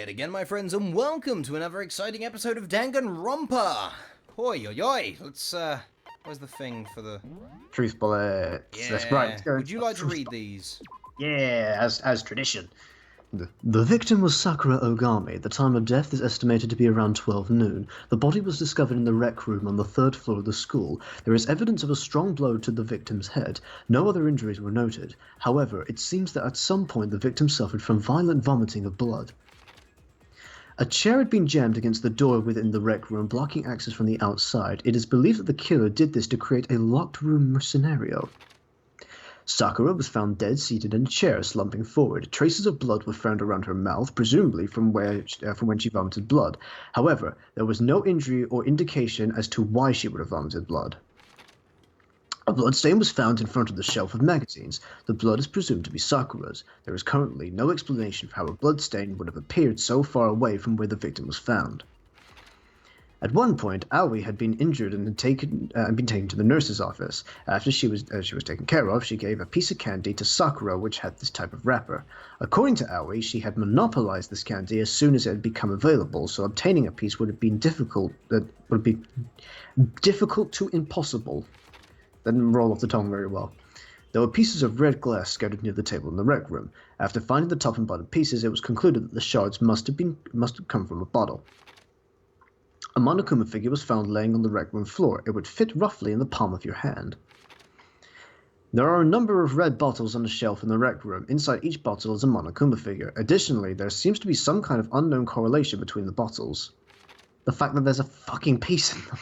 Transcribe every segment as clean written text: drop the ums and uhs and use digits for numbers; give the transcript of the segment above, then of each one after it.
yet again, my friends, and welcome to another exciting episode of Danganronpa! Hoi, oi, oi! Let's, where's the thing for the... Truth bullets. Yeah. That's right. Let's go. Would you like to read these? Yeah, as tradition. The victim was Sakura Ogami. The time of death is estimated to be around 12 noon. The body was discovered in the rec room on the 3rd floor of the school. There is evidence of a strong blow to the victim's head. No other injuries were noted. However, it seems that at some point the victim suffered from violent vomiting of blood. A chair had been jammed against the door within the rec room, blocking access from the outside. It is believed that the killer did this to create a locked room scenario. Sakura was found dead, seated in a chair, slumping forward. Traces of blood were found around her mouth, presumably from when she vomited blood. However, there was no injury or indication as to why she would have vomited blood. A bloodstain was found in front of the shelf of magazines. The blood is presumed to be Sakura's. There is currently no explanation for how a bloodstain would have appeared so far away from where the victim was found. At one point, Aoi had been injured and had been taken to the nurse's office. After she was taken care of, she gave a piece of candy to Sakura, which had this type of wrapper. According to Aoi, she had monopolized this candy as soon as it had become available, so obtaining a piece would have been difficult to impossible. That didn't roll off the tongue very well. There were pieces of red glass scattered near the table in the rec room. After finding the top and bottom pieces, it was concluded that the shards must have come from a bottle. A Monokuma figure was found laying on the rec room floor. It would fit roughly in the palm of your hand. There are a number of red bottles on the shelf in the rec room. Inside each bottle is a Monokuma figure. Additionally, there seems to be some kind of unknown correlation between the bottles. The fact that there's a fucking piece in them.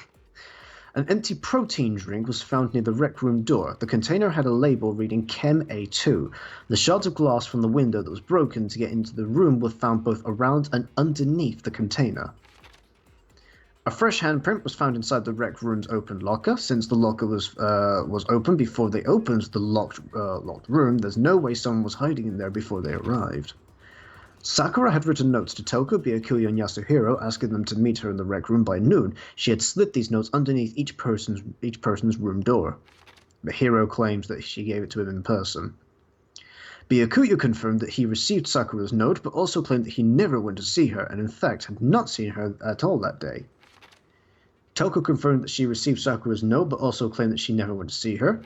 An empty protein drink was found near the rec room door. The container had a label reading K.A.I. The shards of glass from the window that was broken to get into the room were found both around and underneath the container. A fresh handprint was found inside the rec room's open locker. Since the locker was open before they opened the locked room, there's no way someone was hiding in there before they arrived. Sakura had written notes to Toko, Byakuya, and Yasuhiro, asking them to meet her in the rec room by noon. She had slit these notes underneath each person's room door. The hero claims that she gave it to him in person. Byakuya confirmed that he received Sakura's note, but also claimed that he never went to see her, and in fact had not seen her at all that day. Toko confirmed that she received Sakura's note, but also claimed that she never went to see her.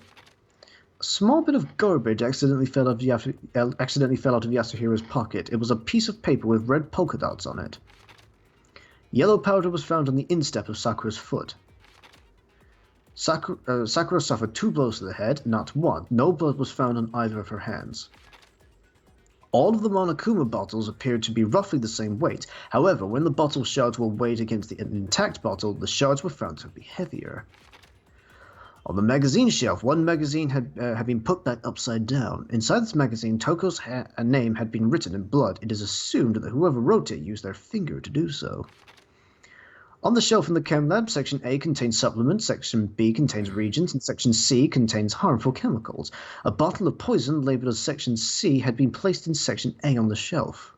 A small bit of garbage accidentally fell out of Yasuhiro's pocket. It was a piece of paper with red polka dots on it. Yellow powder was found on the instep of Sakura's foot. Sakura suffered 2 blows to the head, not 1. No blood was found on either of her hands. All of the Monokuma bottles appeared to be roughly the same weight. However, when the bottle shards were weighed against the intact bottle, the shards were found to be heavier. On the magazine shelf, one magazine had been put back upside down. Inside this magazine, Toko's name had been written in blood. It is assumed that whoever wrote it used their finger to do so. On the shelf in the chem lab, Section A contains supplements, Section B contains reagents, and Section C contains harmful chemicals. A bottle of poison labeled as Section C had been placed in Section A on the shelf.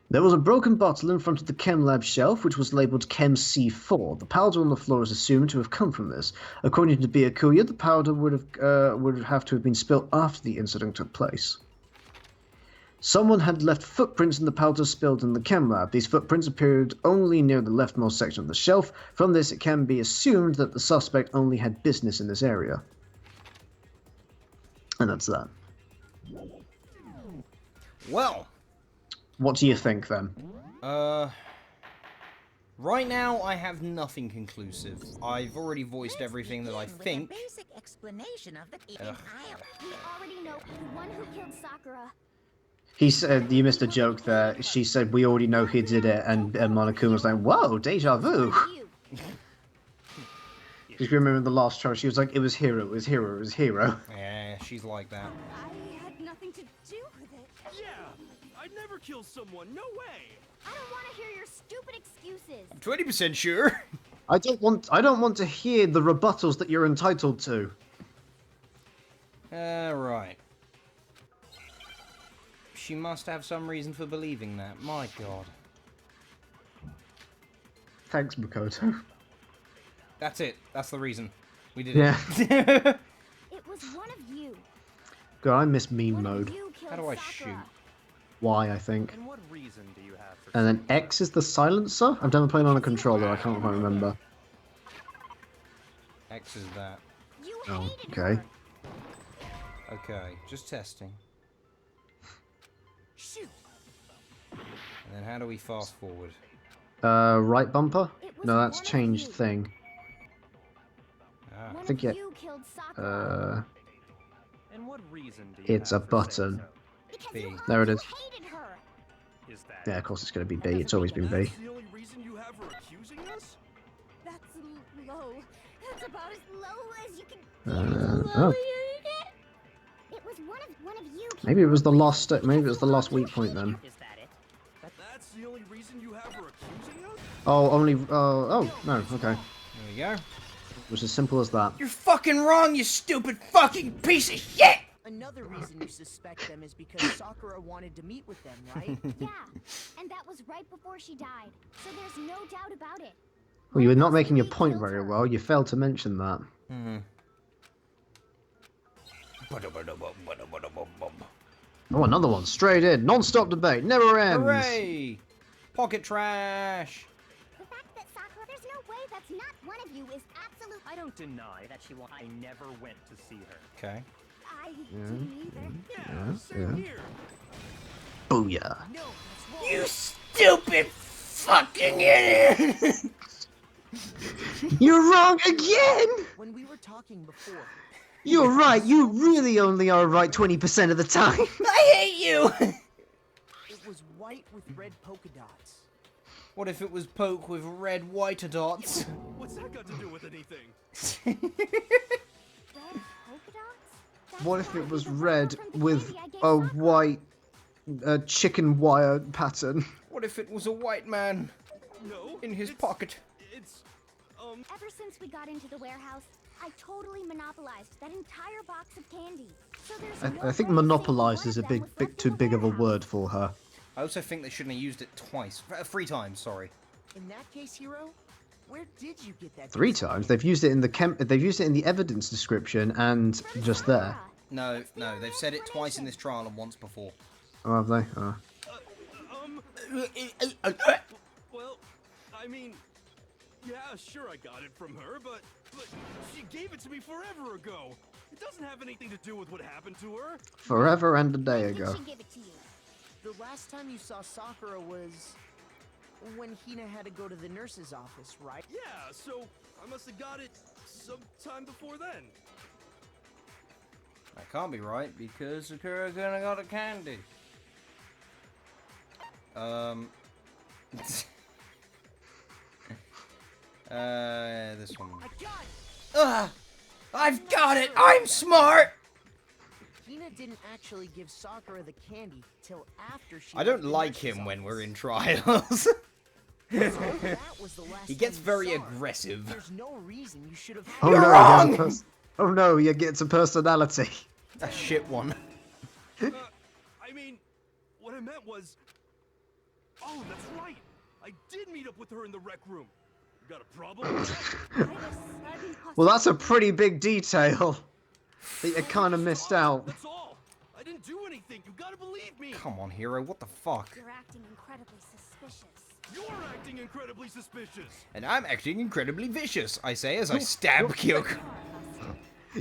There was a broken bottle in front of the chem lab shelf, which was labeled Chem C4. The powder on the floor is assumed to have come from this. According to Byakuya, the powder would have to have been spilled after the incident took place. Someone had left footprints in the powder spilled in the chem lab. These footprints appeared only near the leftmost section of the shelf. From this, it can be assumed that the suspect only had business in this area. And that's that. Well. What do you think, then? Right now, I have nothing conclusive. I've already voiced everything that I think. Basic explanation of the We already know the one who killed Sakura. He said, you missed a joke there. She said, we already know who did it, and Monokuma was like, whoa, deja vu. Just remember in the last chart, she was like, it was Hero, it was Hero, it was Hero. Yeah, she's like that. I had nothing to do with it. Yeah, I'd never kill someone, no way. I don't want to hear your stupid excuses. I'm 20% sure. I don't want to hear the rebuttals that you're entitled to. Right. She must have some reason for believing that. My god. Thanks, Makoto. That's it. That's the reason. We did Yeah. it. It was one of you. God, I miss meme One of mode. you killed How do I Sakura. shoot? Y, I think. And what reason do you have for And then X is the silencer? I've never played on a controller, I can't quite remember. X is that. You Oh, hated okay. her. Okay, just testing. Shoot! And then how do we fast forward? Right bumper? It was No, that's one of changed you. thing. Ah. One think of it- you killed Sakura. And what reason do you It's a have for saying button. so? Because B. you There it you is. hated her. Is that Yeah, of course it's going to be B. It's always been B. That's the only reason you have for accusing us? That's low. That's about as low as you can Oh. It was one of you. Maybe it was the lost. Maybe it was the lost weak point then. Is that it? That's the only reason you have for accusing us? Oh, only. Oh no. Okay. There we go. It was as simple as that. You're fucking wrong, you stupid fucking piece of shit! Another reason you suspect them is because Sakura wanted to meet with them, right? Yeah, and that was right before she died. So there's no doubt about it. Well, you were not One of making your us point killed very her. well. You failed to mention that. Hmm. Oh, another one. Straight in. Non-stop debate. Never ends. Hooray! Pocket trash! The fact that Sakura, there's no way that's not one of you is absolute. I don't deny that she won. I never went to see her. Okay. I didn't either. Yeah, same here. Booyah. No, that's wrong. You stupid fucking idiot! You're wrong again! When we were talking before, You're right. You really only are right 20% of the time. I hate you! it was white with red polka dots. What if it was poke with red whiter dots? What's that got to do with anything? Red polka dots? That's What if gotta it be was the one red from the with candy I gave a Sakura. white chicken wire pattern? What if it was a white man No. in his it's- pocket? It's, Ever since we got into the warehouse, I totally monopolized that entire box of candy. So there's no I think way monopolized one is a of them big, was big, left too in the big of a warehouse. word for her. I also think they shouldn't have used it twice. 3 times, sorry. In that case, Hero, where did you get that? 3 piece of times. candy? They've used it in the They've used it in the evidence description and From just there. Sakura. No, It's the no, only they've said it twice in explanation. this trial and once before. Oh, have they? Oh. well, I mean, yeah, sure I got it from her, but she gave it to me forever ago. It doesn't have anything to do with what happened to her. Forever and a day When did ago. she give it to you? The last time you saw Sakura was when Hina had to go to the nurse's office, right? Yeah, so I must have got it sometime before then. That can't be right because Sakura gonna got a candy. This one. Ugh! I've got it! I'm smart! Hina didn't actually give Sakura the candy till after she. I left don't the like nurse's him when we're office. in trials. So that was the last He gets time you very saw her. aggressive. There's no reason you should have. Oh You're no! wrong! He has oh no! He gets a personality. A shit one. I mean, what I meant was... Oh, that's right! I did meet up with her in the rec room. You got a problem? I had a sudden Well, that's a pretty big detail that you kind of missed out. That's all. I didn't do anything. You gotta believe me. Come on, hero, what the fuck? You're acting incredibly suspicious. You're acting incredibly suspicious. And I'm acting incredibly vicious, I say as I stab Kyoko.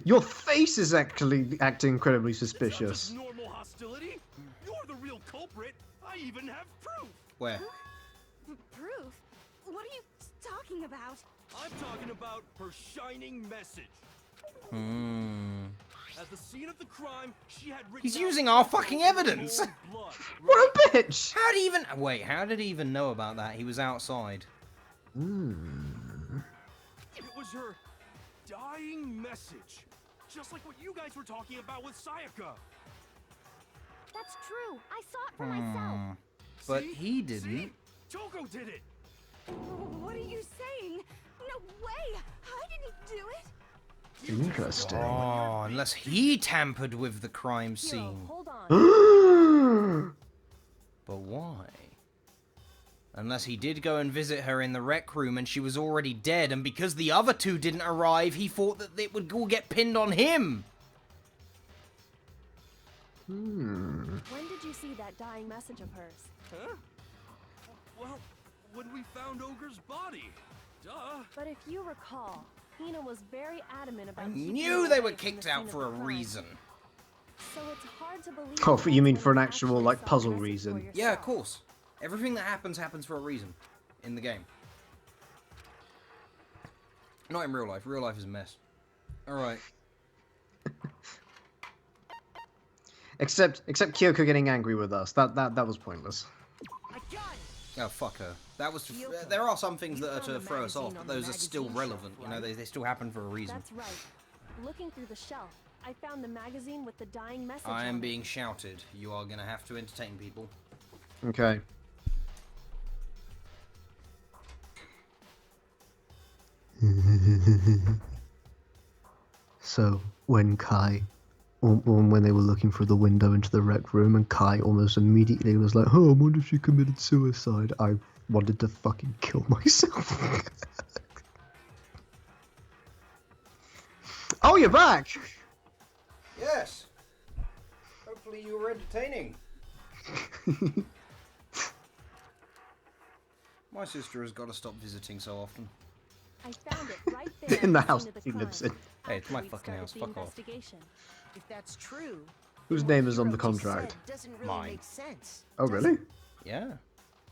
Your face is actually acting incredibly It's not suspicious. just normal hostility. You're the real culprit. I even have proof. Where? Proof? What are you talking about? I'm talking about her shining message. Hmm. At the scene of the crime, she had written He's out using our fucking evidence! own blood, What right? a bitch! How did he even... Wait, how did he even know about that? He was outside. It was her dying message. Just like what you guys were talking about with Sayaka. That's true. I saw it for myself. Hmm. But See? he didn't. See? Toko did it. What are you saying? No way! I didn't do it! Interesting. Oh, unless he tampered with the crime scene. Hold on. But why? Unless he did go and visit her in the rec room and she was already dead, and because the other two didn't arrive, he thought that it would all get pinned on him. When did you see that dying message of hers? Huh? Well, when we found Ogre's body. Duh. But if you recall, Hina was very adamant about I keeping knew you they away were from kicked the out scene for a of the crime. reason. So it's hard to believe. Oh, that you mean that's for when an you actual, actually like, saw the puzzle message for reason? Yeah, of yourself. course. Everything that happens for a reason in the game. Not in real life. Real life is a mess. Alright. Except Kyoko getting angry with us. That was pointless. I got it. Oh, fuck her. That was. Kyoko, There are some things you that are found to the throw us off, magazine but on the those are still magazine shelf, relevant. You know, right? they still happen for a reason. That's right. Looking through the shelf, I found the magazine with the dying message. I on am it. being shouted. You are gonna have to entertain people. Okay. So when when they were looking through the window into the rec room, and Kai almost immediately was like, "Oh, I wonder if she committed suicide." I wanted to fucking kill myself. Oh, you're back. Yes. Hopefully you were entertaining. My sister has got to stop visiting so often. I found it right there In the at house scene of that the he lives crime, in. Hey, it's my after we'd fucking started house, the fuck off. investigation. If that's true, Whose then name what is on Hiro the just contract? said doesn't really Mine. make sense. Oh, does really? it? Yeah.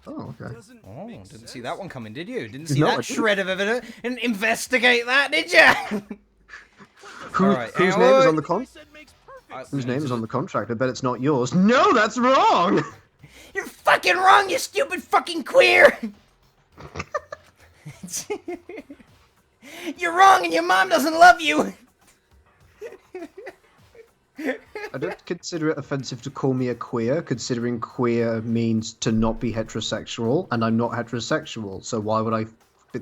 Oh, okay. Doesn't Oh, make didn't sense. see that one coming, did you? Didn't see No, I that didn't. shred of evidence and investigate that, did you? Alright, Whose hang name is on. on the I con? said makes perfect I- Whose we need name is to- on the contract? I bet it's not yours. No, that's wrong. You're fucking wrong, you stupid fucking queer! You're wrong and your mom doesn't love you! I don't consider it offensive to call me a queer, considering queer means to not be heterosexual, and I'm not heterosexual, so why would I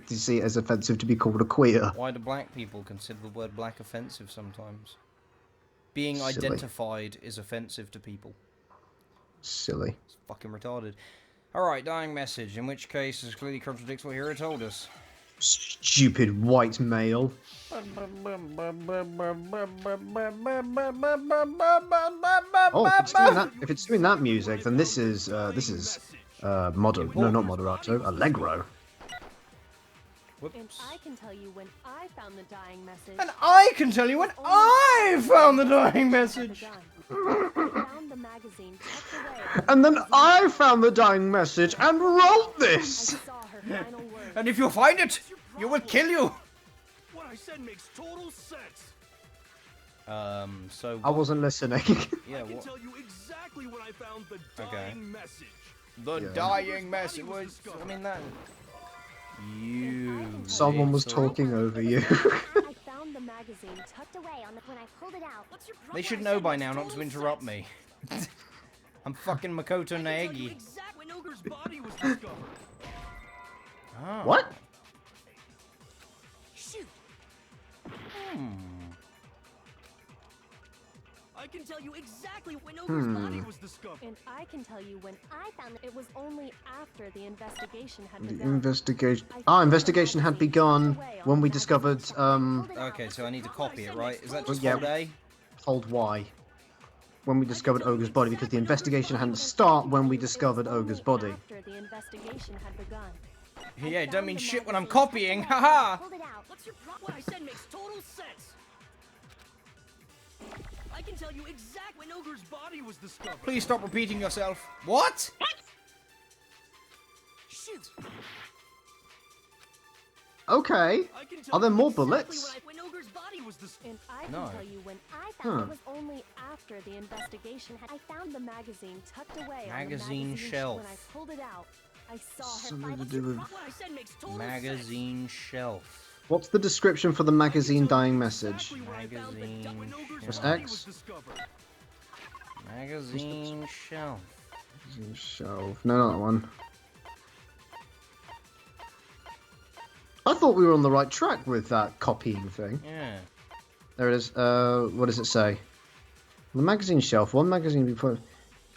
see it as offensive to be called a queer? Why do black people consider the word black offensive sometimes? Being Silly. identified is offensive to people. Silly. It's fucking retarded. Alright, dying message, in which case this clearly contradicts what Hiro told us. Stupid white male. Oh, if it's doing that music, then this is moder. No, not moderato. Allegro. And I can tell you when I found the dying message. And I can tell you when I found the dying message! I found the magazine tucked away. And then I found the dying message and wrote I this. saw her final words. And if you find it, you will kill you! What I said makes total sense. So... I wasn't listening. Yeah, I can what? tell you exactly when I found the Okay. dying message. The Yeah. dying message was... I mean that... You... Someone was little- talking over you. I found the magazine tucked away on the when I pulled it out. What's your They should know by now not to interrupt me. I'm fucking Makoto Naegi. Exactly when Ogre's body was discovered. Oh. What? Shoot! I can tell you exactly when Ogre's body was discovered. And I can tell you when I found it was only after the investigation had The begun. investigation. Investigation had begun when we discovered Okay, so I need to copy it, right? Is that just Yeah. hold A? hold Y. When we discovered Ogre's body, because the investigation had to start when we discovered Ogre's body. After the investigation had begun. Yeah, don't mean shit when I'm copying, haha! Pulled it out. What's your problem? What I said makes total sense. I can tell you exactly when Ogre's body was discovered. Please stop repeating yourself. What? Shoot! Okay. I can tell Are there you more exactly bullets? when Ogre's body was discovered. And I can No. tell you when I Huh. found it was only after the investigation had. I found the magazine tucked away on Magazine the magazine shelf. When I pulled it out, I saw her Something final. to do with. What I said makes total Magazine shelf. What's the description for the magazine dying message? sense. Exactly when I found the Magazine when Ogre's shelf. body X? was discovered. Magazine shelf. Shelf. No, not that one. I thought we were on the right track with that copying thing. Yeah. There it is. What does it say? The magazine shelf. One magazine be put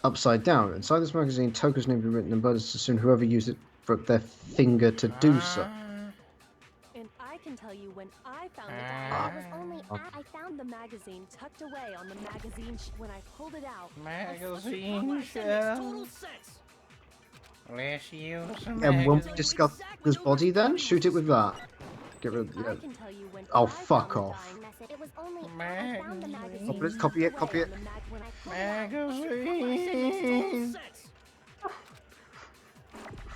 upside down. Inside this magazine, Toko's name be written in blood as soon whoever used it broke their finger to do so. Ah. And I can can tell you when I found the It diary. was only I found the magazine tucked away on the magazine when I pulled it out. Magazine Makes shelf. total sense. Let's use a And when we magazine. discover his body, then shoot it with that. Get rid of I yeah. can tell you when Oh, I fuck found the off. dying message. It was only I found the magazine. Copy it, tucked copy away it. on the when I pulled it out. Magazine.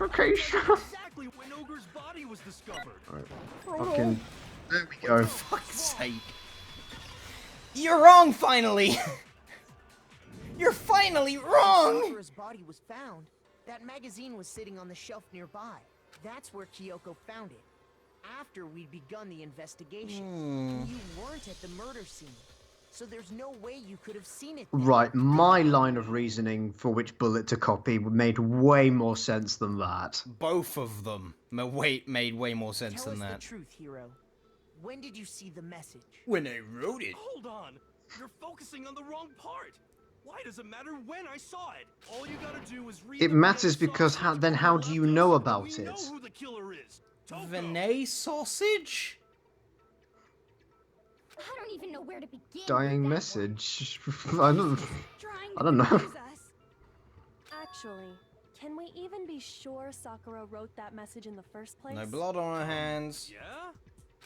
Okay, Exactly when Ogre's body was discovered. Fucking. There we go. Fuck's sake. You're wrong, finally! You're finally wrong! Sakura's body was found. That magazine was sitting on the shelf nearby. That's where Kyoko found it. After we'd begun the investigation. You weren't at the murder scene. So there's no way you could have seen it then. Right, my line of reasoning for which bullet to copy made way more sense than that. Both of them made way more sense Tell than us that. the truth, hero. When did you see the message? When I wrote it. Hold on. You're focusing on the wrong part. Why does it matter when I saw it? All you gotta do is read It the matters Vinay because sausage then on how the do you left know of- about we it? know who the killer is. Toko. Vinay sausage? I don't even know where to begin. with Dying that message. I one. don't. Trying I don't to know. confuse us. Actually, can we even be sure Sakura wrote that message in the first place? No blood on her hands. Yeah?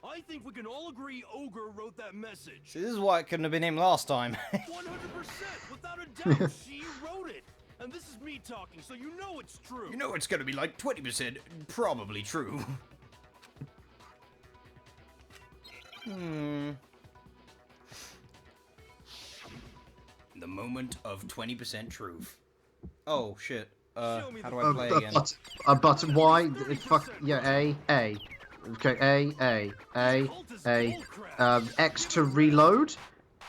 I think we can all agree Ogre wrote that message. See, this is why it couldn't have been him last time. 100%, without a doubt, she wrote it. And this is me talking, so you know it's true. You know it's gonna be like 20% probably true. The moment of 20% truth. Oh shit. Show me How the- do I play again? But why? Fuck yeah, A. Okay, A. X to reload.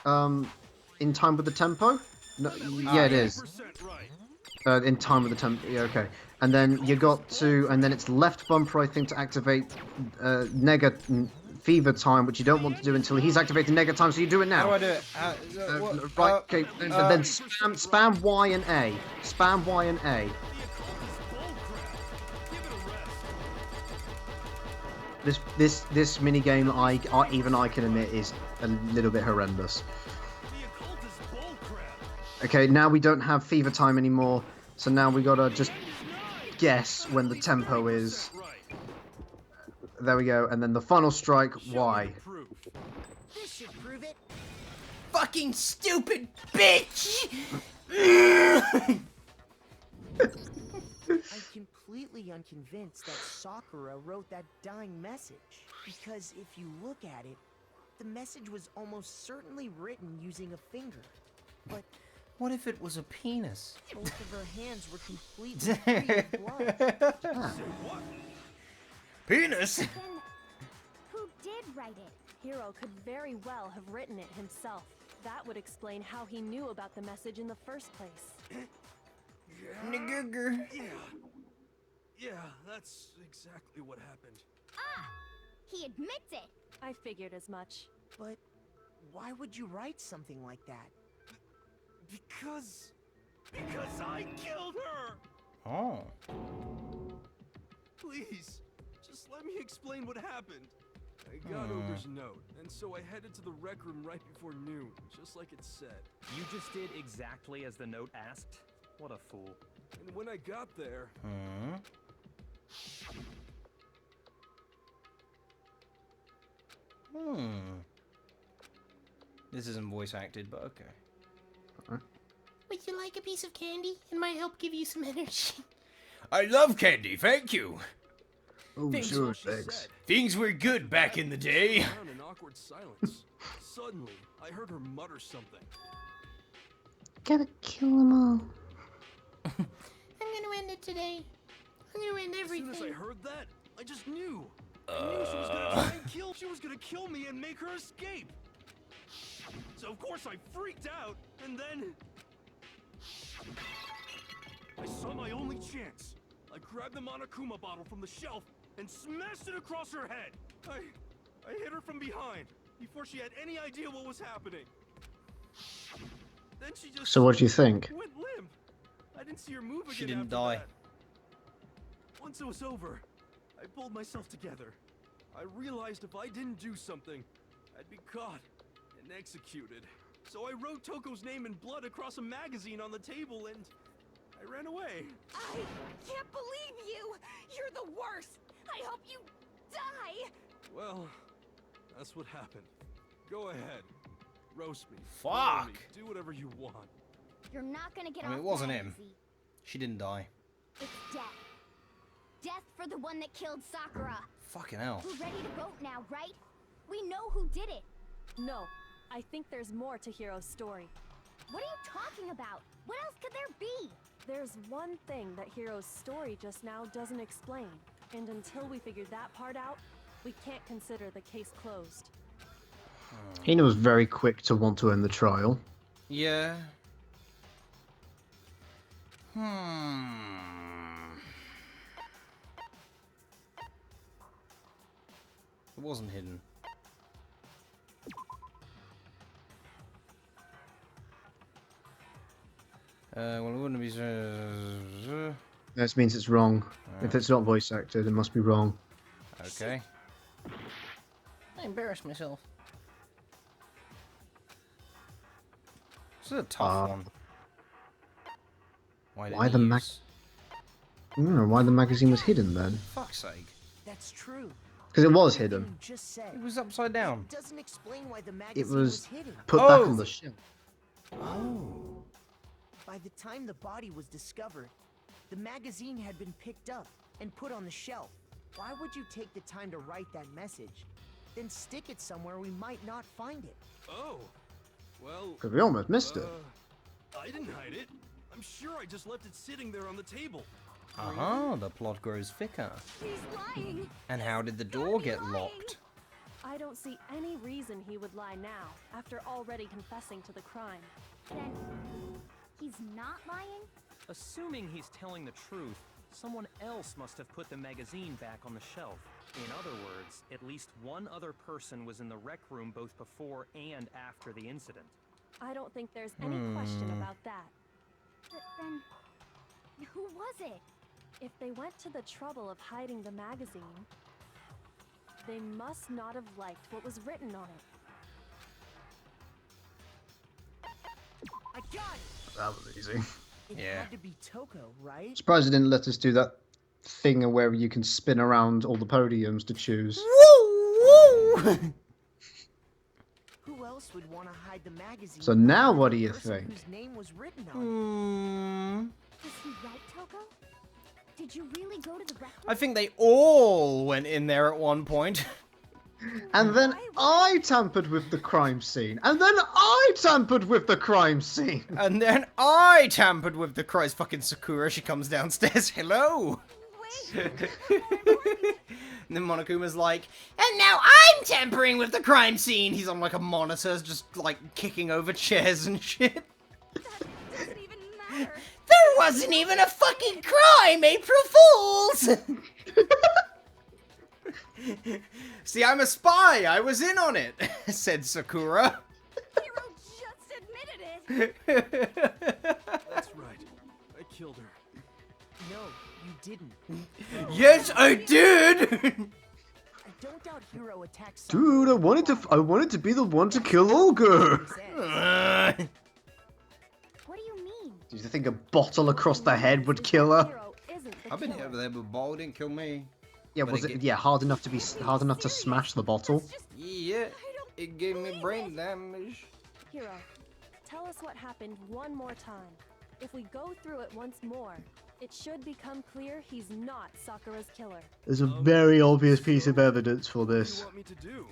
In time with the tempo. No, yeah, it is. 100% right. In time with the tempo. Yeah, okay. And then you got to, and then it's left bumper, I think, to activate fever time, which you don't want to do until he's activated nega time. So you do it How do now. I do it? Right. Okay. And then spam Y and A. Spam Y and A. The occult is bullcrap. Give it a rest. This mini game, even I can admit, is a little bit horrendous. The occult is bullcrap. Okay, now we don't have fever time anymore, so now we gotta just guess when the tempo is. Right. There we go, and then the final strike, Show me Y. the proof. This should prove it. Fucking stupid bitch! I'm completely unconvinced that Sakura wrote that dying message. Because if you look at it, the message was almost certainly written using a finger. But What if it was a penis? both of her hands were completely free of blood. Say what? Penis? Then, who did write it? Hiro could very well have written it himself. That would explain how he knew about the message in the first place. Nigger. Yeah, that's exactly what happened. He admits it. I figured as much. But why would you write something like that? Because I killed her! Oh. Please, just let me explain what happened. I got Ogre's note, and so I headed to the rec room right before noon, just like it said. You just did exactly as the note asked? What a fool. And when I got there, This isn't voice acted, but okay. Would you like a piece of candy? It might help give you some energy. I love candy, thank you. Oh, Thanks. sure, she thanks. said. Things were good back in the day. Around in awkward silence. Suddenly, I heard her mutter something. Gotta kill them all. I'm gonna end it today. I'm gonna end As soon as I everything. heard that, I just knew. I knew she was gonna try and kill. She was gonna kill me and make her escape. So of course I freaked out, and then I saw my only chance. I grabbed the Monokuma bottle from the shelf and smashed it across her head. I hit her from behind before she had any idea what was happening. Then she just So what do you think? went limp. I didn't see her move again. She didn't after die. that. Once it was over, I pulled myself together. I realized if I didn't do something, I'd be caught and executed. So I wrote Toko's name in blood across a magazine on the table and I ran away. I can't believe you! You're the worst! I hope you die! Well, that's what happened. Go ahead. Roast me. Fuck. burn me, do whatever you want. You're not gonna get I mean, off it wasn't that him. easy. She didn't die. It's death. Death for the one that killed Sakura. Fucking hell. We're ready to vote now, right? We know who did it. No, I think there's more to Hiro's story. What are you talking about? What else could there be? There's one thing that Hiro's story just now doesn't explain, and until we figure that part out, we can't consider the case closed. Hina was very quick to want to end the trial. Yeah. It wasn't hidden. Well, it wouldn't be. That means it's wrong. If it's not voice acted, it must be wrong. Okay. I embarrassed myself. This is a tough one. Why the mag? I don't know why the magazine was hidden then. Fuck's sake. That's true. Because it was Everything hidden. you just said It was upside down. doesn't explain why the It magazine was hidden. put Oh! back on the shelf. Oh. By the time the body was discovered, the magazine had been picked up and put on the shelf. Why would you take the time to write that message, then stick it somewhere we might not find it? Oh. Well, Because we almost missed it. I didn't hide it. I'm sure I just left it sitting there on the table. Uh-huh, the plot grows thicker. He's lying. And how did the Gotta door be get lying. locked? I don't see any reason he would lie now, after already confessing to the crime. Then he's not lying? Assuming he's telling the truth, someone else must have put the magazine back on the shelf. In other words, at least one other person was in the rec room both before and after the incident. I don't think there's any question about that. But then, who was it? If they went to the trouble of hiding the magazine, they must not have liked what was written on it. I got it! That was easy. It Yeah. had to be Toko, right? Surprised they didn't let us do that thing where you can spin around all the podiums to choose. Who else would want to hide the magazine? So now from what the do you person think? Whose name was written on it? Is he right, Toko? Did you really go to the rec room? I think they all went in there at one point. And then I tampered with the crime scene. And then I tampered with the crime scene. And then I tampered with the Christ fucking Sakura. She comes downstairs. Hello. Wait. And then Monokuma's like, and now I'm tampering with the crime scene. He's on like a monitor, just like kicking over chairs and shit. Doesn't even matter. There wasn't even a fucking crime, April Fools! See, I'm a spy. I was in on it, said Sakura. Hiro just admitted it. That's right. I killed her. No, you didn't. Yes, I did. I don't doubt Hiro attacked Dude, I wanted to be the one to kill Olga. What do you mean? Did you think a bottle across the head would kill her? Hiro isn't the I've been killer. over there, but ball didn't kill me. Yeah, But was it it? ge- Yeah, hard enough to smash the bottle. Just Yeah, don't it gave me believe brain it. damage. Hiro, tell us what happened one more time. If we go through it once more, it should become clear he's not Sakura's killer. There's a very obvious piece of evidence for What do you this. want me to do?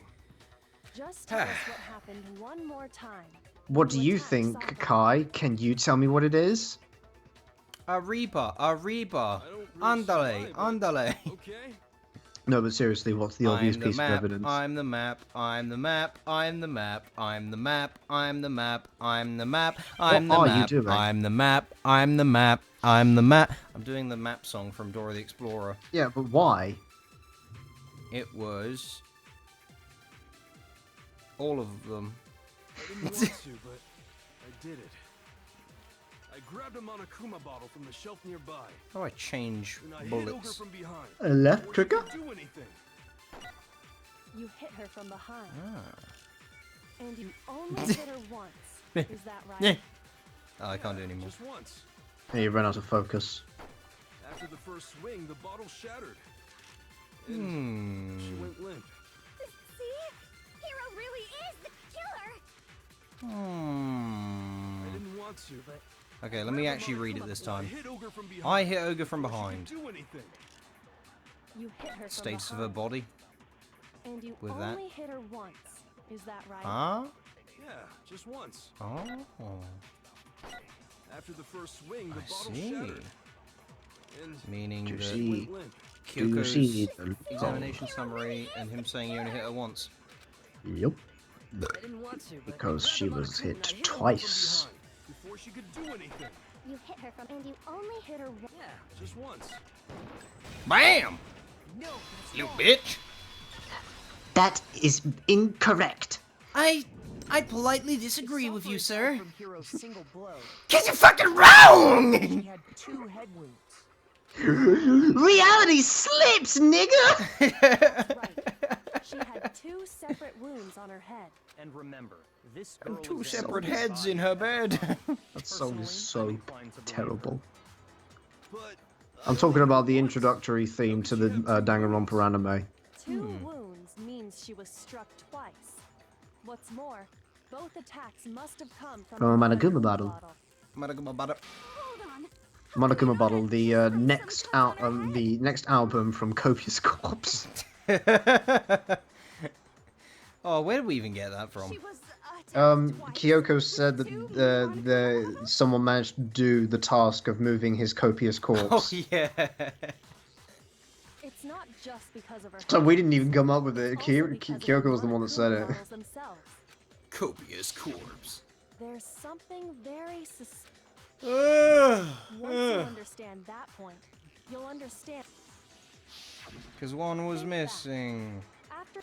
Just tell us what happened one more time. What do you attacked think, Sakura. Kai? Can you tell me what it is? Arriba. I don't really Andale, spy, but- andale. Okay. No, but seriously, what's the obvious I'm the piece of map, evidence? I'm the map, I'm the map, I'm the map, I'm the map, I'm the map, I'm the map, I'm the What are you map, doing? I'm the map, I'm the map, I'm the map. I'm doing the map song from Dora the Explorer. Yeah, but why? It was all of them. I didn't want to, but I did it. I grabbed a Monokuma bottle from the shelf nearby, How do I change and I hit Ogre bullets? from behind. A left Before he trigger? could do anything. You hit her from behind. Ah. And you only hit her once. Is that Yeah. right? Oh, I can't do anymore. Just once. Hey, you ran out of focus. After the first swing, the bottle shattered. And she went limp. See? Hero really is the killer! I didn't want to, but Okay, let me actually read it this I time. hit Ogre from behind. I hit Ogre from before she behind. could do anything. You hit her from Status of behind. her body. And you with only that. hit her once. Is that right? Huh? Yeah, just once. Oh. After the first swing, the I bottle see. shattered. And Meaning Do you that see? went limp. Do you see Kyoko's the examination summary and him saying you only hit her once. Yep. I didn't want to, but Because I she grabbed was Monokuma hit and I hit Ogre from twice. behind before she could do anything. You hit her from, and you only hit her once. Yeah, just once. BAM! No, You bitch! That is incorrect. I politely disagree with you, sir. From Hero's single blow, 'Cause you're fucking wrong! she had 2 head wounds. Reality slips, nigga! Right. She had 2 separate wounds on her head. And remember, this girl And 2 is separate in her heads body. in her bed. That song is Personally, I'm so inclined to believe terrible. But I'm talking about the introductory theme to the Danganronpa anime. 2 wounds means she was struck twice. What's more, both attacks must have come from From a the Monokuma bottle. bottle. Hold on. Monokuma Bottle, the next album from Copious Corpse. Oh, where did we even get that from? She was attacked twice. Kyoko said that someone managed to do the task of moving his copious Oh, corpse. yeah. It's not just because of her. So we didn't even come up with it. It's also because of Kyoko was the one that said Monokuma it. bottles themselves. Copious corpse. There's something very Because Once you understand that point, you'll understand. one was missing. After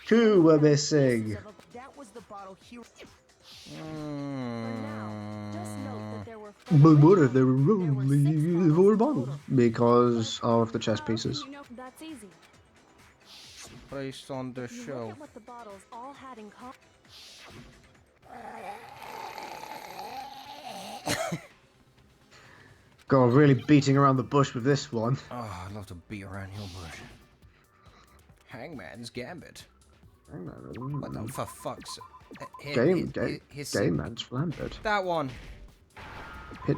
2 were missing. That was the bottle Hero. for now, just note that there were But what if there were there were only 6 4 bottles bottles? total. Because of the chess How pieces. can you know? That's easy. Placed on the You look shelf. at what the bottles all had in common. God, really beating around the bush with this one. Oh, I'd love to beat around your bush. Hangman's Gambit. What the for fuck's Game man's flambit. That one.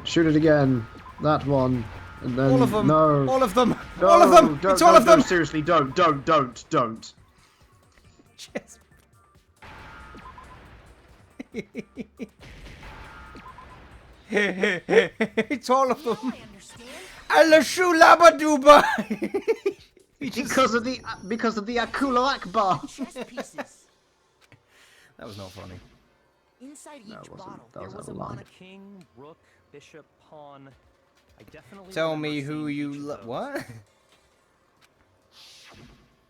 Shoot it again. That one. And then All of them. No. All of them. No, All of them. Don't, It's all no, of them. No, seriously, don't. Just... it's all of them. I understand. Alashulabaduba. Because of the Akula Akbar. Chess pieces. That was not funny. Inside each No, it wasn't. bottle, That there was was a a lie. mono. King, rook, bishop, pawn. I definitely Tell remember me who seeing you each of those. what?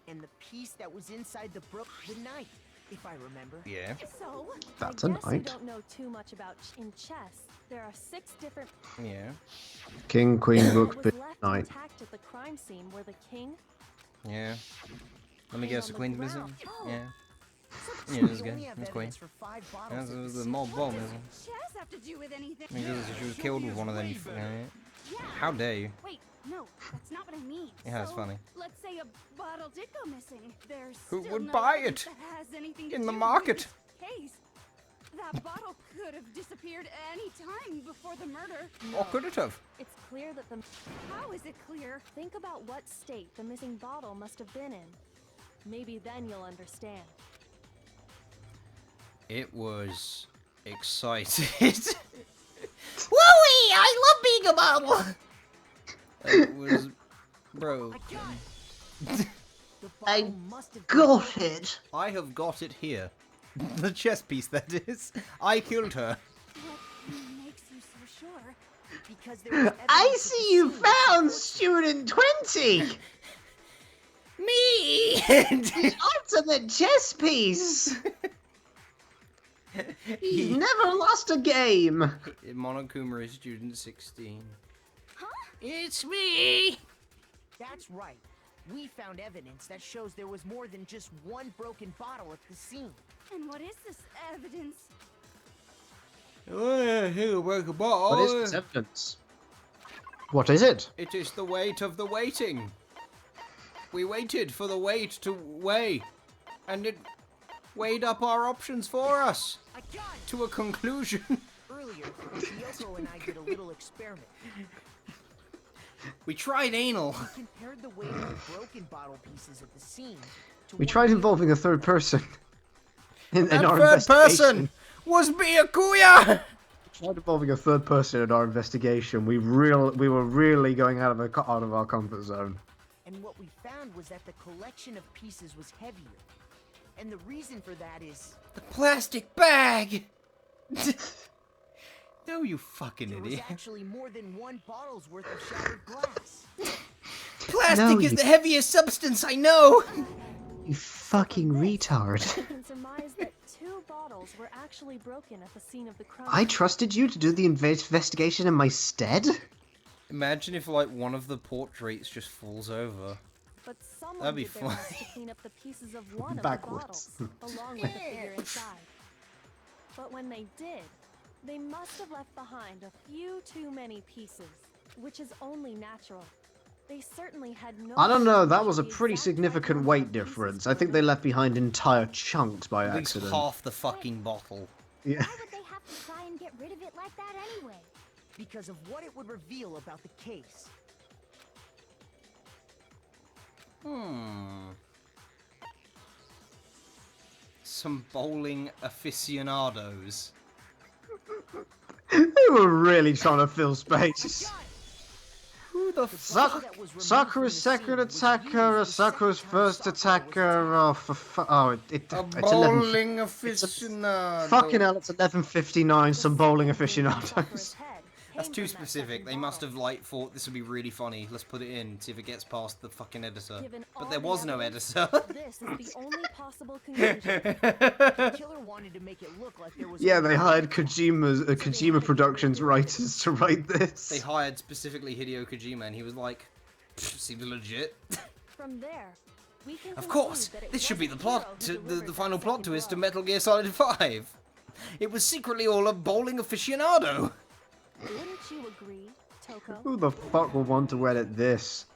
And the piece that was inside the brook, the knight, if I remember. Yeah. So, That's I a guess you knight. don't know too much about in chess. There are 6 different. Yeah. King, queen, What rook, was bishop, left knight. intact at the crime scene were the king. Yeah. Let me And guess, on the the queen's missing? ground. Yeah. So Yeah, we that's good. only have That's queen. evidence for 5 Yeah, bottles. the, of the the mob bomb missing. chess have to do with anything? Because she was killed with one of them. Yeah. Yeah. How dare you? Wait, no, that's not what I mean. Yeah, that's So, funny. Let's say a bottle did go missing. There's Who still would no buy evidence it? That has anything to In the do market. With this case. That bottle could have disappeared any time before the murder. Or could it have? It's clear that the. How is it clear? Think about what state the missing bottle must have been in. Maybe then you'll understand. It was excited. Wooey! I love being a model! It was broke. I got it. The I bottle must have been Got it. I have got it here. The chess piece, that is. I killed her. What makes you so sure? because there was I evidence see of you the scene. found student 20! Me! The ultimate chess piece! He's never lost a game! Monokuma is student 16. Huh? It's me! That's right. We found evidence that shows there was more than just one broken bottle at the scene. And what is this evidence? What is this evidence? What is it? It is the weight of the waiting. We waited for the wait to weigh, and it weighed up our options for us I got it! to a conclusion. Earlier, Kyoko and I did a little experiment. We tried anal. We compared the weight of the broken bottle pieces at the scene to We what tried we involving a third person in That our third investigation. person was Byakuya! We tried involving a third person in our investigation. We were really going out of our comfort zone. And what we found was that the collection of pieces was heavier. And the reason for that is The plastic bag! No, you fucking there was idiot. actually more than one bottle's worth of shattered glass. Plastic No, is you- the heaviest substance I know! You fucking retard. We can surmise that 2 bottles were actually broken at the scene of the crime. I trusted you to do the investigation in my stead? Imagine if, like, one of the portraits just falls over. But someone That'd be did their best funny. to clean up the pieces of one Backwards. of the bottles, along with the figure inside. But when they did, they must have left behind a few too many pieces, which is only natural. They certainly had no... I don't know, that idea was a the pretty exact significant number weight of pieces difference. were I think they left. left behind entire chunks by At least accident. half the fucking bottle. Yeah. Why would they have to try and get rid of it like that anyway? Because of what it would reveal about the case. Some bowling aficionados. They were really trying to fill space. Who the Sak- Sakura's second attacker, Sakura's first attacker. Oh, it's 11. bowling aficionado. Fucking hell, it's 11:59. Some bowling Sakura's aficionados. head That's came too from that specific. second They must bottle. have, like, thought this would be really funny. Let's put it in, see if it gets past the fucking editor. Given But all there the was no evidence, editor. This is the only possible conclusion. The killer wanted to make it look like there was Yeah, only they one hired bottle. Kojima Productions writers to write this. They hired specifically Hideo Kojima, and he was like, seems legit. From there, we can Of course, conclude that it this should be wasn't the plot, Hiro who to delivered the that final plot second twist to blow. Metal Gear Solid 5. It was secretly all a bowling aficionado. Wouldn't you agree, Toko? Who the fuck would want to edit this?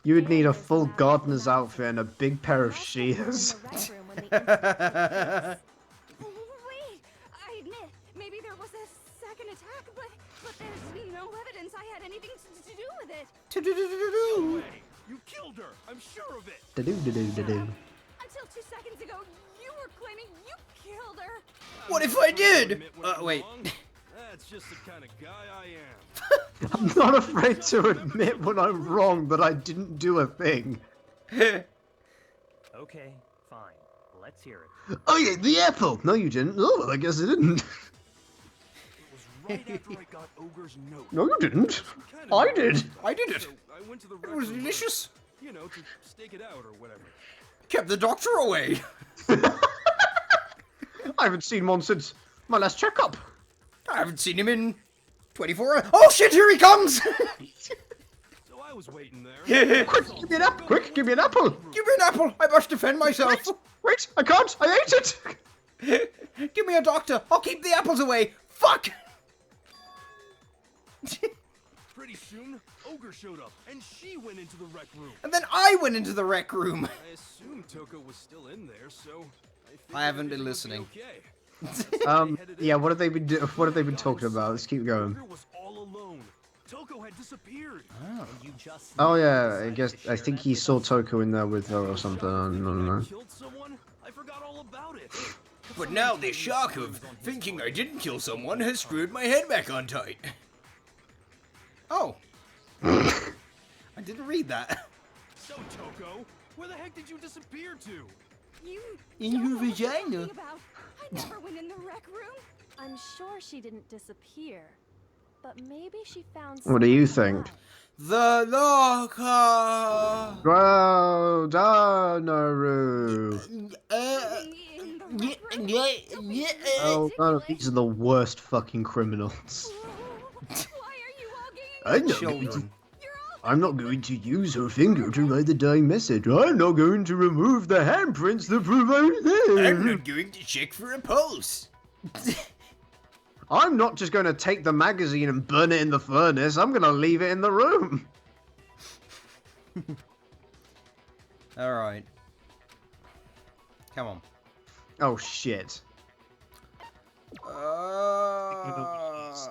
You would need a full gardener's outfit and a big pair of shears. Wait, I admit, maybe there was a second attack, but there's no evidence I had anything to do with it. No way! You killed her! I'm sure of it! Da-do-da-do-da-do. Until 2 seconds ago, you were claiming you killed her. What if I did? Admit when I'm Wait. wrong. That's just the kind of guy I am. I'm not afraid to admit when I'm wrong that I didn't do a thing. Okay, fine. Let's hear it. Oh yeah, the apple! No, you didn't. Oh, well, I guess I didn't. It was right after I got Ogre's note. No, you didn't. Kinda I know. did. I did it. So I went to the It was rec room, delicious. You know, to stake it out or whatever. Kept the doctor away. I haven't seen one since my last checkup. I haven't seen him in 24 hours. Oh shit, here he comes! So I was waiting there. Quick, give me an apple! Quick, give me an apple! Give me an apple. I must defend myself. Wait, I can't. I ate it. Give me a doctor. I'll keep the apples away. Fuck. Pretty soon, Ogre showed up, and she went into the rec room. And then I went into the rec room. I assumed Toko was still in there, so I haven't been everything would be listening. Okay. Yeah. What have they been talking about? Let's keep going. Ogre was all alone. Toko had disappeared. You just Oh yeah, I think he saw Toko in there with her or something. I don't know. Killed someone? I forgot all about it. But now the shock of thinking I didn't kill someone has screwed my head back on tight. Oh. I didn't read that. So, Toko, where the heck did you disappear to? You In don't your know what you're vagina. talking about. I never went in the rec room. I'm sure she didn't disappear, but maybe she found. What do you someone think? alive. The locker. Bro, Danaru. In the rec room. Oh, none of these are the worst fucking criminals. Why are you all I ganging know. Children. You're all I'm not going to use her finger to write the dying message. I'm not going to remove the handprints that prove I was there. I'm not going to check for a pulse. I'm not just going to take the magazine and burn it in the furnace. I'm going to leave it in the room. Alright. Come on. Oh, shit.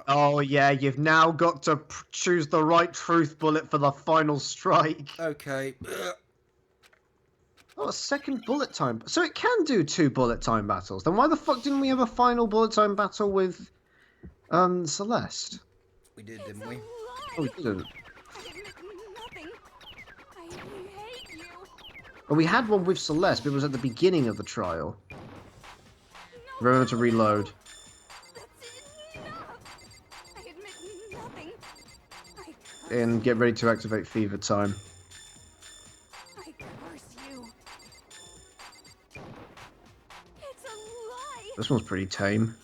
Oh, yeah, you've now got to choose the right truth bullet for the final strike. Okay. Oh, a second bullet time. So it can do 2 bullet time battles. Then why the fuck didn't we have a final bullet time battle with Celeste? We did, didn't we? Oh, we didn't. I admit nothing. I hate you. Well, we had one with Celeste, but it was at the beginning of the trial. Remember to reload. That's enough. I admit nothing. And get ready to activate fever time. I curse you. It's a lie. This one's pretty tame.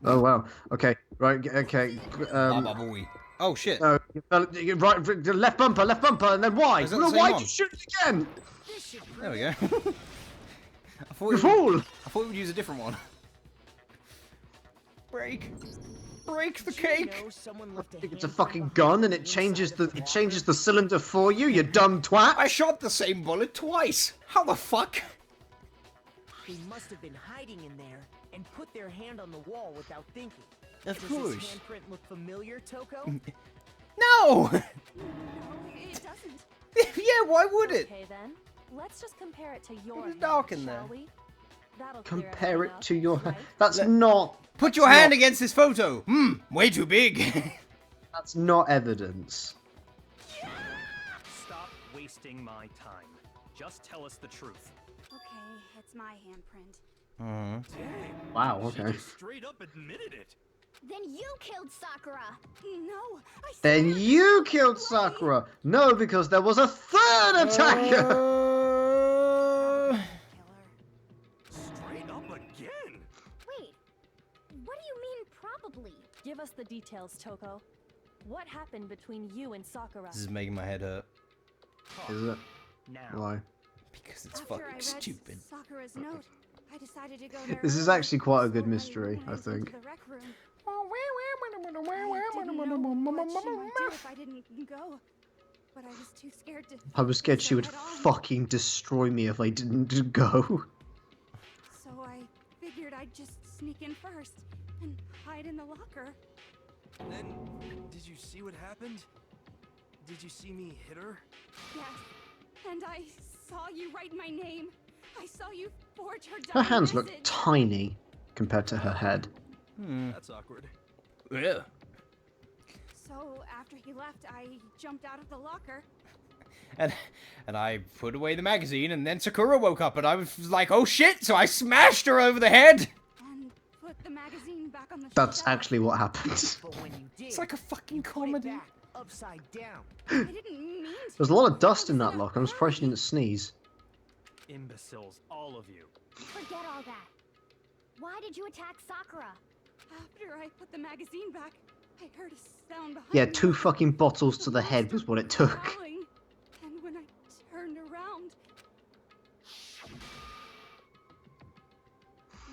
Oh, wow. Okay, right, okay. Boy. Oh, shit. No, right, left bumper, and then why? Is that the No, same why one? did you shoot it again? There we go. You fool! I thought we would use a different one. Break the Did you cake. know someone left a It's a handprint fucking behind gun, and the it changes the inside of cylinder for you. You dumb twat. I shot the same bullet twice. How the fuck? They must have been hiding in there and put their hand on the wall without thinking. Of Does course. this handprint look familiar, Toko? No. No, it doesn't. Yeah, why would it? Okay then. Let's just compare it to your was hand, dark in shall there. we? That'll clear Compare everything it up, to your. right? That's not. Put your hand against this photo. Way too big. That's not evidence. Stop wasting my time. Just tell us the truth. Okay, it's my handprint. Dang. Wow. She Okay. just straight up admitted it. Then you killed Sakura. No, I Then swear- you killed Sakura. No, because there was a third attacker. Straight up again. Wait, what do you mean probably? Give us the details, Toko. What happened between you and Sakura? This is making my head hurt. Is it? Now. Why? Because it's After I fucking read stupid. Sakura's note, I decided to go there. This is early actually quite a good before mystery, went I into think. the rec room. I didn't know what she might do if I didn't go, but I was too scared to. I was scared she so would head on. fucking destroy me if I didn't go. So I figured I'd just sneak in first and hide in the locker. Then, did you see what happened? Did you see me hit her? Yes, and I saw you write my name. I saw you forge her. Her dying hands look message. tiny compared to her head. That's awkward. Yeah. So after he left, I jumped out of the locker. And I put away the magazine, and then Sakura woke up, and I was like, oh shit! So I smashed her over the head. And put the magazine back on the That's shelf. actually what happened. But when you did, It's like a fucking you put it comedy. back upside down. I didn't mean to. There's a lot of dust in I was that in a locker. I'm surprised she hurry. didn't sneeze. Imbeciles, all of you. Forget all that. Why did you attack Sakura? After I put the magazine back, I heard a sound behind Yeah, me. 2 fucking bottles to the head was what it took. Growling. And when I turned around,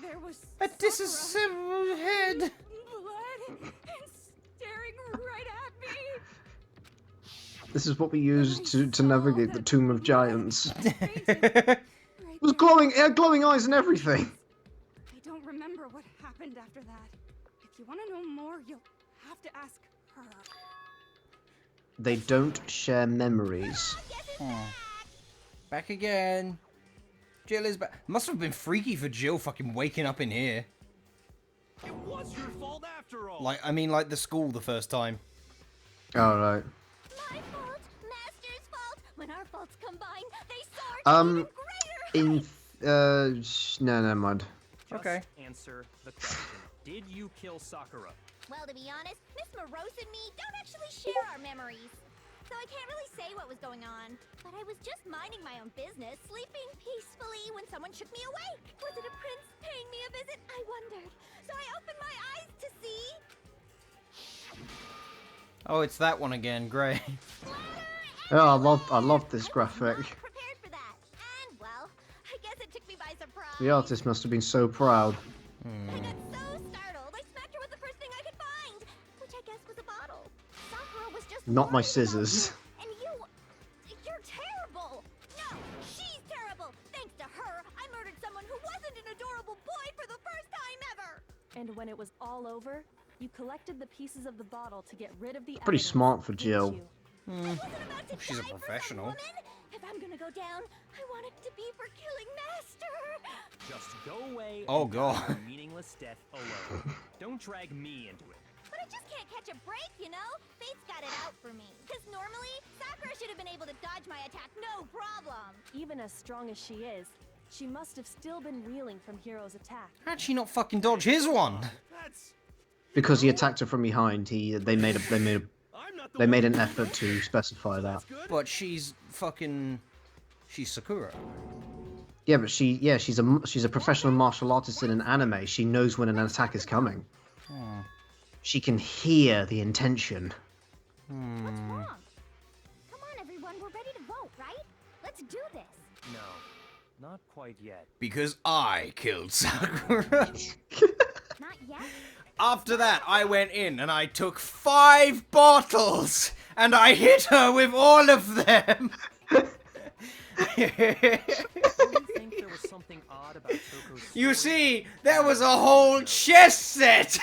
there was A Sakura, disassembled head. blood and staring right at me. This is what we use to navigate the Tomb of Giants. It It was glowing, it had glowing eyes and everything. I don't remember what happened after that. If you want to know more, you'll have to ask her. They don't share memories. Back again. Jill is back. Must have been freaky for Jill fucking waking up in here. It was your fault after all. Like, I mean, like the school the first time. Alright. My fault, Master's fault. When our faults combine, they soar to even greater heights. No, never mind. Just Okay. answer the question. Did you kill Sakura? Well, to be honest, Miss Morose and me don't actually share our memories. So I can't really say what was going on. But I was just minding my own business, sleeping peacefully when someone shook me awake. Was it a prince paying me a visit? I wondered. So I opened my eyes to see... Oh, it's that one again. Great. Oh, I love this graphic. Prepared for that. And well, I guess it took me by surprise. The artist must have been so proud. I got so startled, I smacked her with the first thing I could find, which I guess was a bottle. Sakura was just Not my worried about scissors. you, and you're terrible. No, she's terrible. Thanks to her, I murdered someone who wasn't an adorable boy for the first time ever. And when it was all over, you collected the pieces of the bottle to get rid of the Pretty evidence, smart for didn't Jill. you? I wasn't about to She's a die for some professional. woman. If I'm gonna go down, I want it to be for killing Master. Just go away. Oh, and die God. your meaningless death alone. Don't drag me into it. But I just can't catch a break, you know? Fate's got it out for me. Because normally, Sakura should have been able to dodge my attack no problem. Even as strong as she is, she must have still been reeling from Hiro's attack. How'd she not fucking dodge his one? That's... Because he attacked her from behind, they made an effort to specify that. That's good. But she's fucking... She's Sakura. Yeah, but she's a professional martial artist in an anime. She knows when an attack is coming. She can hear the intention. What's wrong? Come on, everyone, we're ready to vote, right? Let's do this. No, not quite yet. Because I killed Sakura. Not yet? After that, I went in and I took 5 bottles and I hit her with all of them. Do you think there was something odd about Toko's You story? see, there was a whole chess set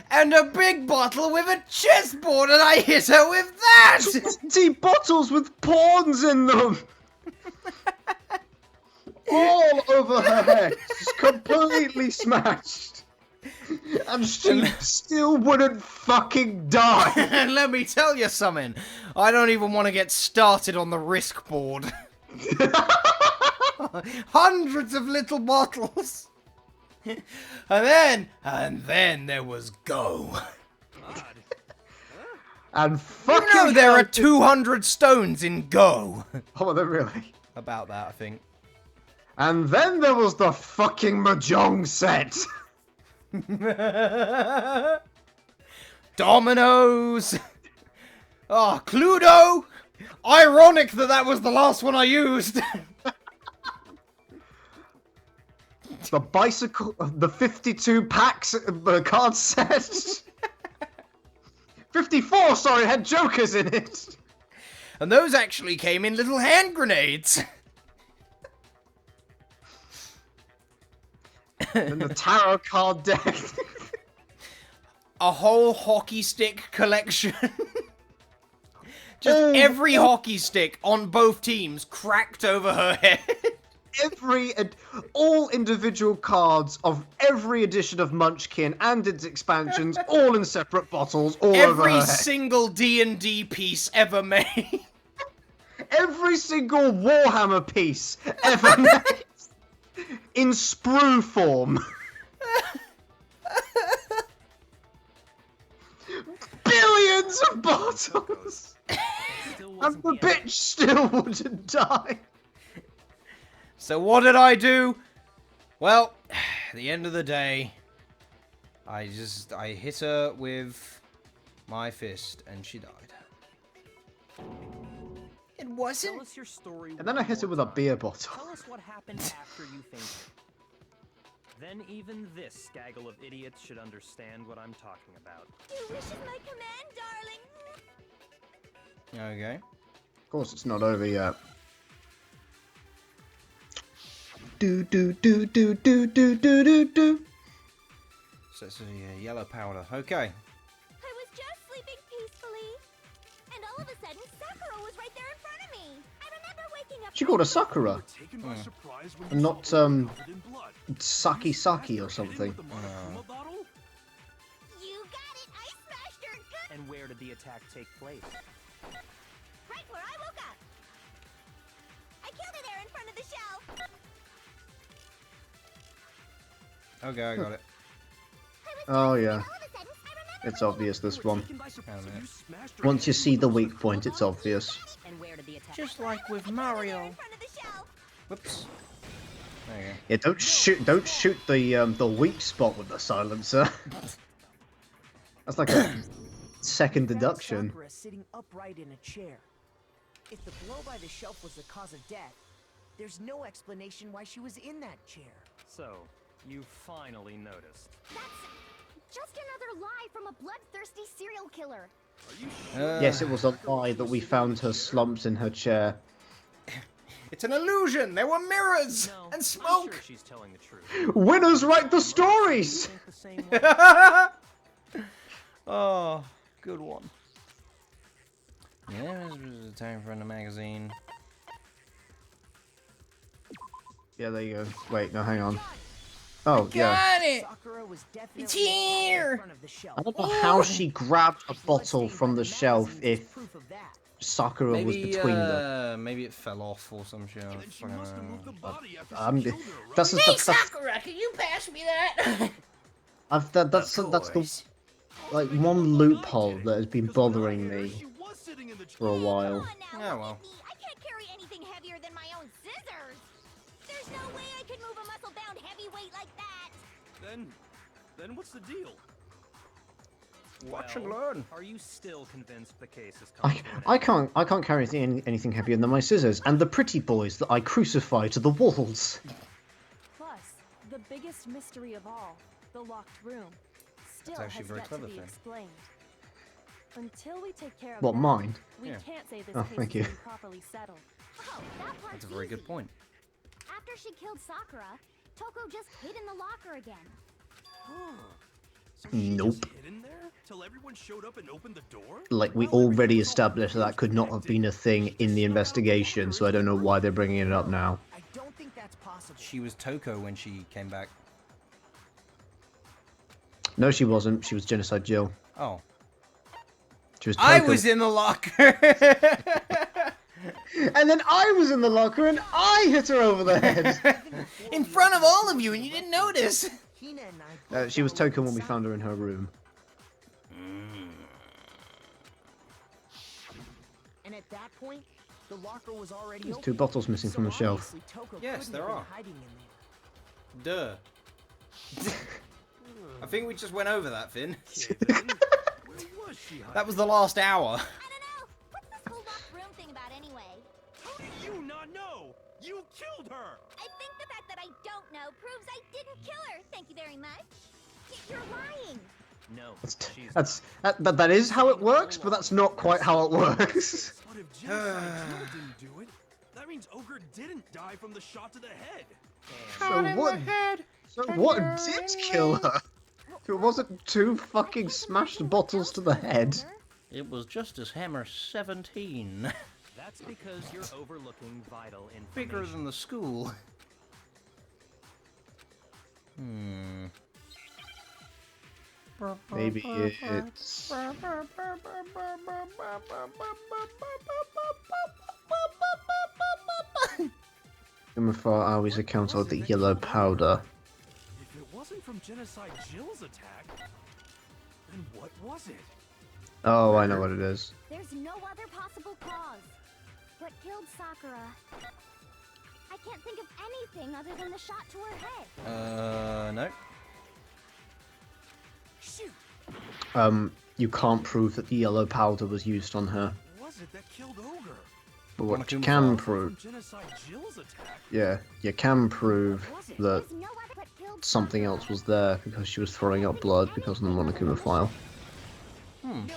and a big bottle with a chessboard and I hit her with that. 20 bottles with pawns in them! All over her head, just completely smashed. And she still wouldn't fucking die. And let me tell you something, I don't even want to get started on the risk board. Hundreds of little bottles. And then there was Go. And fucking You know there hell are 200 stones in Go. Oh, are there really? About that, I think. And then there was the fucking Mahjong set. Dominoes. Oh, Cluedo. Ironic that that was the last one I used. The bicycle, the 52 packs card set. 54, sorry, had jokers in it. And those actually came in little hand grenades. And the tarot card deck. A whole hockey stick collection. Just Oh, every hockey stick on both teams cracked over her head. All individual cards of every edition of Munchkin and its expansions, all in separate bottles, all over her Every head. single D&D piece ever made. Every single Warhammer piece ever made. In sprue form. Billions of bottles! Still And wasn't the end. bitch still wouldn't die. So what did I do? Well, at the end of the day, I hit her with my fist and she died. It Tell wasn't. us your story. And then I hit her with a beer bottle. Tell us what happened after you fainted. Then even this gaggle of idiots should understand what I'm talking about. Your wish is my command, darling. Okay. Of course, it's not over yet. Do do do do do do do do do. So it's a yellow powder. Okay. I was just sleeping peacefully, and all of a sudden, Sakura was right there in front of me. I remember waking up. She called her Sakura, Taken by surprise when and you not saw her covered in blood. Saki Saki or Hitting something. with the Monokuma bottle? You got it. I smashed her good. And where did the attack take place? Right where I woke up. I killed her there in front of the shelf. Okay, I got it. Oh yeah, All of a sudden, I remember it's obvious this one. Taken by surprise Hang on a when you minute. smashed her Once you head see with the the weak Monokuma point, it's bottle? obvious. And where did the attack? Just like with there Mario. in front of the shelf. Whoops. There you go. Yeah, don't shoot the weak spot with the silencer. That's like a second We found deduction. Sakura sitting upright in a chair. If the blow by the shelf was the cause of death, there's no explanation why she was in that chair. So, you finally noticed. That's just another lie from a bloodthirsty serial killer. Are you sure? Yes, it was a lie that we found her slumped in her chair. It's an illusion. There were mirrors No, and I'm smoke. sure she's telling the truth. Winners write the stories! Think the same way. Oh, good one. Yeah, this was a time for in the magazine. Yeah, there you go. Wait, no, hang on. Oh, yeah. Got it. Sakura was definitely It's at the here! front of the shelf. I don't know how she grabbed a bottle Bloodstained from by the shelf magazines is if proof of that. Sakura was Maybe, between them. maybe it fell off or some shit. Then she must have moved the body after I'm- she killed her, right? That's Sakura, can you pass me that? that's the like one loophole that has been bothering me She was sitting in the for a while. Come on now, Yeah, look well. at me. I can't carry anything heavier than my own scissors. There's no way I could move a muscle-bound heavyweight like that. Then what's the deal? Watch and Well, learn. Are you still convinced the case is coming to an I end? can't carry anything heavier than my scissors and the pretty boys that I crucify to the walls. Plus, the biggest mystery of all, the locked room, still actually has very yet clever, to be Finn. explained. Until we take care of What, that, mine? we Yeah. can't say this Oh, case thank has you. been properly settled. Oh, that part's That's a very good easy. point. After she killed Sakura, Toko just hid in the locker again. So she Nope. just hid in there till everyone showed up and opened the door? Like, we Well, everything already was all established that could not have been a thing in the investigation, so I don't know why they're bringing it up now. I don't think that's possible. She was Toko when she came back. No, she wasn't. She was Genocide Jill. Oh. She was I Toko. was in the locker! And then I was in the locker and I hit her over the head! In front of all of you and you didn't notice! Hina and I both She was downloaded Toko when we inside. found her in her room. And at that point, the locker was already There's open. 2 bottles missing So from the shelf. obviously Toko Yes, couldn't there have been are. hiding in there. Duh. I think we just went over that, Finn. Okay, then. Where was she hiding? That was the last hour. I don't know. What's this whole locked room thing about anyway? How do you not know? You killed her! I think the fact that I don't know proves I didn't kill her. Thank you very much. You're lying. No, she's That is how it works, but that's not quite how it works. But if Genocide Jill didn't do it, that means Ogre didn't die from the shot to the head. So what did kill her? It wasn't 2 fucking smashed bottles to the head. It was Justice Hammer 17. That's because you're overlooking vital information. Bigger than the school. Maybe it's... Umafar always account of the yellow powder. If it wasn't from Genocide Jill's attack, then what was it? Oh, I know what it is. There's no other possible cause. What killed Sakura? I can't think of anything other than the shot to her head. No. Shoot! You can't prove that the yellow powder was used on her. What was it that killed Ogre? But what you Monokuma can Farm. prove... From Genocide Jill's attack? Yeah, you can prove that There's no other what killed something Sakura. else was there because she was throwing up blood because of the Monokuma file. No, that's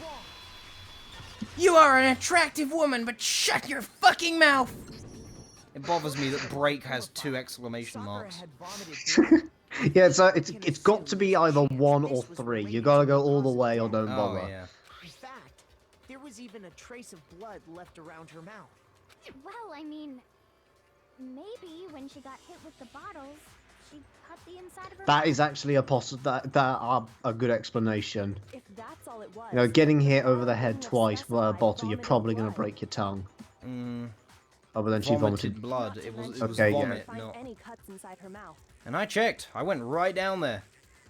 wrong. You are an attractive woman, but shut your fucking mouth! It bothers me that break has 2 exclamation Sakura marks. had vomited blood. Yeah, it's got to be either 1 or 3. You gotta go all the way or don't Oh, bother. yeah. In fact, there was even a trace of blood left around her mouth. Well, I mean, maybe when she got hit with the bottles, she cut the inside of her That mouth. is actually a a good explanation. If that's all it was, You know, getting hit over the Sakura head wouldn't have twice with a specified bottle, you're vomited probably gonna blood. break your tongue. Mm, Oh, but then she vomited vomited. blood. Not to It was mention Okay, she yeah. didn't vomit, find not... any cuts inside her mouth. And I checked. I went right down there.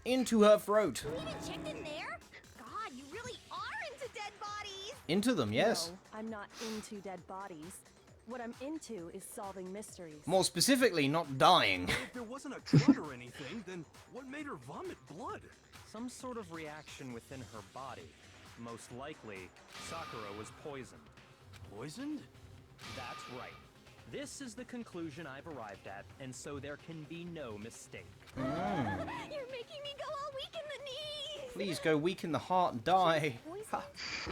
Into her throat. You even checked in there? God, you really are into dead bodies. Into them, yes. No, I'm not into dead bodies. What I'm into is solving mysteries. More specifically, not dying. If there wasn't a cut or anything, then what made her vomit blood? Some sort of reaction within her body. Most likely, Sakura was poisoned. Poisoned? That's right. This is the conclusion I've arrived at, and so there can be no mistake. You're making me go all weak in the knees. Please go weak in the heart and die. Poison?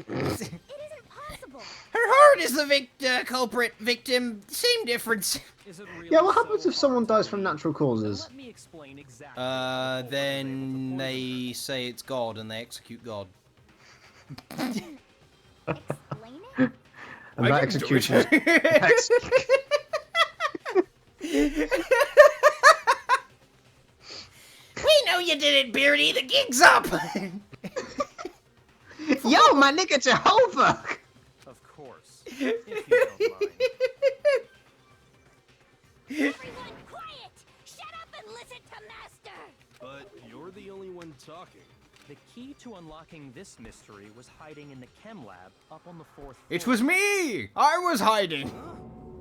It isn't possible. Her heart is the culprit victim. Same difference. Is it really Yeah, what so happens if someone hard to dies from believe? natural causes? Let me explain exactly how the culprit was able Then to they poison her. say it's God and they execute God. Explain it? And I that didn't do execution is We know you did it, Beardy. The gig's up. Yo, my nigga Jehovah! Of course, if you don't mind. Everyone quiet! Shut up and listen to Master! But you're the only one talking. The key to unlocking this mystery was hiding in the chem lab up on the 4th floor. It was me. I was hiding. Huh?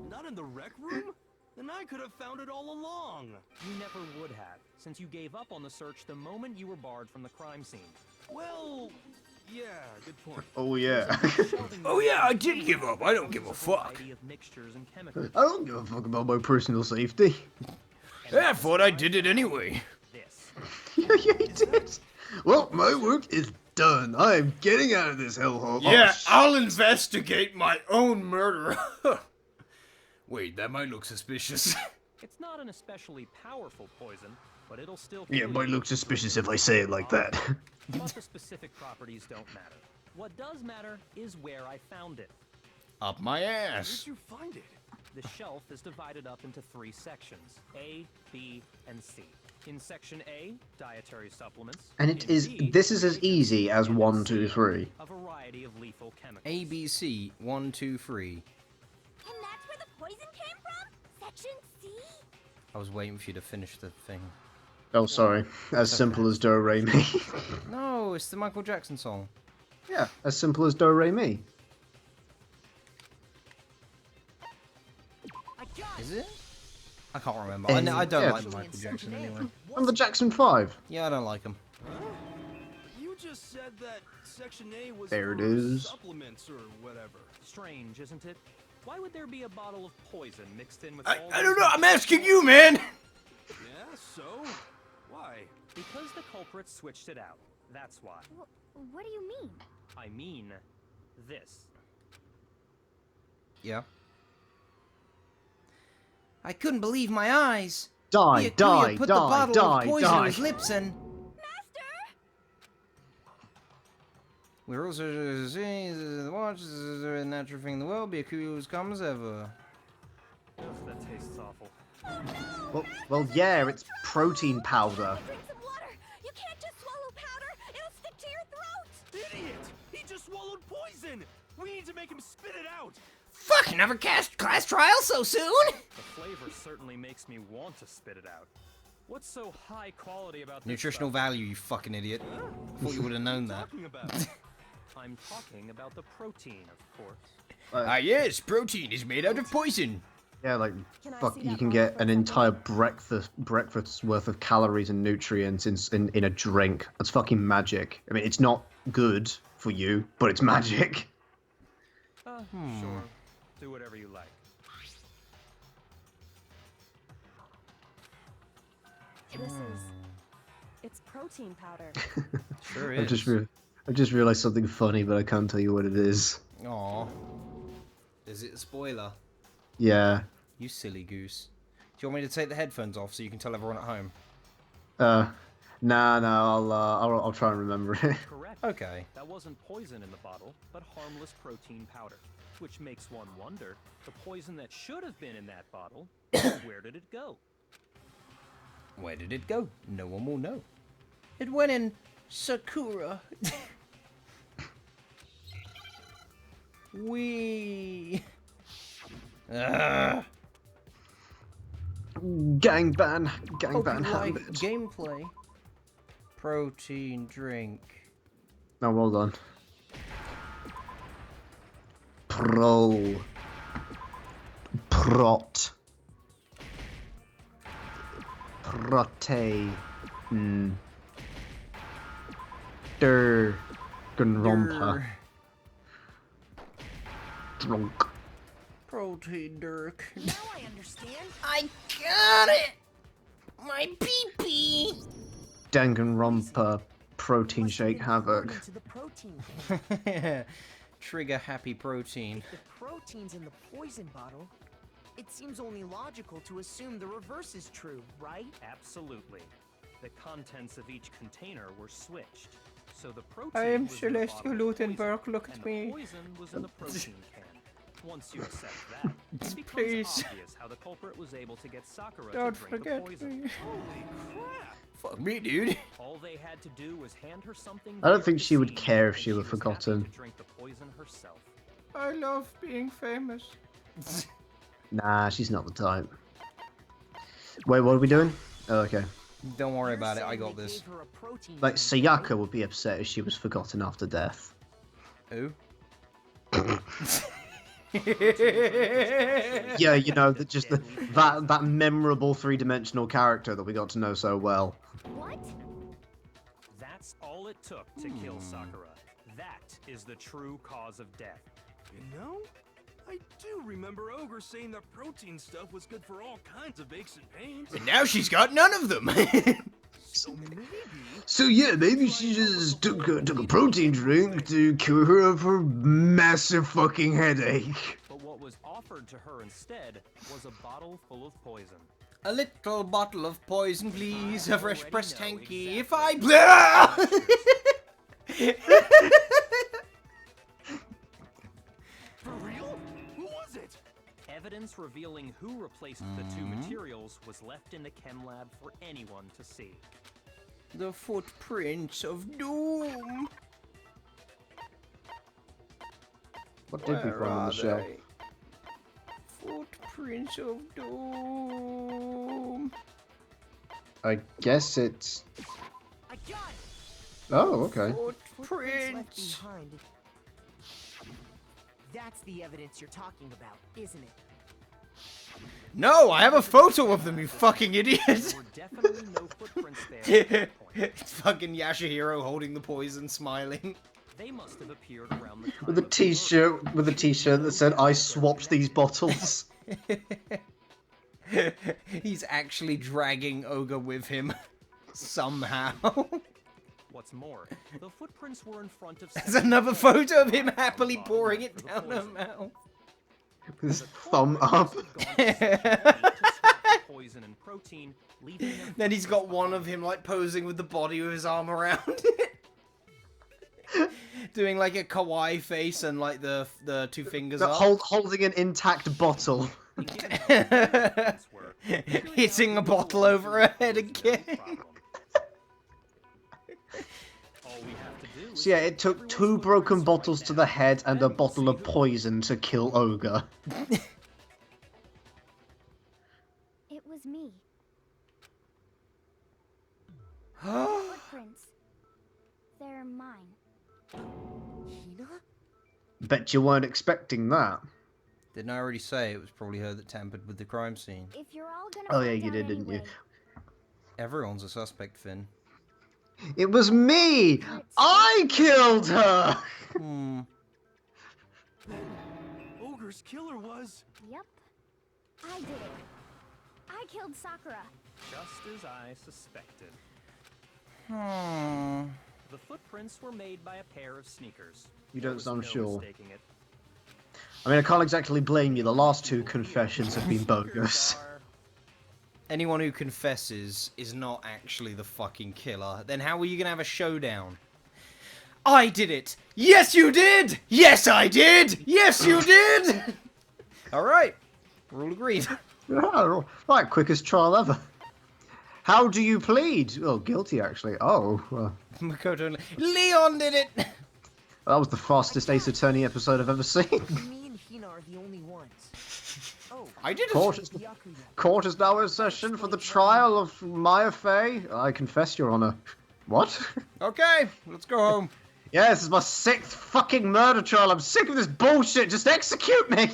Not in the rec room? Then I could have found it all along. You never would have, since you gave up on the search the moment you were barred from the crime scene. Well, yeah, good point. Oh yeah. Oh yeah, I did give up. I don't give a fuck. Variety of mixtures and chemicals. I don't give a fuck about my personal safety. I thought I did it anyway. This. Yeah, you did. Well, my work is done. I'm getting out of this hellhole. Yeah, Oh, I'll investigate my own murder. Wait, that might look suspicious. It's not an especially powerful poison, but it'll still yeah, kill it might you. look suspicious if I say it like that. But the specific properties don't matter. What does matter is where I found it. Up my Where'd ass. you find it? The shelf is divided up into 3 sections, A, B, and C. In section A, dietary supplements. And it In is. B, This is as easy as and in 1, C, 2, 3. a variety of lethal chemicals. ABC 1, 2, 3. And that's where the poison came from? Section C? I was waiting for you to finish the thing. Oh, sorry. As simple as Do Re Mi. No, it's the Michael Jackson song. Yeah, as simple as Do Re Mi. I got Is it? I can't remember. I don't Yeah. like Michael Jackson anyway. From the Jackson 5. Yeah, I don't like him. You just said that Section A was There it for is. supplements or whatever. Strange, isn't it? Why would there be a bottle of poison mixed in with I all don't those know. I'm other asking you, man. Yeah, so? Why? Because the culprit switched it out. That's why. What do you mean? I mean, this. Yeah. I couldn't believe my eyes. Die, die, put the die, bottle die, of poison in die. his lips and... Master! We're also saying the watch is a natural thing in the world. Be as calm as ever. Ugh, that tastes awful. Well, yeah, it's protein powder. Drink some water! You can't just swallow powder! It'll stick to your throat! Idiot! He just swallowed poison! We need to make him spit it out! Fuck, another class trial so soon? The flavor certainly makes me want to spit it out. What's so high quality about this Nutritional stuff? value, you fucking idiot. Thought you would have known that. Talking about I'm talking about the protein, of course. Ah yes, protein is made out of poison. Yeah, like, Can I fuck, see you that can bottle get for an a second? entire breakfast's worth of calories and nutrients in a drink. That's fucking magic. I mean, it's not good for you, but it's magic. Sure. Do whatever you like. This is. It's protein powder. Sure I've is. just realized something funny, but I can't tell you what it is. Aw. Is it a spoiler? Yeah. You silly goose. Do you want me to take the headphones off so you can tell everyone at home? Nah, I'll try and remember it. Correct. Okay. That wasn't poison in the bottle, but harmless protein powder. Which makes one wonder, the poison that should have been in that bottle, where did it go? Where did it go? No one will know. It went in Sakura. Wee. Gang ban Hope you like habit. gameplay. Protein drink. Oh, well done. Prot. Protein. Danganronpa. Drunk. Protein Dirk. Now I understand. I got it! My pee-pee! Danganronpa protein Must have shake been havoc. poured into the protein can. Trigger happy protein. If the protein's in the poison bottle, it seems only logical to assume the reverse is true, right? Absolutely. The contents of each container were switched. So the protein I am was in the Celestial bottle of Lutenberg, poison, look at and me. The poison was in the protein can. Once you accept that, it becomes Please. obvious how the culprit was able to get Sakura Don't to drink the forget poison. me. Holy crap! Fuck me, dude. All they had to do was hand her something. I don't there think at the she would scene, care if and she were was happy forgotten. to drink the poison herself. I love being famous. Nah, she's not the type. Wait, what are we doing? Oh, okay. Don't worry You're about it, I saying got they this. gave her a protein Like, gene, right? Sayaka would be upset if she was forgotten after death. Who? Yeah, you know, that memorable three-dimensional character that we got to know so well. What? That's all it took to kill Sakura. That is the true cause of death. You know, I do remember Ogre saying that protein stuff was good for all kinds of aches and pains. And now she's got none of them. So maybe... So yeah, maybe she just took a protein drink to cure her of her massive fucking headache. But what was offered to her instead was a bottle full of poison. A little bottle of poison, please. A fresh pressed already know hanky. exactly If I. For real? Who was it? Evidence revealing who replaced the two materials was left in the chem lab for anyone to see. The footprints of doom. What did we Where find on are the shelf? they? Footprints of doom. I guess it's... I got it! Oh, okay. Footprints left Footprints. behind. That's the evidence you're talking about, isn't it? No, I have a photo of them, you fucking idiot. There were definitely no footprints there at that point. It's fucking Yashihiro holding the poison, smiling. They must have appeared around the time With a of the t-shirt, with a t-shirt that said, "I swapped these bottles." He's actually dragging Ogre with him. Somehow. What's more, the footprints were in front of. There's another photo of him happily pouring it down her mouth. With his thumb up. Poison and protein, leaving them Then he's got one of him like posing with the body with his arm around it. Doing like a K.A.I face and like the two fingers up. Holding an intact bottle. Hitting a bottle over her head again. All we have to do is So yeah, it took 2 broken bottles to the head and a bottle of poison to kill Ogre. It was me. Footprints. They're mine. Hina? Bet you weren't expecting that. Didn't I already say it was probably her that tampered with the crime scene? If you're all gonna Oh, yeah, find you out did, didn't you? anyway, Everyone's a suspect, Finn. It was me! I killed her! Hmm. Ogre's killer was... Yep. I did it. I killed Sakura. just as I suspected. Hmm. The footprints were made by a pair of sneakers. You There don't was sound no sure. mistaking it. I mean, I can't exactly blame you. The last 2 confessions have been bogus. Sneakers are- Anyone who confesses is not actually the fucking killer. Then how are you gonna have a showdown? I did it! Yes, you did! Yes, I did! Yes, you did! Alright. We're all agreed. Yeah, right, quickest trial ever. How do you plead? Oh, guilty, actually. Oh, Makoto Leon did it! that was the fastest Ace Attorney episode I've ever seen. Me and Hina are the only ones. Oh, I did it! Yakuza. Court is now in session for the trial of Maya Fey. I confess, Your Honor. What? Okay, let's go home. Yeah, this is my 6th fucking murder trial. I'm sick of this bullshit. Just execute me.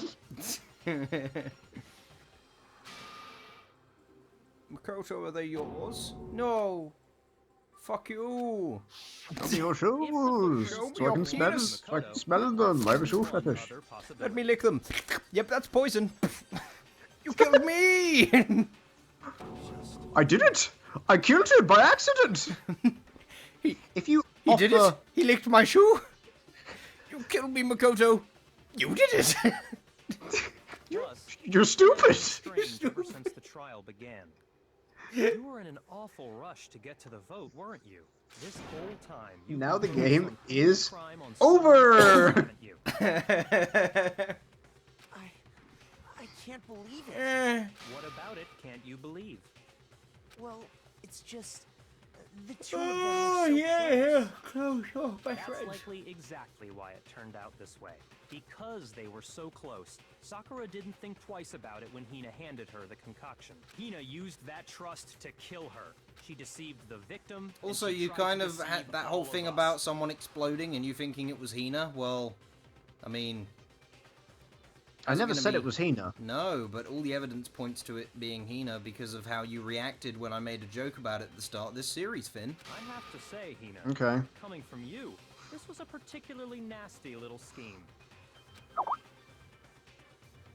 Makoto, are they yours? No. Fuck you. Show me your shoes, Show me so I your can smell, penis. so I can smell them. I have a shoe fetish. Let me lick them. Yep, that's poison. You killed me. I did it. I killed him by accident. If you He did it. He licked my shoe. You killed me, Makoto. You did it. You're stupid. Strange ever since the trial began. You were in an awful rush to get to the vote, weren't you? This whole time. You Now the were game some is crime on someone else, over. haven't you? I can't believe it. What about it can't you believe? Well, it's just the two of them are so close. Close. Oh, my That's likely exactly why it turned out this way. Because they were so close, Sakura didn't think twice about it when Hina handed her the concoction. Hina used that trust to kill her. She deceived the victim. and Also, she you tried to kind of deceive had that all whole of thing us. about someone exploding and you thinking it was Hina. Well, I mean, I is never gonna said be- it was Hina. No, but all the evidence points to it being Hina because of how you reacted when I made a joke about it at the start of this series, Finn. I have to say, Hina, Okay. coming from you, this was a particularly nasty little scheme.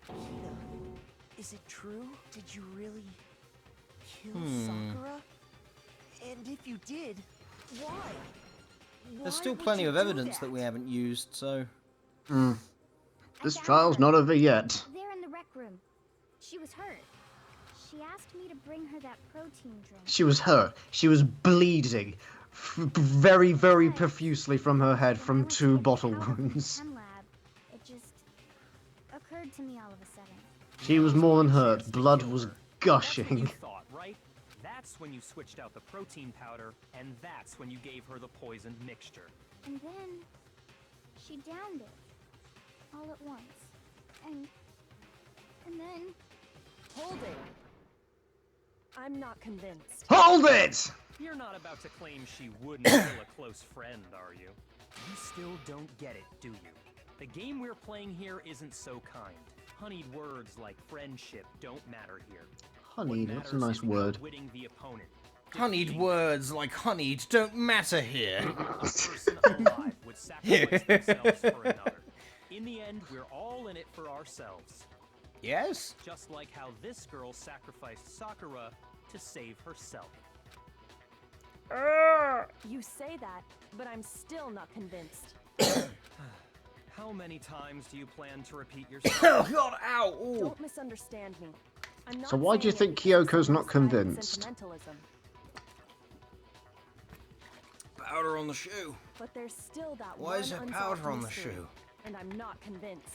Hina, is it true? Did you really kill Hmm. Sakura? And if you did, why? There's Why still would plenty you of do evidence that we haven't used, so... This found trial's her. not over yet. There in the rec room. She was hurt. She asked me to bring her that protein drink. She was hurt. She was bleeding very, very profusely from her head When I from was 2 getting bottle powder from the wounds. chem lab, it just occurred to me all of a sudden. She was more than hurt. Chance to Blood kill was her. That's what you gushing. thought, right? That's when you switched out the protein powder, and that's when you gave her the poisoned mixture. And then she downed it all at once. And then Hold it. I'm not convinced. Hold it! You're not about to claim she wouldn't kill a close friend, are you? You still don't get it, do you? The game we're playing here isn't so kind. Honeyed words like friendship don't matter here. Honey, What that's a matters nice is word. outwitting the opponent. Honeyed Defeating words like honeyed don't matter here. a person alive would sacrifice themselves for another. In the end, we're all in it for ourselves. Yes? Just like how this girl sacrificed Sakura to save herself. You say that, but I'm still not convinced. How many times do you plan to repeat yourself? Oh god, ow! Ooh. Don't misunderstand me. I'm not So why do you saying it think because of Kyoko's not some side of convinced? sentimentalism, Powder on the shoe. but there's still that Why one is there unsolved powder on the mystery, shoe? and I'm not convinced.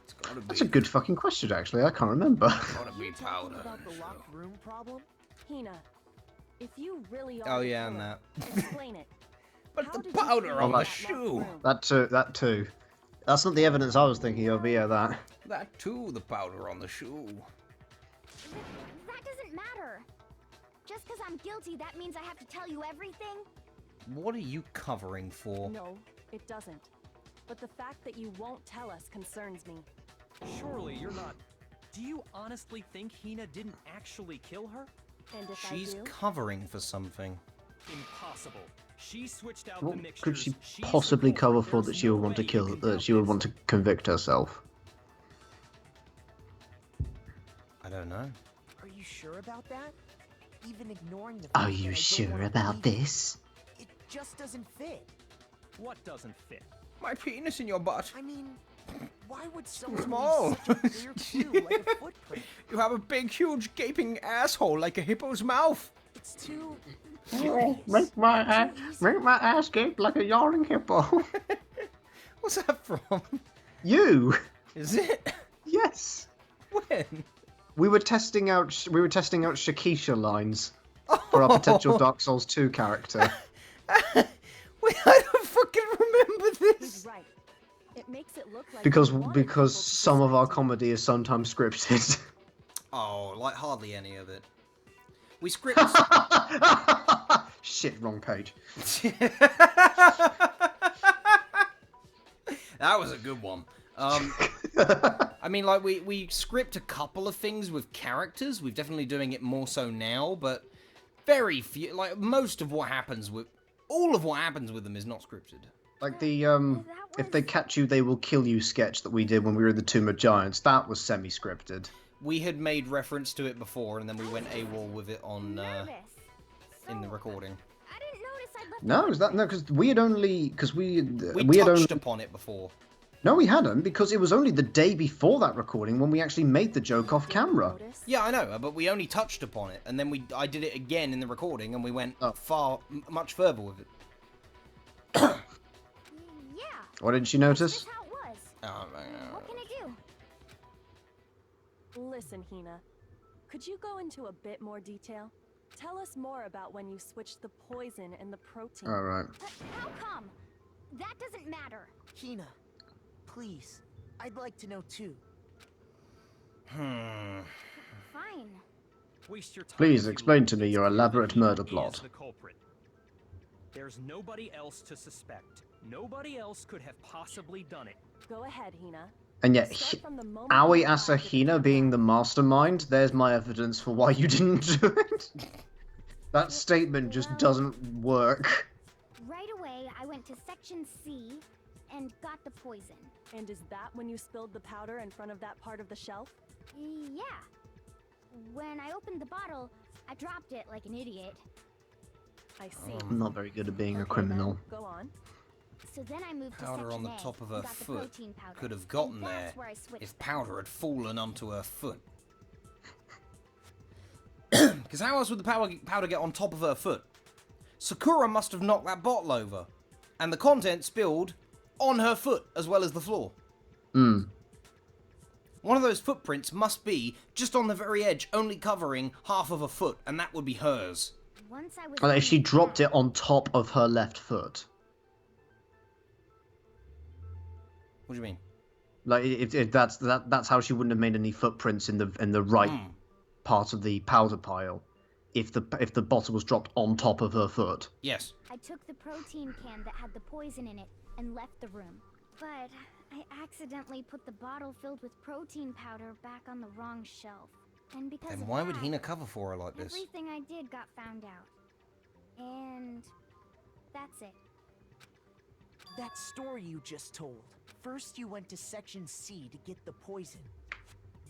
It's gotta be. That's a good fucking question, actually. I can't remember. Gotta be powder. About on the the shoe. locked room problem? Hina, if you really are Oh the yeah, and killer, that. explain it. But How the did you powder create on the that locked shoe. room? That too. That's not the evidence I was thinking of, but yeah, that. That too, the powder on the shoe. that doesn't matter. Just because I'm guilty, that means I have to tell you everything? What are you covering for? No, it doesn't. But the fact that you won't tell us concerns me. Surely you're not. Do you honestly think Hina didn't actually kill her? And if She's I do, covering for something. Impossible. She switched out What the mixtures. could she She's possibly the cover culprit. for There's that she would no want to way kill? you can That doubt she would this. want to convict herself? I don't know. Are you sure about that? Even ignoring the Are fact that I you don't sure wanna about believe this? It just doesn't fit. What doesn't fit? My penis in your butt. I mean, why would someone small. leave such a clear clue like a footprint? You have a big, huge, gaping asshole like a hippo's mouth. It's too Make my ass gape like a yawning hippo. What's that from? You? Is it? Yes. When? We were testing out Shakisha lines for our potential Dark Souls 2 character. Wait, I don't fucking remember he's this. right. It makes it look like Because you wanted because people to some of our suspect you. comedy is sometimes scripted. Oh, like hardly any of it. We script. Shit, wrong page. That was a good one. I mean, like, we script a couple of things with characters. We're definitely doing it more so now, but Very few, like most of what happens with, all of what happens with them is not scripted. Like the if they catch you, they will kill you sketch that we did when we were in the Tomb of Giants. That was semi-scripted. We had made reference to it before, and then we went AWOL with it on in the recording. I didn't notice I'd left No, is that no? Because we had only We had only touched upon it before. no, we hadn't because it was only the day before that recording when we actually made the joke off camera. Notice? Yeah, I know, but we only touched upon it, and then I did it again in the recording, and we went much further with it. Yeah, Why didn't you that's notice? how it was. What can I do? Listen, Hina. Could you go into a bit more detail? Tell us more about when you switched the poison and the protein. All right. How come? That doesn't matter. Hina, please. I'd like to know too. Fine. Waste your time Please if you explain like. to me It's your clear that elaborate Hina murder is plot. the culprit. There's nobody else to suspect. Nobody else could have possibly done it. Go ahead, Hina. And yet, Start from the moment Aoi you arrived at the Asahina camp being out. the mastermind, there's my evidence for why you didn't do it. That statement just doesn't work. Right away, I went to Section C and got the poison. And is that when you spilled the powder in front of that part of the shelf? Yeah. When I opened the bottle, I dropped it like an idiot. I see. I'm not very good at being a Okay, criminal. then, go on. So then I moved to Powder Section on the A top of and her got the foot protein powder. could have gotten And there that's where I switched if them. powder had fallen onto her foot. Because how else would the powder get on top of her foot? Sakura must have knocked that bottle over, and the content spilled on her foot as well as the floor. Hmm. One of those footprints must be just on the very edge, only covering half of a foot, and that would be hers. Once I was Like in she the dropped lab, it on top of her left foot. What do you mean? Like that's how she wouldn't have made any footprints in the right part of the powder pile, if the bottle was dropped on top of her foot. Yes. I took the protein can that had the poison in it and left the room. But I accidentally put the bottle filled with protein powder back on the wrong shelf. And because Then of why would that, Hina cover for her like this? everything I did got found out. And that's it. That story you just told. First you went to Section C to get the poison.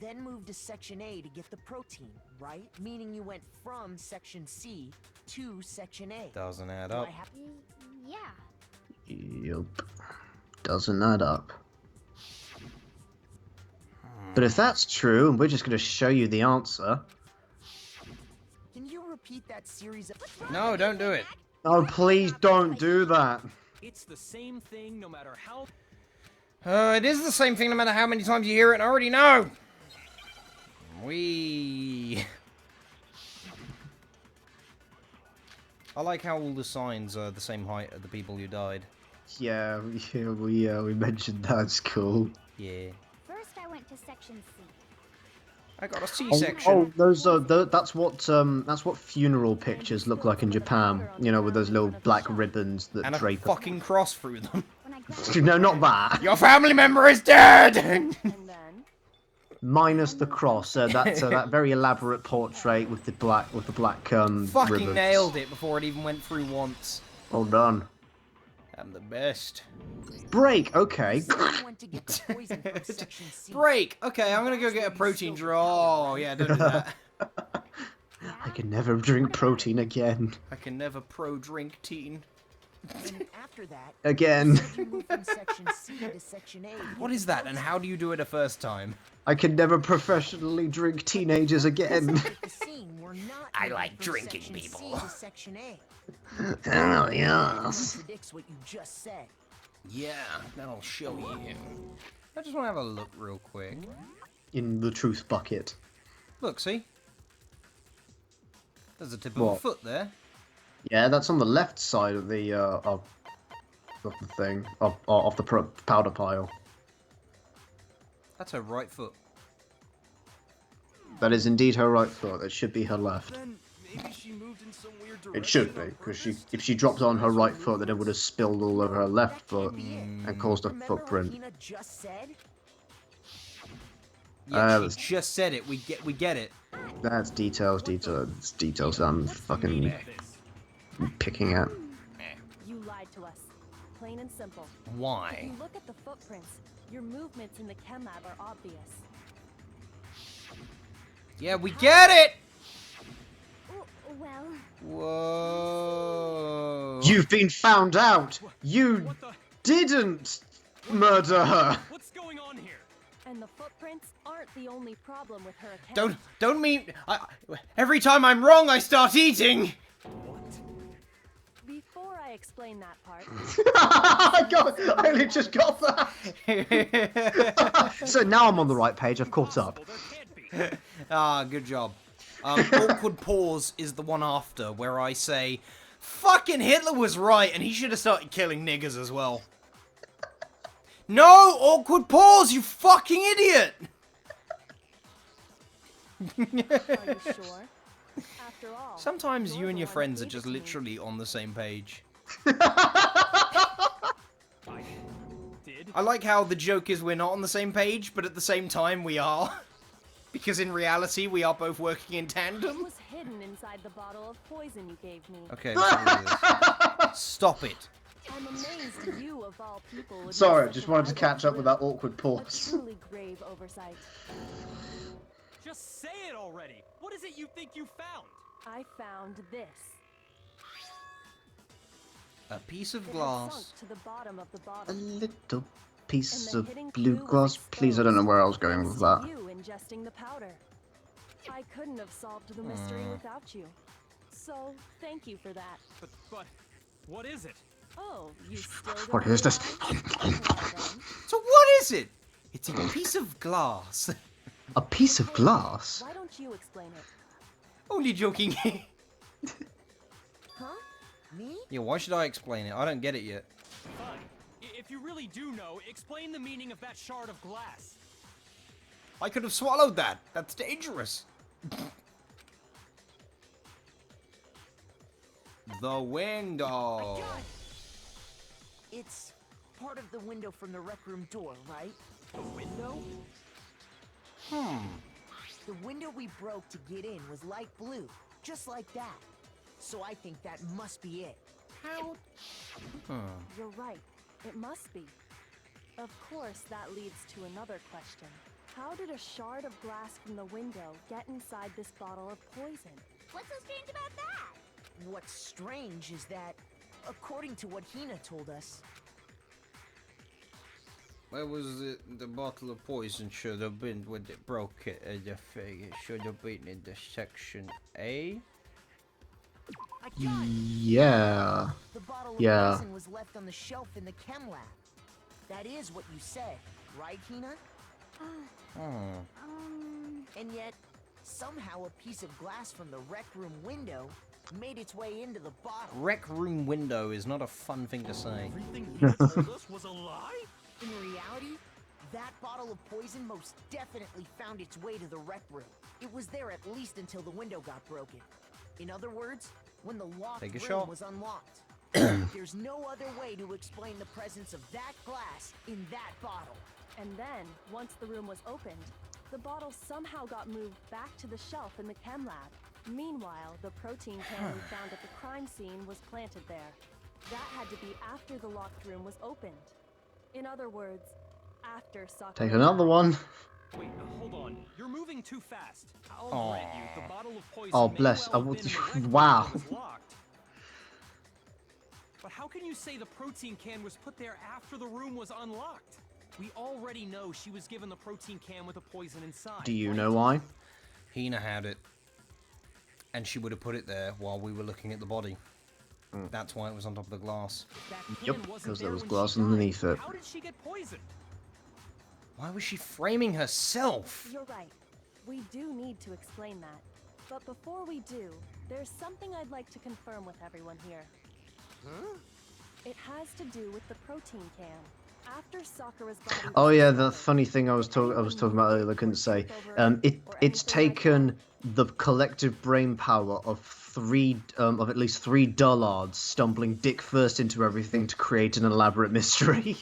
Then moved to Section A to get the protein, right? Meaning you went from Section C to Section A. Doesn't add Do up. I have- Yeah. Yup. Doesn't add up. But if that's true, and we're just going to show you the answer. Can you repeat that series of... No, don't do it. Oh, please don't do that. It's the same thing no matter how... It is the same thing no matter how many times you hear it, and I already know. I like how all the signs are the same height of the people who died. Yeah, we mentioned that's cool. Yeah. First I went to Section C. I got a Oh, C-section. those are that's what funeral pictures look like in Japan. You know, with those little black ribbons that And a drape. fucking cross through them. When I grabbed No, not that. Your family member is dead! And then, Minus the cross. That very elaborate portrait with the black Fucking ribbons. nailed it before it even went through once. Well done. I'm the best. Break. Okay. So you went to get the poison from Section C. Break! Okay, I'm gonna go get a protein draw. Oh, yeah, don't do that. I can never drink protein again. I can never pro-drink teen. And after that, Again. you moved from Section C to Section A. to What get is the that, and protein. how do you do it a first time? I can never professionally drink teenagers again. At the scene, we're not I moving like from drinking Section C people. to Section A. Oh That yes. contradicts what you just said. Yeah, that'll show you. I just want to have a look real quick. In the truth bucket. Look, see? There's a tip of a What? foot there. Yeah, that's on the left side of the of the thing of the powder pile. That's her right foot. That is indeed her right foot. It should be her left. Then maybe she moved in some weird direction. It should be, on because purpose? if she dropped on her right foot, then it would have spilled all over her left foot Be it. and caused a Remember what footprint. Hina just said? Yeah, she just said it. We get it. That's details. I'm fucking picking at. You lied to us. Plain and simple. If Why? you look at the footprints, your movements in the chem lab are obvious. Yeah, we get it! Well, Whoa. You've been found out! You What the? didn't murder her! What's going on here? And the footprints aren't the only problem with her account. Don't mean... every time I'm wrong, I start eating! Before I explain that part, I only just got that! So now I'm on the right page, I've caught up. Well, there can't be. Ah, good job. Awkward pause is the one after, where I say, fucking Hitler was right, and he should have started killing niggers as well. No! Awkward pause, you fucking idiot! are you sure? After all, Sometimes you you're and the your one friends who are gave just it to me. literally on the same page. I did. I like how the joke is we're not on the same page, but at the same time we are. Because in reality, we are both working in It tandem. was hidden inside the bottle of poison you gave me. Okay, let's do this. Stop it. I'm amazed you, of all people, would Sorry, I make just such a wanted to vital catch up with clue. that awkward A pause. truly grave oversight. Just say it already. What is it you think you found? I found this. A piece of It had glass. sunk to the bottom of the A bottle. little piece And the of hidden blue clue was glass. Please, I don't know where I was going exposed with thanks that. to you ingesting the powder. I couldn't have solved the mystery without you. So, thank you for that. But, what is it? Oh, you still don't What is this? realize? Well then. So what is it? It's a piece of glass. A piece of glass? Why don't you explain it? Only joking. Huh? Me? Yeah, why should I explain it? I don't get it yet. Fine. If you really do know, explain the meaning of that shard of glass. I could have swallowed that. That's dangerous. The window. I got it. It's part of the window from the rec room door, right? The window? The window we broke to get in was light blue, just like that. So I think that must be it. How? You're right. It must be. Of course, that leads to another question. How did a shard of glass from the window get inside this bottle of poison? what's so strange about that? What's strange is that, according to what Hina told us, Where was the bottle of poison should have been when it broke it? The thing it should have been in the section A. I got it. Yeah. The bottle of Yeah. poison was left on the shelf in the chem lab. That is what you said, right, Hina? And yet, somehow a piece of glass from the rec room window made its way into the bottle. Rec room window is not a fun thing to say. Everything you told us was a lie? In reality, that bottle of poison most definitely found its way to the rec room. It was there at least until the window got broken. In other words, when the locked Take a room shot. was unlocked. There's no other way to explain the presence of that glass in that bottle. And then, once the room was opened, the bottle somehow got moved back to the shelf in the chem lab. Meanwhile, the protein can we found at the crime scene was planted there. That had to be after the locked room was opened. In other words, after Sakura Take another died. one. Wait, hold on. You're moving too fast. I'll grant you, the bottle of poison Oh, may bless. well I have would- been in the rec room wow. when it was locked. But how can you say the protein can was put there after the room was unlocked? We already know she was given the protein can with the poison inside. Do you right? know why? Hina had it. And she would have put it there while we were looking at the body. That's why it was on top of the glass. That can Yep, wasn't 'cause there there was when glass she died. underneath it. How did she get poisoned? Why was she framing herself? You're right. We do need to explain that. But before we do, there's something I'd like to confirm with everyone here. It has to do with the protein can. After Sakura's body was Oh yeah, the discovered, funny thing I was talking about earlier, I couldn't say. It's taken the collective brain power of at least three dullards stumbling dick first into everything to create an elaborate mystery.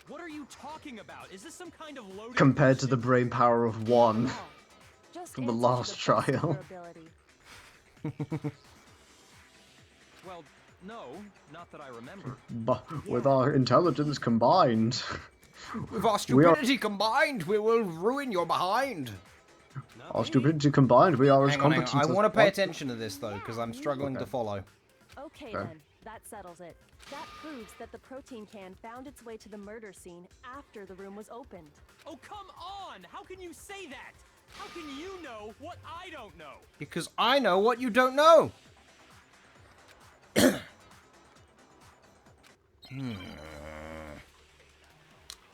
What are you talking about? Is this some kind of loaded Compared to bullshit? the brain power of one Oh, just from the answer to last best of trial. your ability. Well, no, not that I remember. But with our intelligence combined, With our we are stupidity combined, we will ruin your behind. Not our me. stupidity combined, we are as Hang on, hang on. competent I as want to pay one. attention to this though, because I'm struggling to Okay. follow. Okay Okay. then, that settles it. That proves that the protein can found its way to the murder scene after the room was opened. Oh, come on! How can you say that? How can you know what I don't know? Because I know what you don't know.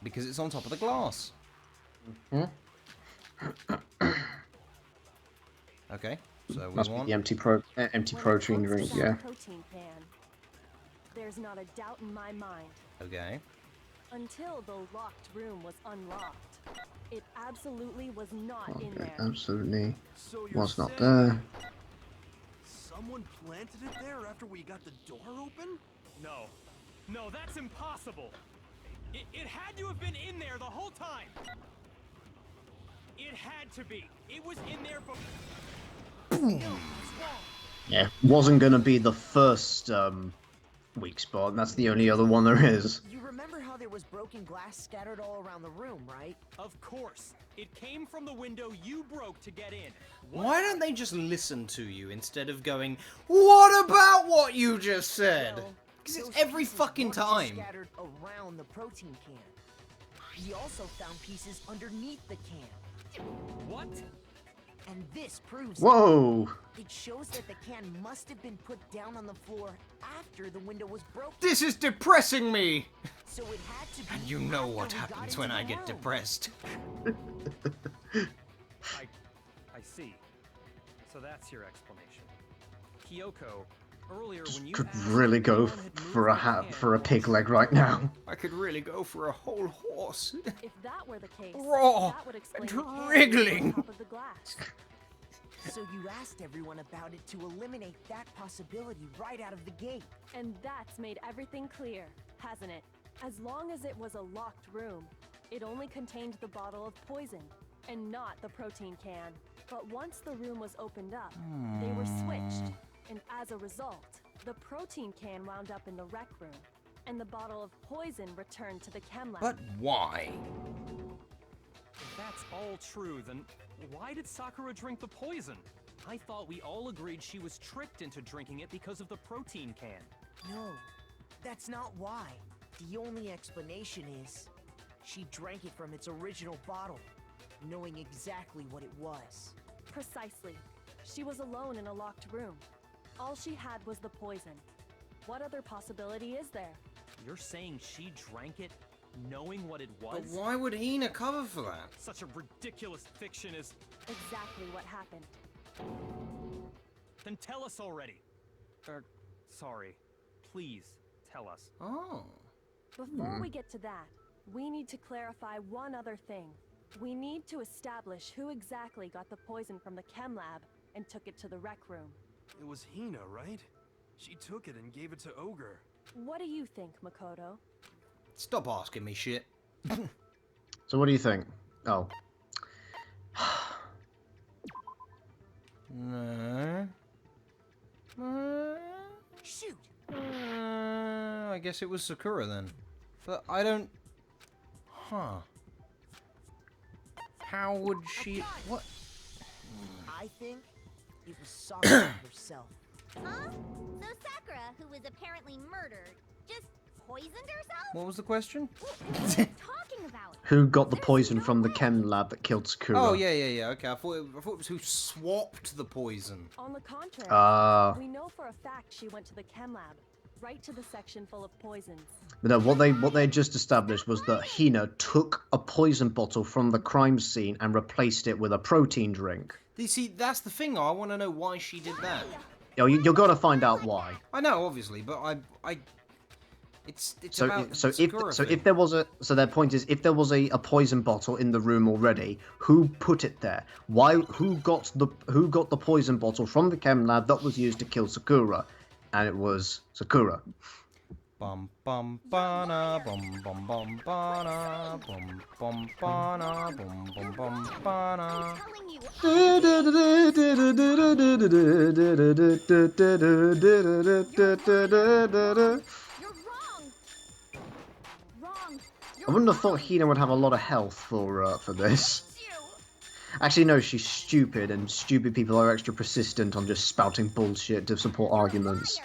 Because it's on top of the glass. Okay, so we Must be want... the empty When it protein comes to drink, that yeah. protein can, there's not a doubt in my mind. Okay. Until the locked room was unlocked, it absolutely was not in Okay, there. absolutely So you're was not saying there. someone planted it there after we got the door open? No. No, that's impossible. It had to have been in there the whole time. It had to be. It was in there before. Yeah, wasn't gonna be the first weak spot, and that's the only other one there is. You remember how there was broken glass scattered all around the room, right? Of course. It came from the window you broke to get in. Why don't they just listen to you instead of going, what about what you just said? Well, Because it's those every pieces fucking weren't just time. scattered around the protein can. We also found pieces underneath the can. What? And this proves Whoa! it shows that the can must have been put down on the floor after the window was broken. This is depressing me! So it had to be And you know after what we got happens into when the I get room. depressed. I see. So that's your explanation. Kyoko, earlier when you Could asked really if go anyone had for a moved the can for a while pig leg she right was now. I could really go for a whole horse. If that were the case, Raw that would explain and the can wriggling. on top of the glass. So you asked everyone about it to eliminate that possibility right out of the gate. And that's made everything clear, hasn't it? As long as it was a locked room, it only contained the bottle of poison, and not the protein can. But once the room was opened up, they were switched, and as a result, the protein can wound up in the rec room, and the bottle of poison returned to the chem lab. But why? If that's all true, then why did Sakura drink the poison? I thought we all agreed she was tricked into drinking it because of the protein can. No, that's not why. The only explanation is she drank it from its original bottle, knowing exactly what it was. Precisely. She was alone in a locked room. All she had was the poison. What other possibility is there? You're saying she drank it knowing what it was? But why would Hina cover for that? Such a ridiculous fiction is... Exactly what happened. Then tell us already. Sorry. Please, tell us. Oh. Before we get to that, we need to clarify one other thing. We need to establish who exactly got the poison from the chem lab and took it to the rec room. It was Hina, right? She took it and gave it to Ogre. What do you think, Makoto? Stop asking me shit. So what do you think? Oh. No. Shoot! I guess it was Sakura then. But I don't... Huh. How would she... What? I think it was Sakura herself. Huh? So Sakura, who was apparently murdered, just poisoned herself? What was the question? What are you talking about? Who got the poison from the chem lab that killed Sakura? Oh, yeah. Okay, I thought it was who swapped the poison. On the contrary, we know for a fact she went to the chem lab, right to the section full of poisons. But no, what they just established was that Hina took a poison bottle from the crime scene and replaced it with a protein drink. You see, that's the thing, though. I want to know why she did that. You're gonna find out why. I know, obviously, but it's So about so Sakura thing. if there was a their point is, if there was a poison bottle in the room already, who put it there? Who got the poison bottle from the chem lab that was used to kill Sakura? And it was Sakura. Bum bum bana bum bum bum bana bum bum bana bum bum bum bana. I'm telling you, you're wrong. Wrong. I wouldn't have thought Hina would have a lot of health for this. Actually, no, she's stupid, and stupid people are extra persistent on just spouting bullshit to support arguments.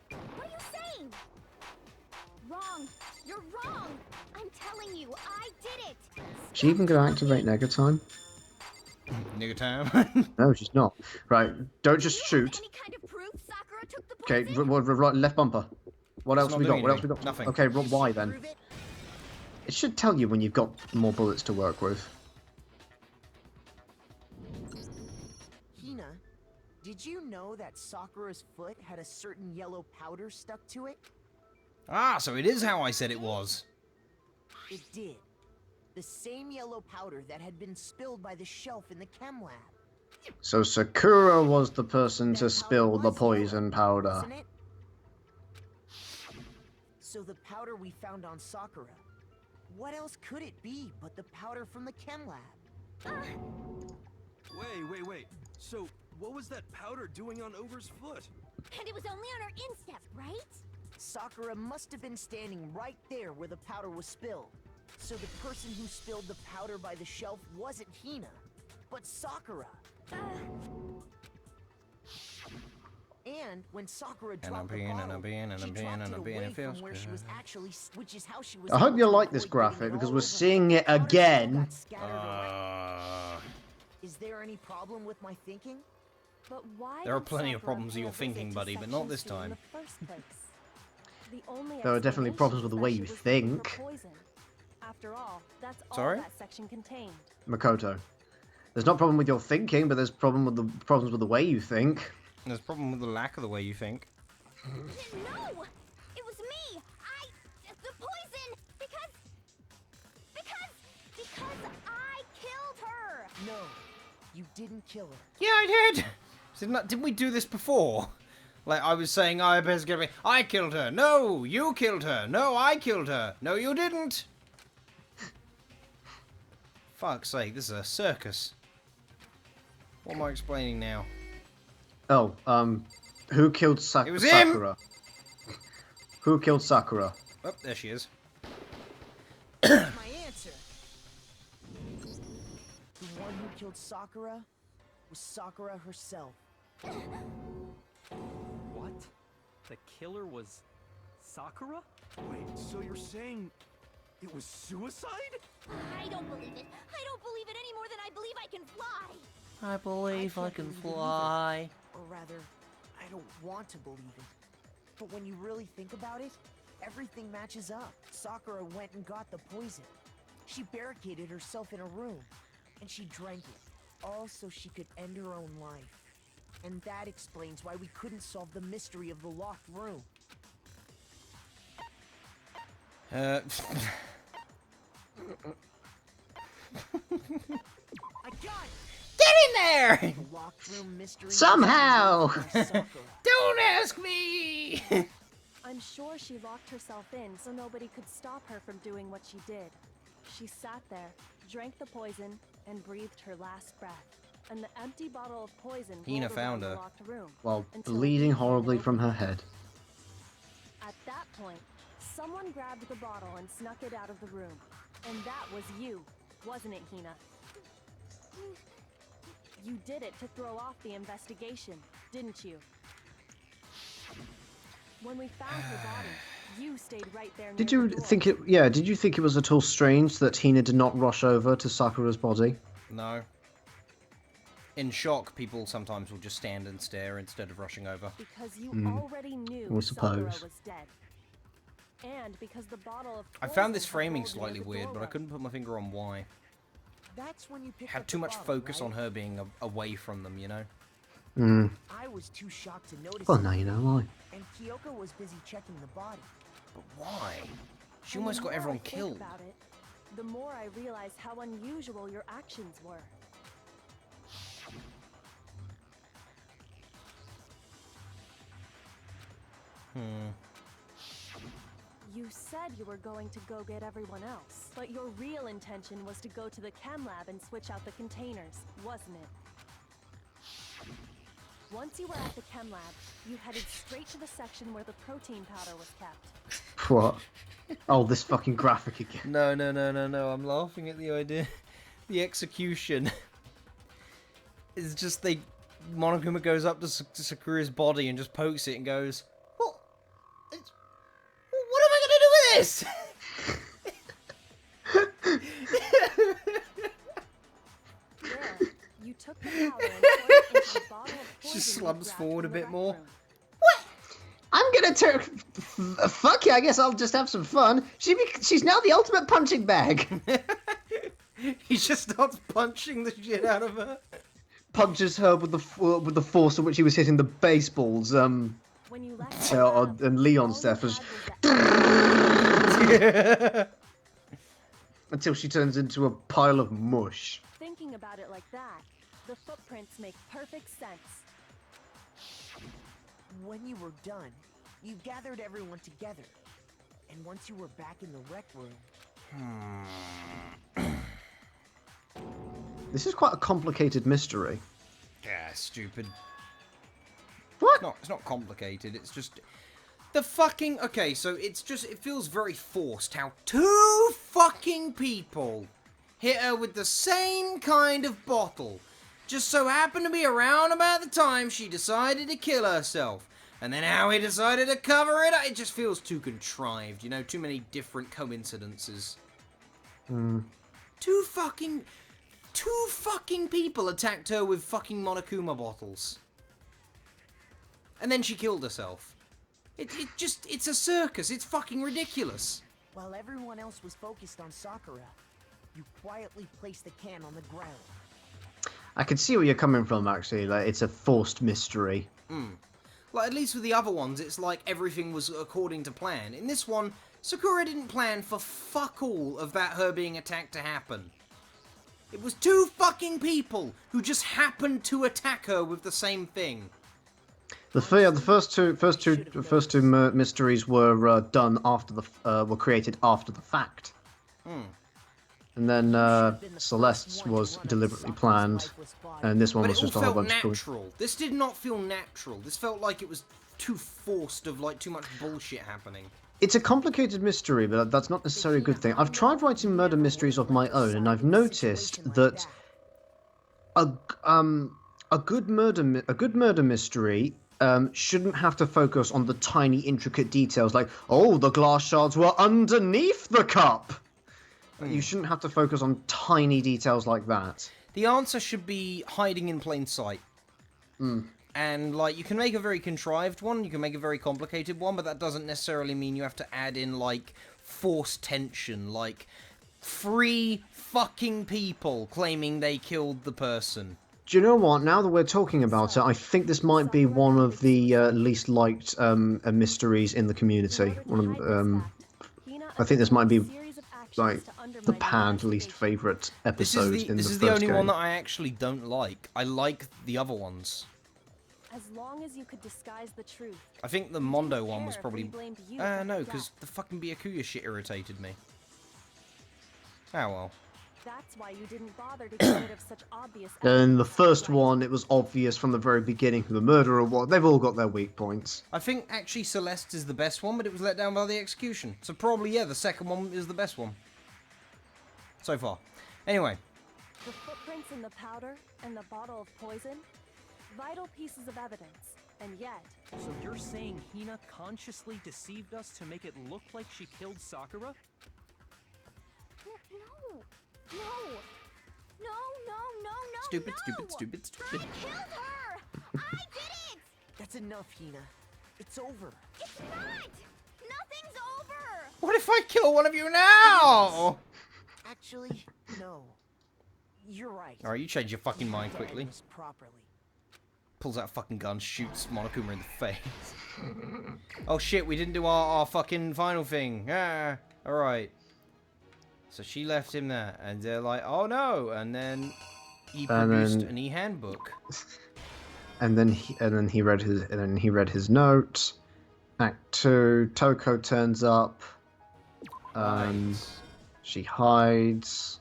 What are you saying? Wrong. You're wrong. I'm telling you, I did it. Is she even going to activate Negatime? Nigga time. No, she's not. Right, don't Do just you have shoot. any kind of proof Sakura took the Okay, poison? right, left bumper. What It's else not we got? doing What else we anything. got? Nothing. Okay, why then? Prove it? It should tell you when you've got more bullets to work with. Hina, did you know that Sakura's foot had a certain yellow powder stuck to it? Ah, so it is how I said it was. It did. The same yellow powder that had been spilled by the shelf in the chem lab. So Sakura was the person That to powder spill the was poison yellow, powder. wasn't it? So the powder we found on Sakura, what else could it be but the powder from the chem lab? Wait. So, what was that powder doing on Over's foot? And it was only on her instep, right? Sakura must have been standing right there where the powder was spilled. So the person who spilled the powder by the shelf wasn't Hina, but Sakura. And when Sakura dropped the bottle, she dropped it away from where she was actually, which is how she was I hope able you to like this avoid graphic getting because all we're over her. seeing it The powder still again. got scattered around. Is there any problem with my thinking? But why There are did plenty of Sakura problems pay with your a visit thinking, to buddy, but not Section this 2 in time. the first place? The only There are definitely explanation problems with is the that way she you was looking for think. poison. After all, that's Sorry? all that section contained. Makoto. There's no problem with your thinking, but there's problems with the way you think. There's a problem with the lack of the way you think. No! It was me! The poison! Because I killed her! No, you didn't kill her. Yeah, I did. Didn't we do this before? Like I was saying, I was gonna be. I killed her. No, you killed her. No, I killed her. No, you didn't. Fuck's sake, this is a circus. What am I explaining now? Oh, who killed It was him! Sakura? Who killed Sakura? Oh, there she is. My answer. The one who killed Sakura was Sakura herself. What? The killer was Sakura? Wait, so you're saying it was suicide? I don't believe it. I don't believe it any more than I believe I can fly. I believe I can fly. Or rather, I don't want to believe it. But when you really think about it, everything matches up. Sakura went and got the poison. She barricaded herself in a room, and she drank it, all so she could end her own life. And that explains why we couldn't solve the mystery of the locked room. Uh, I got it! Get in there! The locked room mystery was Somehow. resolved by Sakura. Don't ask me! I'm sure she locked herself in so nobody could stop her from doing what she did. She sat there, drank the poison, and breathed her last breath. And the empty bottle of poison Hina rolled found around the her. locked room. While until bleeding Hina horribly opened from it. her head. At that point, someone grabbed the bottle and snuck it out of the room. And that was you, wasn't it, Hina? You did it to throw off the investigation, didn't you? When we found her body, you stayed right there near Did you the door. think it? Yeah. Did you think it was at all strange that Hina did not rush over to Sakura's body? No. In shock, people sometimes will just stand and stare instead of rushing over. Because you Hmm. already knew I Sakura suppose. was dead. And because the bottle of I found this poison had framing rolled near slightly the weird, but I doorway. couldn't put my finger on why. That's when you picked Had up too the much bottle, focus right? on her being away from them, you know? Hmm. I was too shocked to notice Well, it, now you know why. and Kyoko was busy checking the body. But why? She And almost the got more everyone I think killed. about it, the more I realize how unusual your actions were. You said you were going to go get everyone else, but your real intention was to go to the chem lab and switch out the containers, wasn't it? Once you were at the chem lab, you headed straight to the section where the protein powder was kept. What? Oh, this fucking graphic again. No, I'm laughing at the idea. The execution. It's just Monokuma goes up to Sakura's body and just pokes it and goes, "What? What am I gonna do with this?" There, you took the powder and poured it into a bottle of She poison you slumps grabbed forward from a the bit rec more. room. I'm gonna turn. Fuck yeah! I guess I'll just have some fun. She's now the ultimate punching bag. He just starts punching the shit out of her. Punches her with the force at which he was hitting the baseballs. When you left the lab, And Leon's all death you was had was until she turns into a pile of mush. Thinking about it like that, the footprints make perfect sense. When you were done, you gathered everyone together. And once you were back in the rec room... This is quite a complicated mystery. Yeah, stupid. What? It's not complicated, it's just... The fucking... Okay, so it feels very forced how 2 fucking people hit her with the same kind of bottle. Just so happened to be around about the time she decided to kill herself. And then how he decided to cover it, it just feels too contrived, you know? Too many different coincidences. Two fucking people attacked her with fucking Monokuma bottles. And then she killed herself. It's a circus. It's fucking ridiculous. While everyone else was focused on Sakura, you quietly placed the can on the ground. I can see where you're coming from, actually. Like, it's a forced mystery. Like, at least with the other ones, it's like everything was according to plan. In this one, Sakura didn't plan for fuck all of that her being attacked to happen. It was 2 fucking people who just happened to attack her with the same thing. The first two mysteries were done after were created after the fact. And then Celeste's was deliberately planned, and this one But was it all just a whole felt bunch of natural. This did not feel natural. This felt like it was too forced of, like, too much bullshit happening. It's a complicated mystery, but that's not necessarily a good thing. I've tried writing murder mysteries of my own, and I've noticed that a good murder mystery shouldn't have to focus on the tiny, intricate details, like, oh, the glass shards were underneath the cup. You shouldn't have to focus on tiny details like that. The answer should be hiding in plain sight. And, like, you can make a very contrived one, you can make a very complicated one, but that doesn't necessarily mean you have to add in, like, forced tension, like 3 fucking people claiming they killed the person. Do you know what? Now that we're talking about it, I think this might be one of the least liked mysteries in the community. I think this might be like the panned least favorite episode in the first game. This is the only one that I actually don't like. I like the other ones. As long as you could disguise the truth. I think the Mondo one was care if probably... we blamed you for no, her because death. the fucking Byakuya shit irritated me. Oh well. That's why you didn't bother to get rid of such obvious In the evidence, first right? one, it was obvious from the very beginning who the murderer was. They've all got their weak points. I think actually Celeste is the best one, but it was let down by the execution. So probably, yeah, the second one is the best one. So far. Anyway. The footprints in the powder and the bottle of poison, vital pieces of evidence, and yet... So you're saying Hina consciously deceived us to make it look like she killed Sakura? No. Stupid, no. stupid, stupid, stupid. I killed her! I did it! That's enough, Hina. It's over. It's not! Nothing's over! What if I kill one of you now? Actually, no. You're right. Alright, you change your fucking You mind had to quickly. end this properly. Pulls out a fucking gun, shoots Monokuma in the face. Oh shit, we didn't do our fucking final thing. Ah, alright. So she left him there, and they're like, oh no, and then he produced an e-handbook. And then he read his note. Act 2, Toko turns up. And Right. she hides.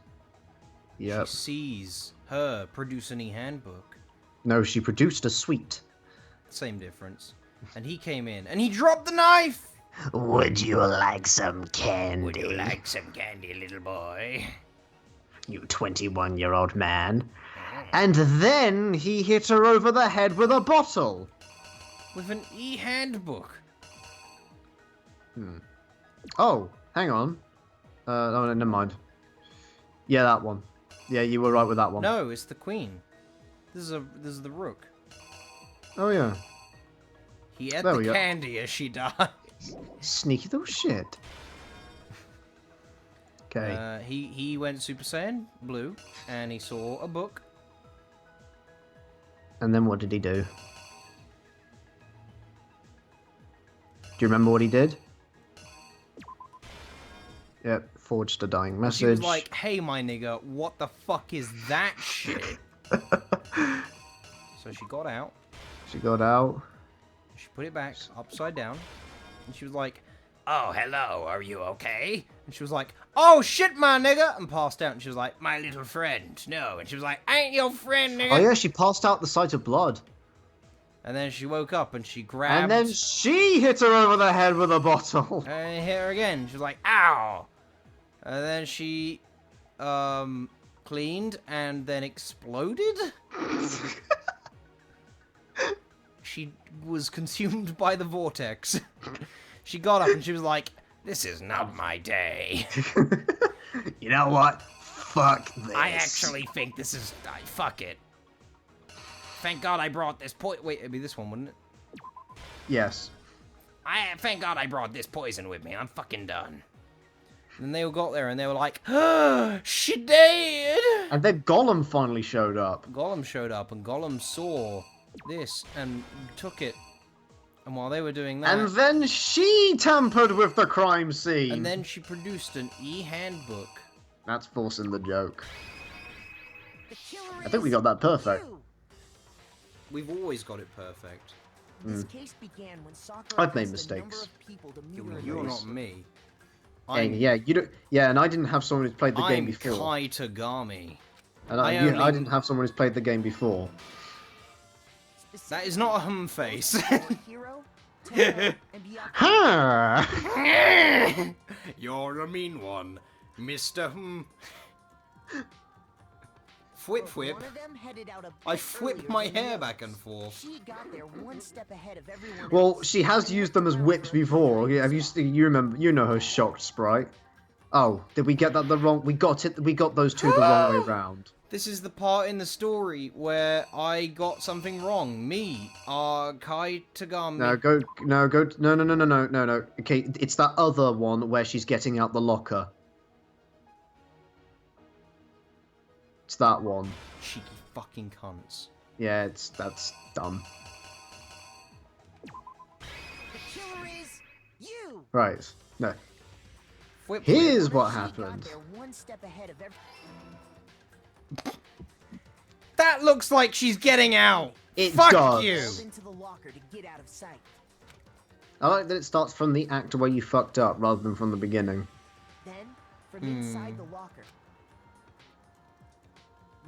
Yep. She sees her produce an e-handbook. No, she produced a sweet. Same difference. And he came in and he dropped the knife. Would you like some candy? Would you like some candy, little boy? You 21-year-old man. And then he hit her over the head with a bottle. With an e-handbook. Oh, hang on. Oh, never mind. Yeah, that one. Yeah, you were right with that one. No, it's the queen. This is the rook. Oh, yeah. He ate There the we go. candy as she died. Sneaky little shit. Okay. He went Super Saiyan Blue, and he saw a book. And then what did he do? Do you remember what he did? Yep, forged a dying message. She was like, "Hey, my nigga, what the fuck is that shit?" So she got out. She got out. She put it back upside down, and she was like, "Oh, hello, are you okay?" And she was like, "Oh shit, my nigga," and passed out. And she was like, "My little friend, no." And she was like, "I ain't your friend, nigga." Oh yeah, she passed out the sight of blood. And then she woke up and she grabbed. And then she hit her over the head with a bottle. And hit her again. She was like, "Ow!" And then she, cleaned and then exploded. She was consumed by the vortex. She got up and she was like, "This is not my day. You know what? Fuck this. I actually think this is... fuck it. Thank God I brought this Wait, it'd be this one, wouldn't it? Yes. Thank God I brought this poison with me. I'm fucking done." And then they all got there and they were like, "Oh, she did!" And then Gollum finally showed up. Gollum showed up and Gollum saw this and took it. And while they were doing that... And then she tampered with the crime scene. And then she produced an e-handbook. That's forcing the joke. The killer I think we is got that perfect. you. We've always got it perfect. This case began when Sakura I've made asked a number mistakes. of people to meet her You're in not me. Hey, I'm, yeah, you don't. Yeah, and I didn't have someone who's played the game I'm before. Kai Tagami. And I I only- didn't have someone who's played the game before. That is not a hum face. Hero, Taro, and Byakuya. Ha! You're a mean one, Mr. Whip whip. One of them headed out a I bit whip earlier my than the hair others. back and forth. She got there one step ahead of everyone Well, else. she has used them as whips before. Have you? You remember? You know her shocked sprite. Oh, did we get that the wrong? We got it. We got those two the wrong way round. This is the part in the story where I got something wrong. Me, Kai Tagami. No. Okay, it's that other one where she's getting out the locker. It's that one. Cheeky fucking cunts. Yeah, that's dumb. The killer is you. Right. No. Whip whip. Here's what She got happened. there one step ahead of everyone. That looks like she's getting out. It Fuck does. you. Into the locker to get out of sight. I like that it starts from the act where you fucked up rather than from the beginning. Then, from inside the locker,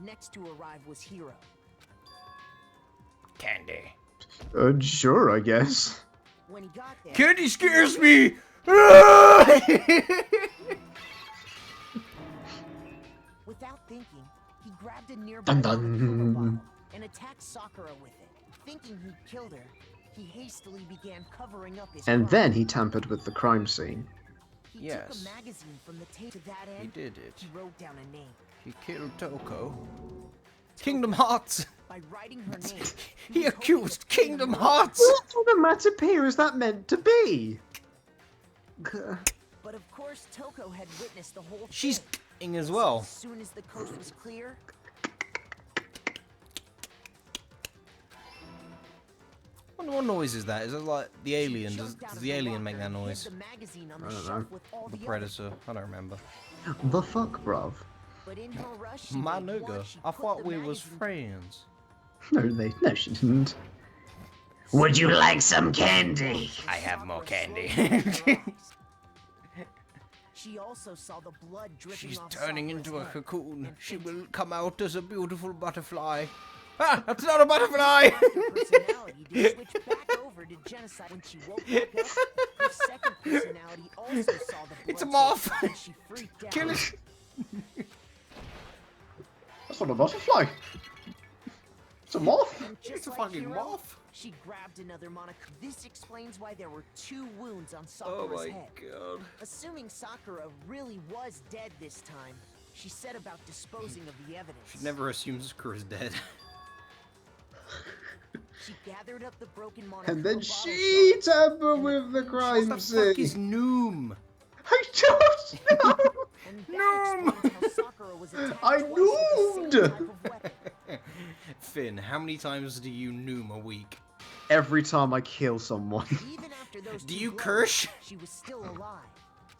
next to arrive was Hero. Candy. Sure, I guess. When he got there, Candy scares me. without thinking, he grabbed a nearby Dun, dun. Coca-Cola bottle and attacked Sakura with it. Thinking he'd killed her, he hastily began covering up his And crime. then he tampered with the crime scene. He Yes. took a magazine from the tape. To that He end, did it. he wrote down a name. He killed Toko. Kingdom Hearts. By writing her name, He was hoping accused to free Kingdom her. Hearts. What onomatopoeia is that meant to be? But of course, Toko had witnessed the whole She's thing. king as So well. as soon as the coast was clear, What noise is that? Is it like the alien? she Does jumped out of the the alien locker make that and hid noise? the magazine on I the don't shelf know. with all The the Predator. others. I don't remember. The fuck, bruv? But in her rush, she My made one, nigga. she I put thought the we was magazine- friends. No, she didn't. Would you like some candy? I have more Sakura candy. slowly opened her eyes. She also saw the blood dripping She's off turning Sakura's into a head, cocoon. and She fainted. will come out as a beautiful butterfly. Ah, that's not a butterfly! Her personality did switch back over to genocide when she woke back up. Her second personality also saw the blood. It's a moth. And she freaked out. Kill it! That's not a butterfly. It's a moth. And just It's a like fucking Hiro, moth. She grabbed another Monaco. This explains why there were 2 wounds on Oh Sakura's my head. god. Assuming Sakura really was dead this time, she set about disposing of the evidence. She never assumes Sakura's dead. She gathered up the broken Monokuma And then bottle she shards tampered and with the the crime What the fuck is scene. Noom? I don't know. And No! that explains how Sakura was attacked I twice with the same noomed! type of weapon. Finn, how many times do you Noom a week? Every time I kill someone. Even after those Do 2 you blows, curse? She was still alive.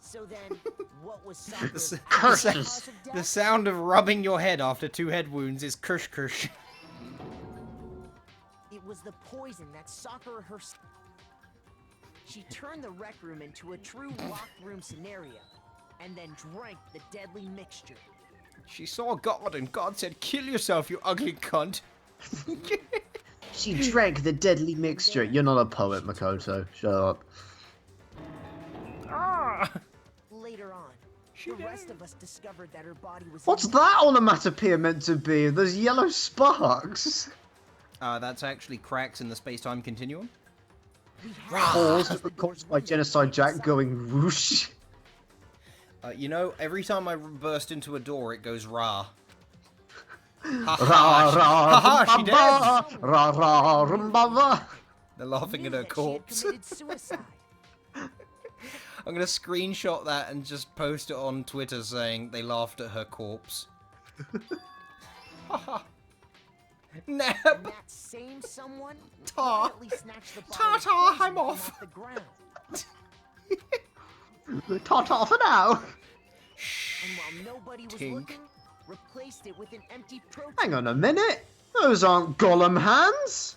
So then, what was The, Sakura's s- actual the, cause s- of the death? sound of rubbing your head after 2 head wounds is kersh kersh. It was the poison that Sakura herself. She turned the rec room into a true locked room scenario, and then drank the deadly mixture. She saw God and God said, "Kill yourself, you ugly cunt." She drank the deadly mixture. You're not a poet, Makoto. Shut up. Ah! Later on, the rest of us discovered that her body was. What's that onomatopoeia meant to be? Those yellow sparks. That's actually cracks in the space-time continuum. Caused by Genocide Jack going whoosh. You know, every time I burst into a door, it goes rah. Ra Ha ra she dead! ra ra rumbaba. They're laughing at her corpse. Committed suicide. I'm gonna screenshot that and just post it on Twitter saying they laughed at her corpse. Haha. Nab! And that same someone Ta. quietly snatched the bottle Ta of ta, poison I'm from off. the ground. Ta-ta for now. And while nobody was Tink. looking, replaced it with an empty protein. Hang on a minute. Those aren't Gollum hands.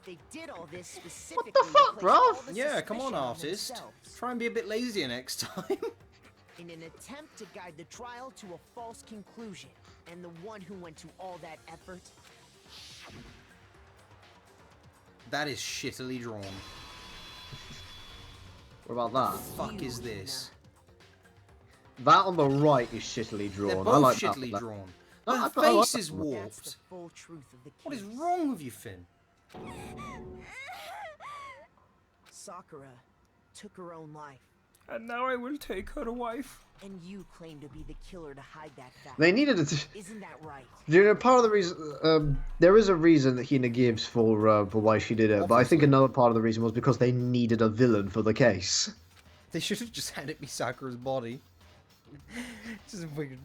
They did all this specifically. the fuck, to place all bruv? the Yeah, come on, suspicion artist. themselves, Try and be a bit lazier next time. in an attempt to guide the trial to a false conclusion. And the one who went to all that effort. That is shittily drawn. What about that? Fuck You, is this? That on the right is shittily They're drawn. both I like shittily that. drawn. No, Her I like face that is one. That's the warped. full truth of the case. What is wrong with you, Finn? Sakura took her own life, And now I will take her wife. and you claim to be the killer to hide that fact. They needed it. Isn't that right? You know, part of the reason, there is a reason that Hina gives for why she did it, but I think Obviously. another part of the reason was because they needed a villain for the case. They should have just had it be Sakura's body. Just fucking...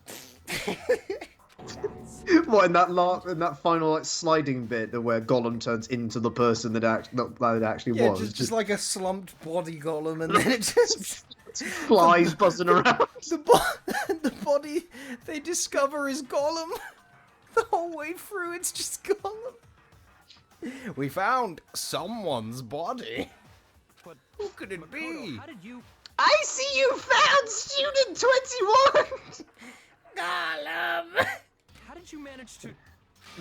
What in that final like sliding bit where Gollum turns into the person that actually Yeah, was, just like a slumped body golem, and then it just flies buzzing around. the body they discover is Gollum. The whole way through, it's just Gollum. We found someone's body. But Who could it Makoto, be? how did you? I see you found student 21. Gollum. How did you manage to?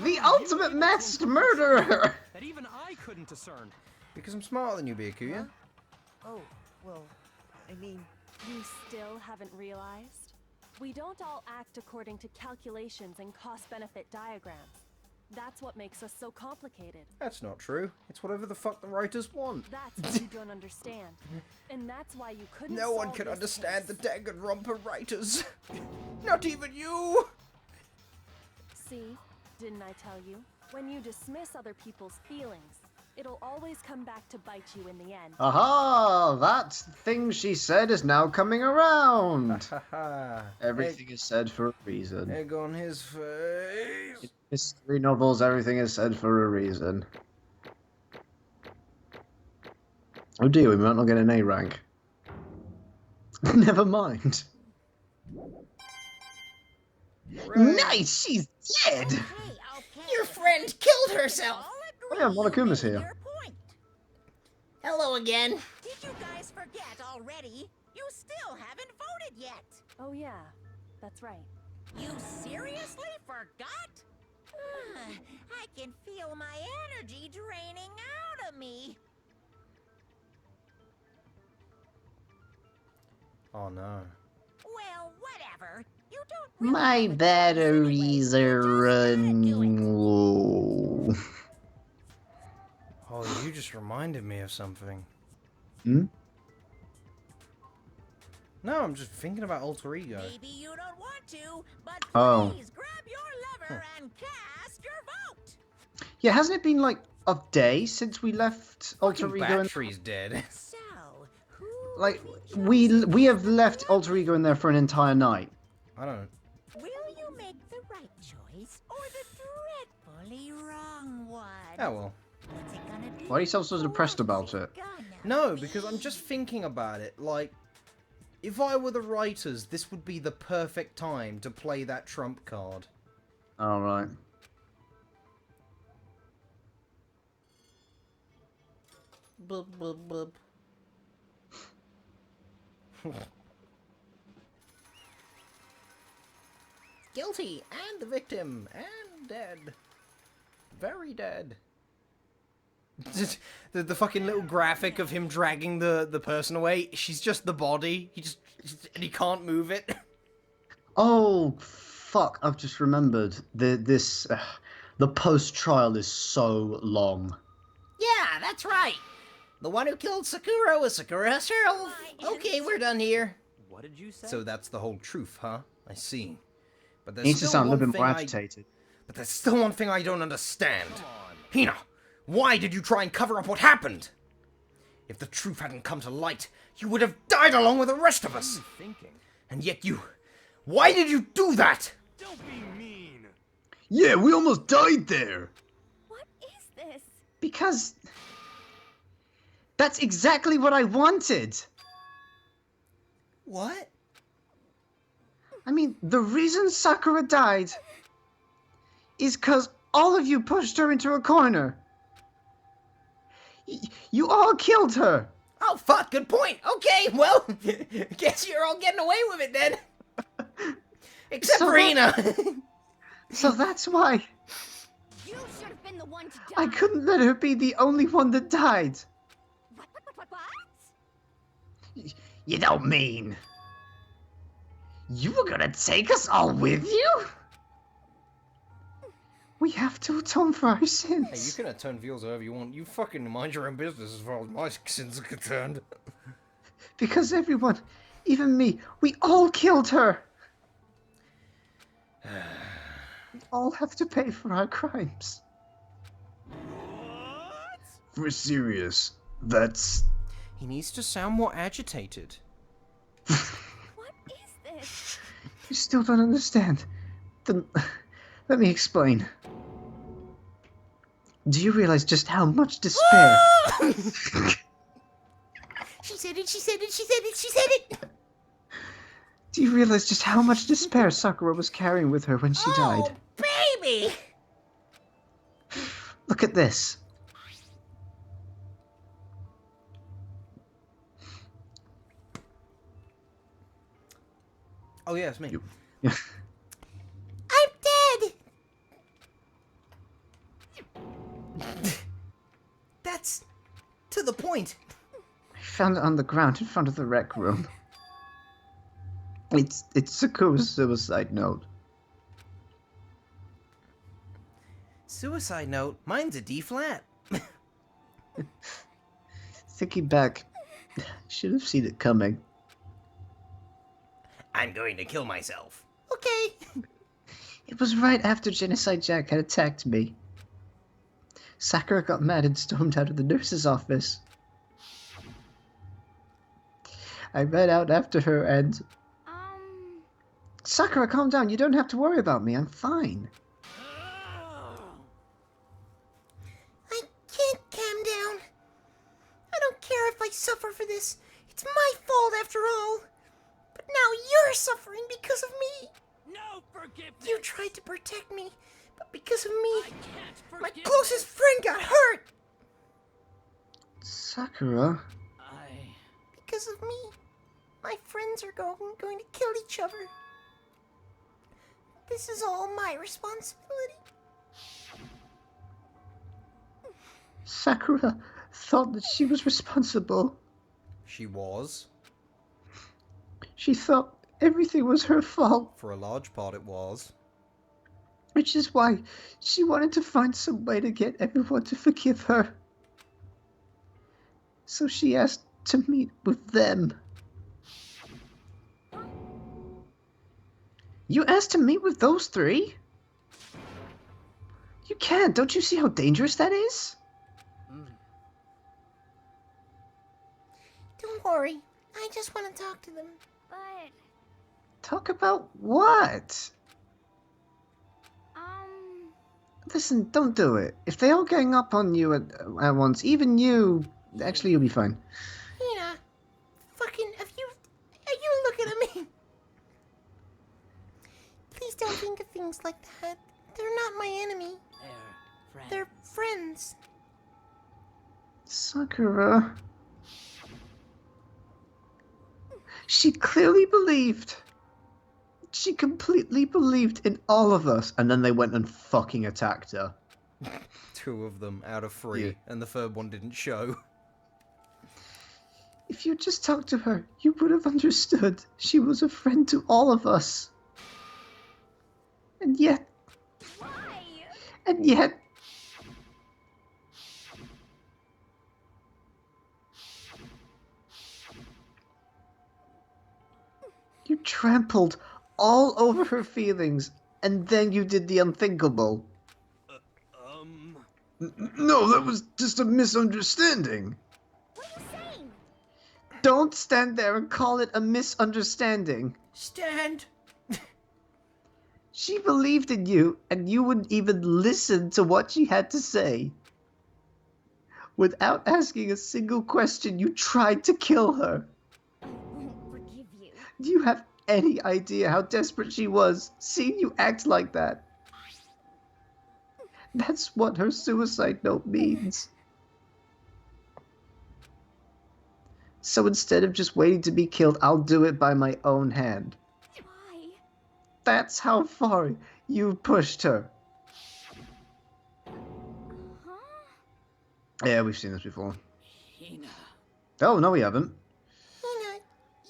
The ultimate masked murderer. That even I couldn't discern. Because I'm smarter than you, Byakuya. Oh, well, I mean, You still haven't realized? We don't all act according to calculations and cost-benefit diagrams. That's what makes us so complicated. That's not true. It's whatever the fuck the writers want. That's what you don't understand. And that's why you couldn't No one solve can this understand the case. Danganronpa writers. Not even you. See? Didn't I tell you? When you dismiss other people's feelings, it'll always come back to bite you in the end. Aha! That thing she said is now coming around. Haha. Everything is said for a reason. Egg on his face. History novels, everything is said for a reason. Oh dear, we might not get an A rank. Never mind. Nice, she's dead! Okay. Your friend killed herself. Oh yeah, Monokuma's here. Your point. Hello again. Did you guys forget already? You still haven't voted yet. Oh yeah, that's right. You seriously forgot? I can feel my energy draining out of me. Oh no. Well, whatever. You don't really My have a choice batteries anyway. are You just gotta do it. running low. Oh, you just reminded me of something. Hmm? No, I'm just thinking about Alter Ego. Maybe you don't want to, but Oh. please grab your lever and cast your vote. Yeah, hasn't it been like a day since we left Alter Fucking Ego? battery's dead. So, who Like, will be chosen we have for left Alter Ego in there for an entire night. I don't. Will you make the right choice or the dreadfully wrong one? Oh well. What's it gonna be? Why are you so depressed about it? No, because I'm just thinking about it. Like, if I were the writers, this would be the perfect time to play that trump card. Alright. Bub, bub, bub. Guilty, and the victim, and dead. Very dead. the fucking little graphic of him dragging the person away, she's just the body. And he can't move it. Oh, fuck, I've just remembered. The post-trial is so long. Yeah, that's right. The one who killed Sakura was Sakura herself. Okay, we're done here. What did you say? So that's the whole truth, huh? I see. But there's Needs to still sound a one little bit thing more agitated. But there's still one thing I don't understand. Hina, why did you try and cover up what happened? If the truth hadn't come to light, you would have died along with the rest of us. Thinking. And yet you... Why did you do that? Don't be mean. Yeah, we almost died there! What is this? Because... that's exactly what I wanted! What? I mean, the reason Sakura died is because all of you pushed her into a corner. You all killed her! Oh, fuck, good point. Okay, well, guess you're all getting away with it then. Except So for Hina. So that's why You should have been the one to die. I couldn't let her be the only one that died. What? You don't mean... you were gonna take us all with you? We have to atone for our sins. Hey, you can atone for yours however you want. You fucking mind your own business as far as my sins are concerned. Because everyone, even me, we all killed her. We all have to pay for our crimes. What? We're serious. That's... He needs to sound more agitated. What is this? You still don't understand. Then let me explain. Do you realize just how much despair... She said it, she said it, she said it, she said it! Do you realize just how much despair Sakura was carrying with her when she died? Baby! Look at this. Oh yeah, it's me. You- I'm dead! That's to the point. I found it on the ground in front of the rec room. It's Sakura's suicide note. Suicide note? Mine's a D flat. Thinking back, should have seen it coming. I'm going to kill myself. Okay. It was right after Genocide Jack had attacked me. Sakura got mad and stormed out of the nurse's office. I ran out after her and... Sakura, calm down. You don't have to worry about me. I'm fine. I can't calm down. I don't care if I suffer for this. It's my fault after all. But now you're suffering because of me. No forgiveness. You tried to protect me, but because of me, I can't my forgive closest friend got hurt. Sakura? I... Because of me, my My friends are going to kill each other. This is all my responsibility. Sakura thought that she was responsible. She was. She thought everything was her fault, For a large part, it was. which is why she wanted to find some way to get everyone to forgive her. So she asked to meet with them. You asked to meet with those three? You can't. Don't you see how dangerous that is? Don't worry. I just want to talk to them. But, Talk about what? Listen, don't do it. If they all gang up on you at once, even you, actually you'll be fine. Hina, fucking, are you looking at me? Please don't think of things like that. They're not my enemy. They're friends. Sakura. She clearly believed. She completely believed in all of us, and then they went and fucking attacked her. 2 of them out of 3, Yeah. and the third one didn't show. If you just talked to her, you would have understood. She was a friend to all of us. And yet, why? you trampled all over her feelings, and then you did the unthinkable. No, that was just a misunderstanding. What are you saying? Don't stand there and call it a misunderstanding. Stand. She believed in you, and you wouldn't even listen to what she had to say. Without asking a single question, you tried to kill her. I won't forgive you. Do you have any idea how desperate she was, seeing you act like that? That's what her suicide note means. So instead of just waiting to be killed, I'll do it by my own hand. Why? That's how far you pushed her. Huh? Yeah, we've seen this before. Hina. Oh, no we haven't. Hina,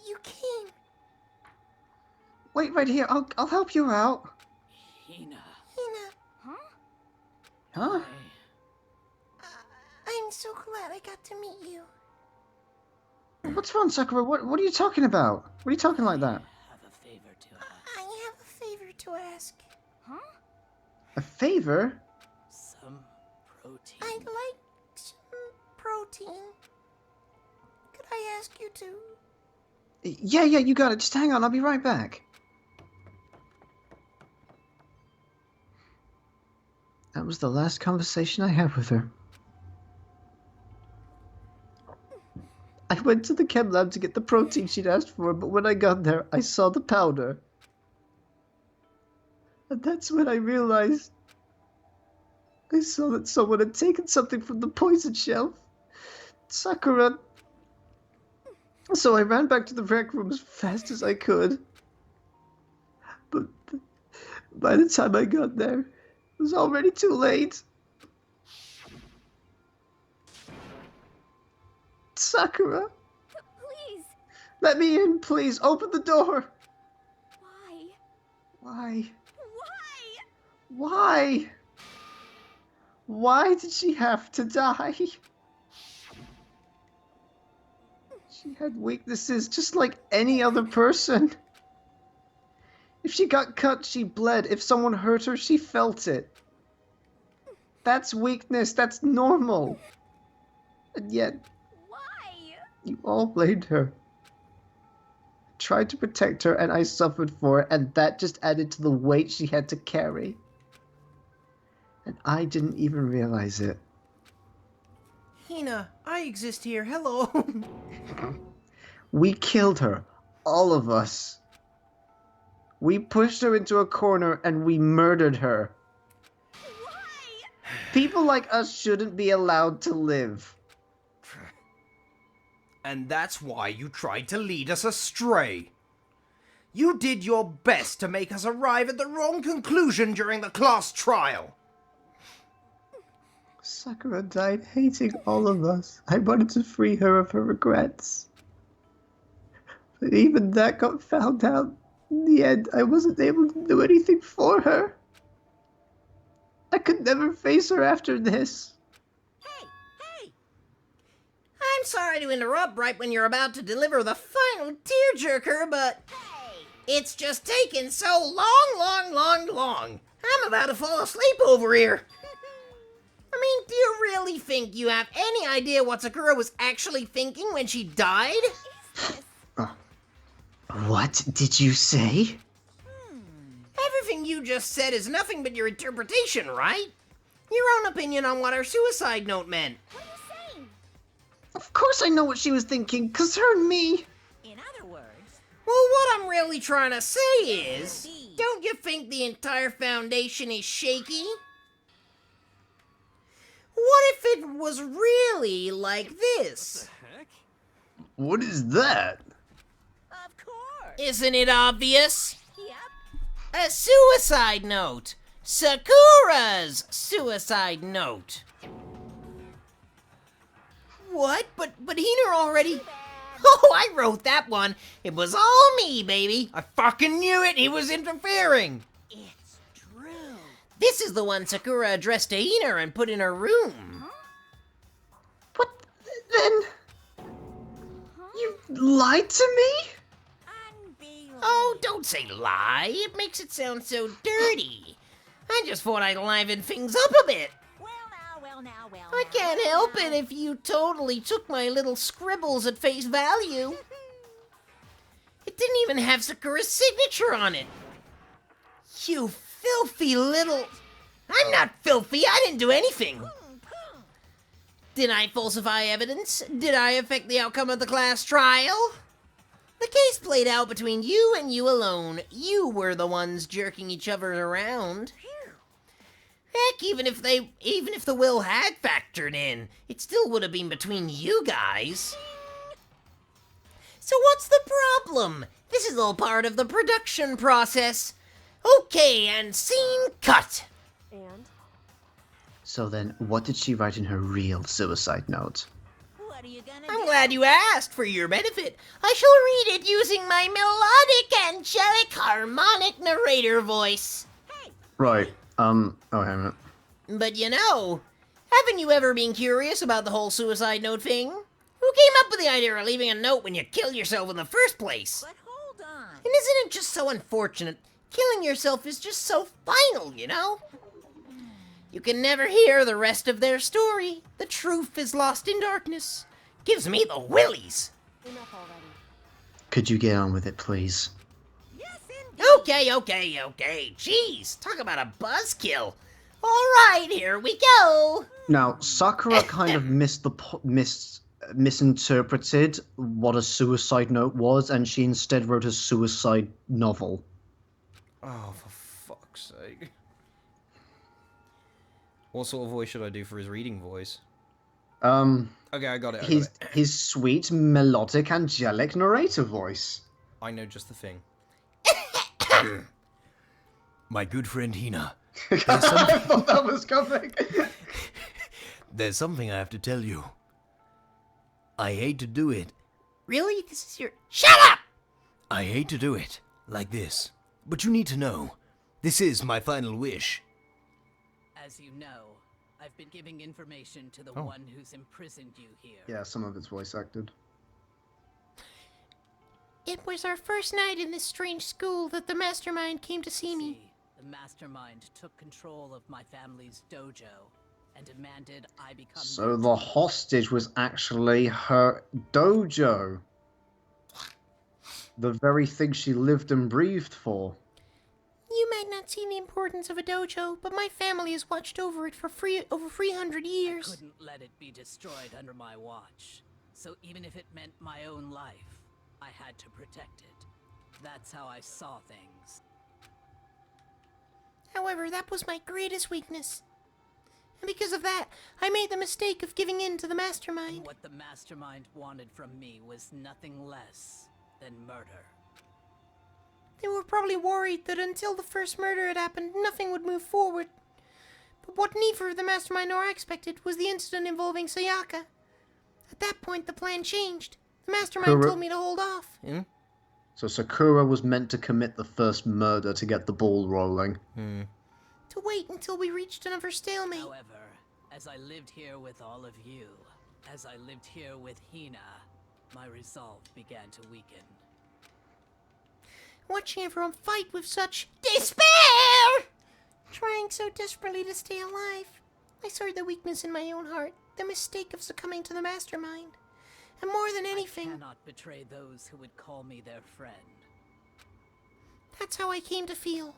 you came. Wait right here, I'll help you out. Hina. Huh? Huh? I'm so glad I got to meet you. What's wrong, Sakura? What are you talking about? What are you talking like that? I have a favor to ask. Huh? A favor? Some protein. I'd like some protein. Could I ask you to? Yeah, you got it. Just hang on, I'll be right back. That was the last conversation I had with her. I went to the chem lab to get the protein she'd asked for, but when I got there, I saw the powder. And that's when I realized I saw that someone had taken something from the poison shelf. Sakura. So I ran back to the rec room as fast as I could. But by the time I got there, it was already too late. Sakura, Please. let me in, please. Open the door. Why? Why? Why? Why? Why did she have to die? She had weaknesses just like any other person. If she got cut, she bled. If someone hurt her, she felt it. That's weakness. That's normal. And yet, Why? you all blamed her. Tried to protect her, and I suffered for it, and that just added to the weight she had to carry. And I didn't even realize it. Hina, I exist here. Hello. We killed her. All of us. We pushed her into a corner and we murdered her. Why? People like us shouldn't be allowed to live. And that's why you tried to lead us astray. You did your best to make us arrive at the wrong conclusion during the class trial. Sakura died hating all of us. I wanted to free her of her regrets. But even that got found out. In the end, I wasn't able to do anything for her. I could never face her after this. Hey, hey! I'm sorry to interrupt right when you're about to deliver the final tearjerker, but it's just taken so long. I'm about to fall asleep over here. I mean, do you really think you have any idea what Sakura was actually thinking when she died? What did you say? Everything you just said is nothing but your interpretation, right? Your own opinion on what her suicide note meant. What are you saying? Of course I know what she was thinking, 'cause her and me. In other words, Well, what I'm really trying to say is, don't you think the entire foundation is shaky? What if it was really like this? Heck? What is that? of course. Isn't it obvious? Yep. A suicide note! Sakura's suicide note! What? But Hina already... Oh, I wrote that one. It was all me, baby. I fucking knew it! He was interfering! It's true. This is the one Sakura addressed to Hina and put in her room. What then? You lied to me? Unbelievable. Oh, don't say lie. It makes it sound so dirty. I just thought I'd liven things up a bit. I can't help it if you totally took my little scribbles at face value. It didn't even have Sakura's signature on it. You filthy little... I'm not filthy, I didn't do anything. Did I falsify evidence? Did I affect the outcome of the class trial? The case played out between you and you alone. You were the ones jerking each other around. Heck, even if the will had factored in, it still would have been between you guys. So what's the problem? This is all part of the production process. Okay, and scene cut. And? So then, what did she write in her real suicide note? What are you gonna I'm do? glad you asked. For your benefit, I shall read it using my melodic, angelic, harmonic narrator voice. Right, oh, hang on a minute. But you know, haven't you ever been curious about the whole suicide note thing? Who came up with the idea of leaving a note when you killed yourself in the first place? But hold on. And isn't it just so unfortunate? Killing yourself is just so final, you know? You can never hear the rest of their story. The truth is lost in darkness. Gives me the willies. Enough already. Could you get on with it, please? Yes, indeed. Okay. Jeez, talk about a buzzkill. All right, here we go. Now, Sakura kind of misinterpreted what a suicide note was, and she instead wrote a suicide novel. Oh, for fuck's sake. What sort of voice should I do for his reading voice? Okay, I got it. His sweet, melodic, angelic narrator voice. I know just the thing. My good friend Hina. I thought that was coming. There's something I have to tell you. I hate to do it. Really? This is your... Shut up! I hate to do it. Like this. But you need to know. This is my final wish. As you know, I've been giving information to the Oh. one who's imprisoned you here. Yeah, some of it's voice acted. It was our first night in this strange school that the mastermind came to see me. See, the mastermind took control of my family's dojo and demanded I become So their the teacher. hostage was actually her dojo. The very thing she lived and breathed for. You might not see the importance of a dojo, but my family has watched over it for over 300 years. Couldn't let it be destroyed under my watch. So even if it meant my own life, I had to protect it. That's how I saw things. However, that was my greatest weakness. And because of that, I made the mistake of giving in to the mastermind. What the mastermind wanted from me was nothing less than murder. They were probably worried that until the first murder had happened, nothing would move forward. But what neither the mastermind nor I expected was the incident involving Sayaka. At that point, the plan changed. The mastermind told me to hold off. So Sakura was meant to commit the first murder to get the ball rolling. To wait until we reached another stalemate. However, as I lived here with all of you, as I lived here with Hina, my resolve began to weaken. Watching everyone fight with such despair! Trying so desperately to stay alive. I saw the weakness in my own heart, the mistake of succumbing to the mastermind. And more than anything, I cannot betray those who would call me their friend. That's how I came to feel.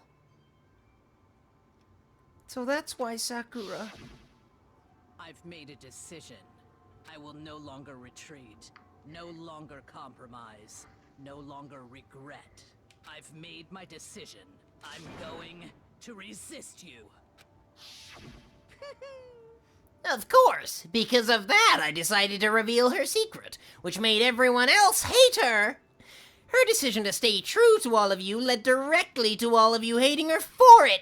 So that's why Sakura... I've made a decision. I will no longer retreat, no longer compromise, no longer regret. I've made my decision. I'm going to resist you. Of course, because of that I decided to reveal her secret, which made everyone else hate her. Her decision to stay true to all of you led directly to all of you hating her for it.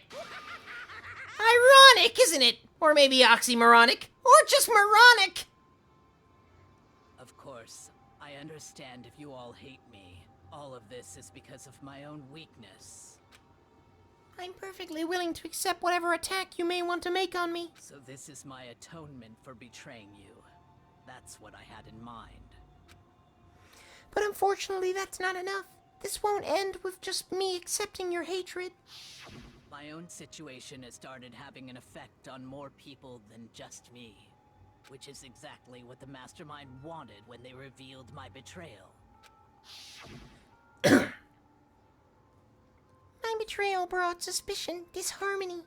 Ironic, isn't it? Or maybe oxymoronic, or just moronic. Of course, I understand if you all hate me. All of this is because of my own weakness. I'm perfectly willing to accept whatever attack you may want to make on me. So this is my atonement for betraying you. That's what I had in mind. But unfortunately, that's not enough. This won't end with just me accepting your hatred. My own situation has started having an effect on more people than just me. Which is exactly what the mastermind wanted when they revealed my betrayal. My betrayal brought suspicion, disharmony.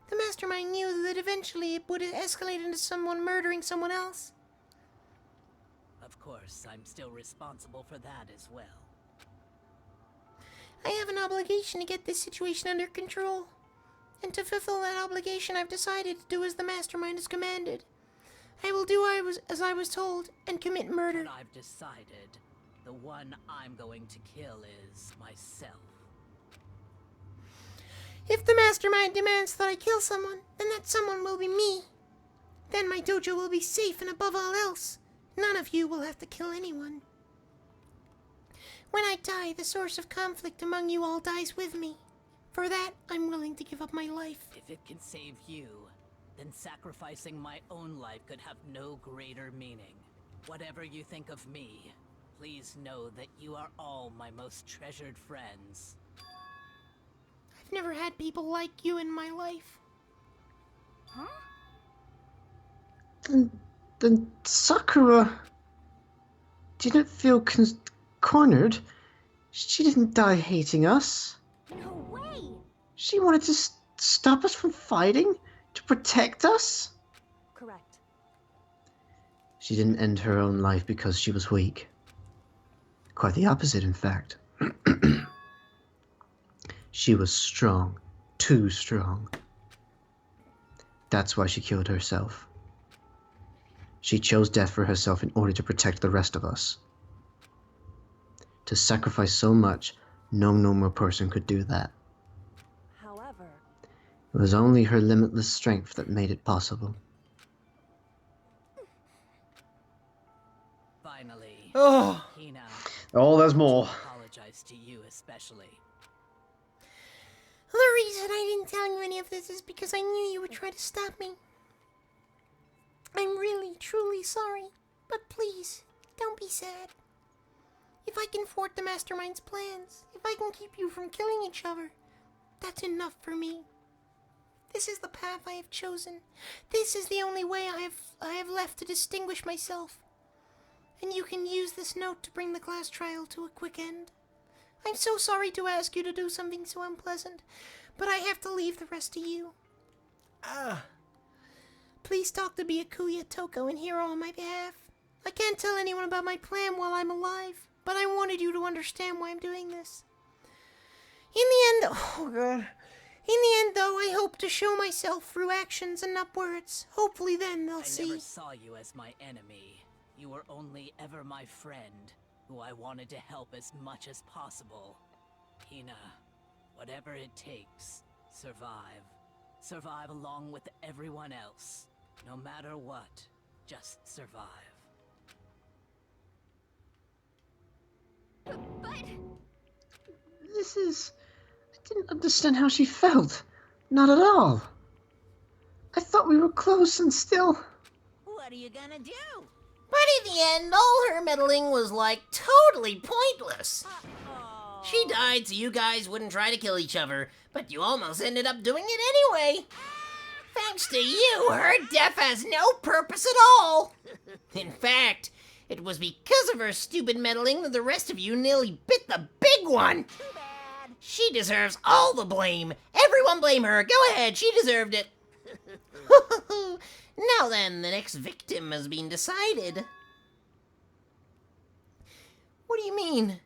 The mastermind knew that eventually it would escalate into someone murdering someone else. Of course, I'm still responsible for that as well. I have an obligation to get this situation under control. And to fulfill that obligation, I've decided to do as the mastermind has commanded. I will do as I was told and commit murder. But I've decided the one I'm going to kill is myself. If the mastermind demands that I kill someone, then that someone will be me. Then my dojo will be safe, and above all else, none of you will have to kill anyone. When I die, the source of conflict among you all dies with me. For that, I'm willing to give up my life. If it can save you, then sacrificing my own life could have no greater meaning. Whatever you think of me, please know that you are all my most treasured friends. I've never had people like you in my life. Then Sakura didn't feel cornered. She didn't die hating us. No way! She wanted to stop us from fighting? To protect us? Correct. She didn't end her own life because she was weak. Quite the opposite, in fact. She was strong. Too strong. That's why she killed herself. She chose death for herself in order to protect the rest of us. To sacrifice so much, no normal person could do that. However, It was only her limitless strength that made it possible. Finally, Oh, Hina, Oh, there's more. apologize to you especially. The reason I didn't tell you any of this is because I knew you would try to stop me. I'm really, truly sorry, but please, don't be sad. If I can thwart the mastermind's plans, if I can keep you from killing each other, that's enough for me. This is the path I have chosen. This is the only way I have left to distinguish myself. And you can use this note to bring the class trial to a quick end. I'm so sorry to ask you to do something so unpleasant, but I have to leave the rest to you. Please talk to Byakuya, Toko, and Hiro on my behalf. I can't tell anyone about my plan while I'm alive, but I wanted you to understand why I'm doing this. In the end, oh god. In the end, though, I hope to show myself through actions and not words. Hopefully then they'll I see. never saw you as my enemy. You were only ever my friend, who I wanted to help as much as possible. Hina, whatever it takes, survive. Survive along with everyone else. No matter what, just survive. But This is... I didn't understand how she felt. Not at all. I thought we were close and still... what are you gonna do? But in the end, all her meddling was, like, totally pointless. Uh-oh. She died so you guys wouldn't try to kill each other, but you almost ended up doing it anyway. Thanks to you, her death has no purpose at all. In fact, it was because of her stupid meddling that the rest of you nearly bit the big one. Too bad. She deserves all the blame. Everyone blame her. Go ahead, she deserved it. Now then, the next victim has been decided. What do you mean,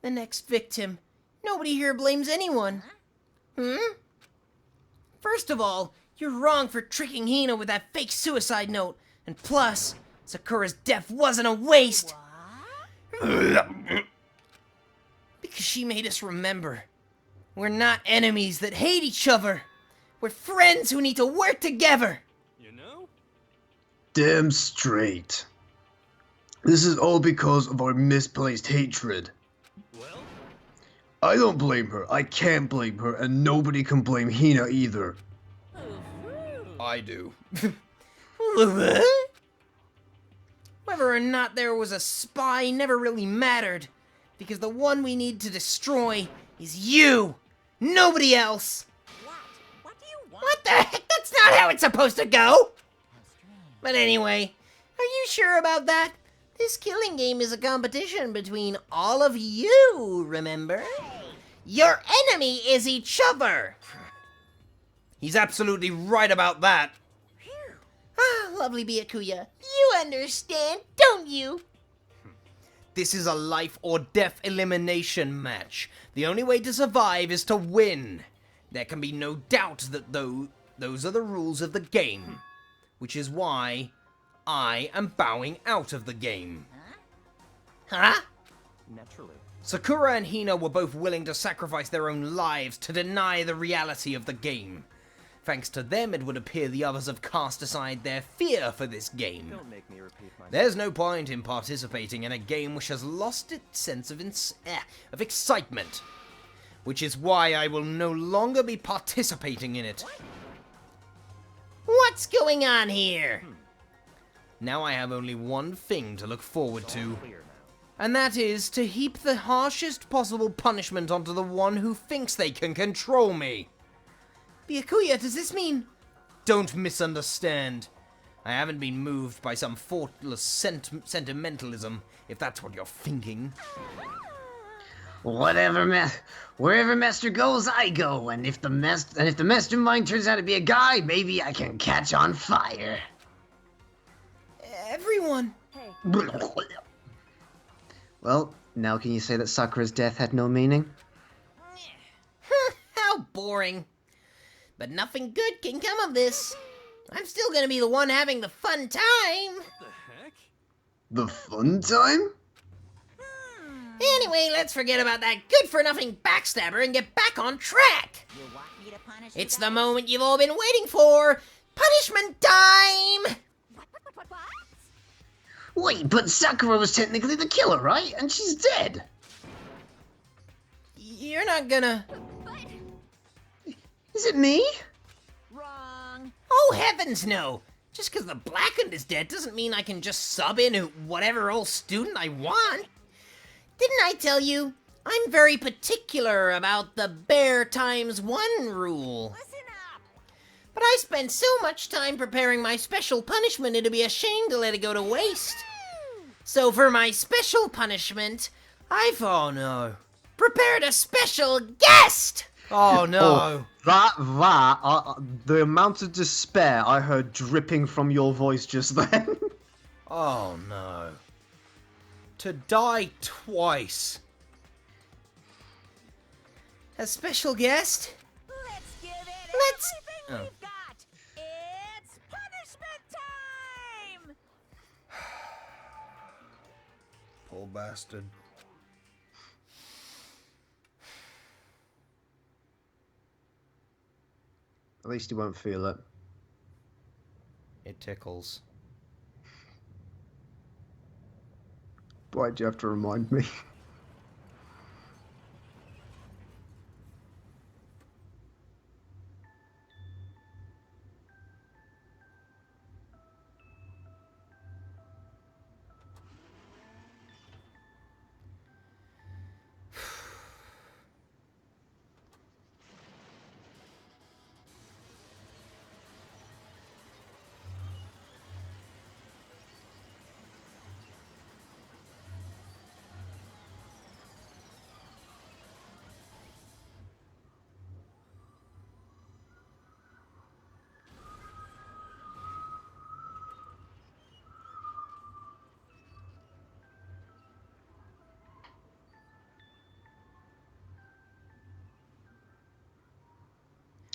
the next victim? Nobody here blames anyone. First of all, you're wrong for tricking Hina with that fake suicide note. And plus, Sakura's death wasn't a waste. Because she made us remember. We're not enemies that hate each other. We're friends who need to work together. You know? Damn straight. This is all because of our misplaced hatred. Well, I don't blame her, I can't blame her, and nobody can blame Hina either. I do. Whether or not there was a spy never really mattered, because the one we need to destroy is you, nobody else. What do you want? What the heck? That's not how it's supposed to go. But anyway, are you sure about that? This killing game is a competition between all of you, remember? Your enemy is each other. He's absolutely right about that. Ah, lovely Byakuya. You understand, don't you? This is a life or death elimination match. The only way to survive is to win. There can be no doubt that those are the rules of the game. Which is why I am bowing out of the game. Huh? Naturally. Sakura and Hina were both willing to sacrifice their own lives to deny the reality of the game. Thanks to them, it would appear the others have cast aside their fear for this game. Don't make me repeat myself. There's no point in participating in a game which has lost its sense of excitement. Which is why I will no longer be participating in it. What's going on here? Now I have only one thing to look forward to. Clear now. And that is to heap the harshest possible punishment onto the one who thinks they can control me. Byakuya, does this mean... Don't misunderstand. I haven't been moved by some thoughtless sentimentalism, if that's what you're thinking. Wherever Master goes, I go, and if the mastermind turns out to be a guy, maybe I can catch on fire. Everyone... Hey, Well, now can you say that Sakura's death had no meaning? How boring. But nothing good can come of this. I'm still gonna be the one having the fun time. the heck? The fun time? Anyway, let's forget about that good-for-nothing backstabber and get back on track. You want me to punish you It's the guys? moment you've all been waiting for. Punishment time! What? Wait, but Sakura was technically the killer, right? And she's dead. You're not gonna... But Is it me? wrong. Oh, heavens no! Just because the Blackened is dead doesn't mean I can just sub in whatever old student I want. Didn't I tell you? I'm very particular about the bear times one rule. Listen up. But I spent so much time preparing my special punishment it'd be a shame to let it go to waste. So for my special punishment, I've, oh no, prepared a special guest! Oh no. The amount of despair I heard dripping from your voice just then. Oh no. To die twice. A special guest? Let's give Oh. we've got. It's punishment time! Poor bastard. At least he won't feel it. It tickles. Why'd you have to remind me?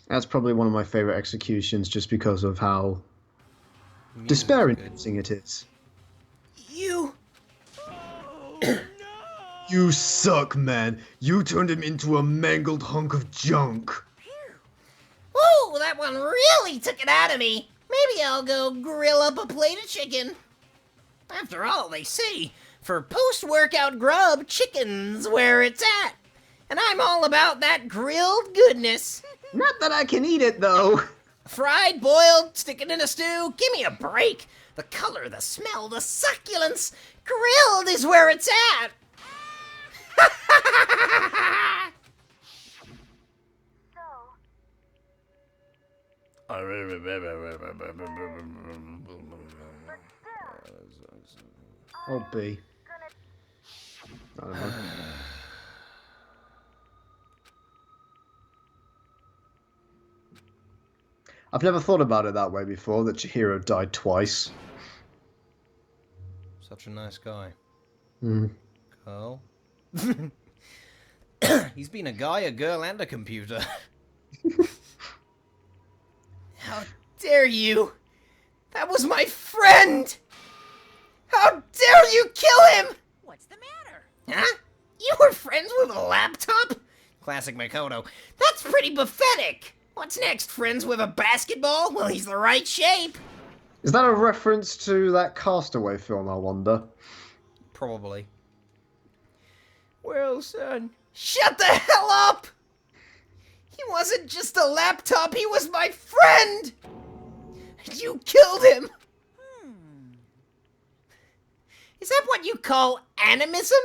That's probably one of my favorite executions just because of how despair-inducing it is. You! You suck, man. You turned him into a mangled hunk of junk. Ooh, that one really took it out of me. Maybe I'll go grill up a plate of chicken. After all, they say, for post-workout grub, chicken's where it's at. And I'm all about that grilled goodness. Not that I can eat it, though. Fried, boiled, stick it in a stew, give me a break. The color, the smell, the succulence. Grilled is where it's at. Oh, B. I don't know. I've never thought about it that way before, that Chihiro died twice. Such a nice guy. Mm. Carl? He's been a guy, a girl, and a computer. How dare you? That was my friend! How dare you kill him? What's the matter? Huh? You were friends with a laptop? Classic Makoto. That's pretty pathetic. What's next, friends with a basketball? Well, he's the right shape. Is that a reference to that Castaway film, I wonder? Probably. Well, son, shut the hell up! He wasn't just a laptop, he was my friend! You killed him! Is that what you call animism?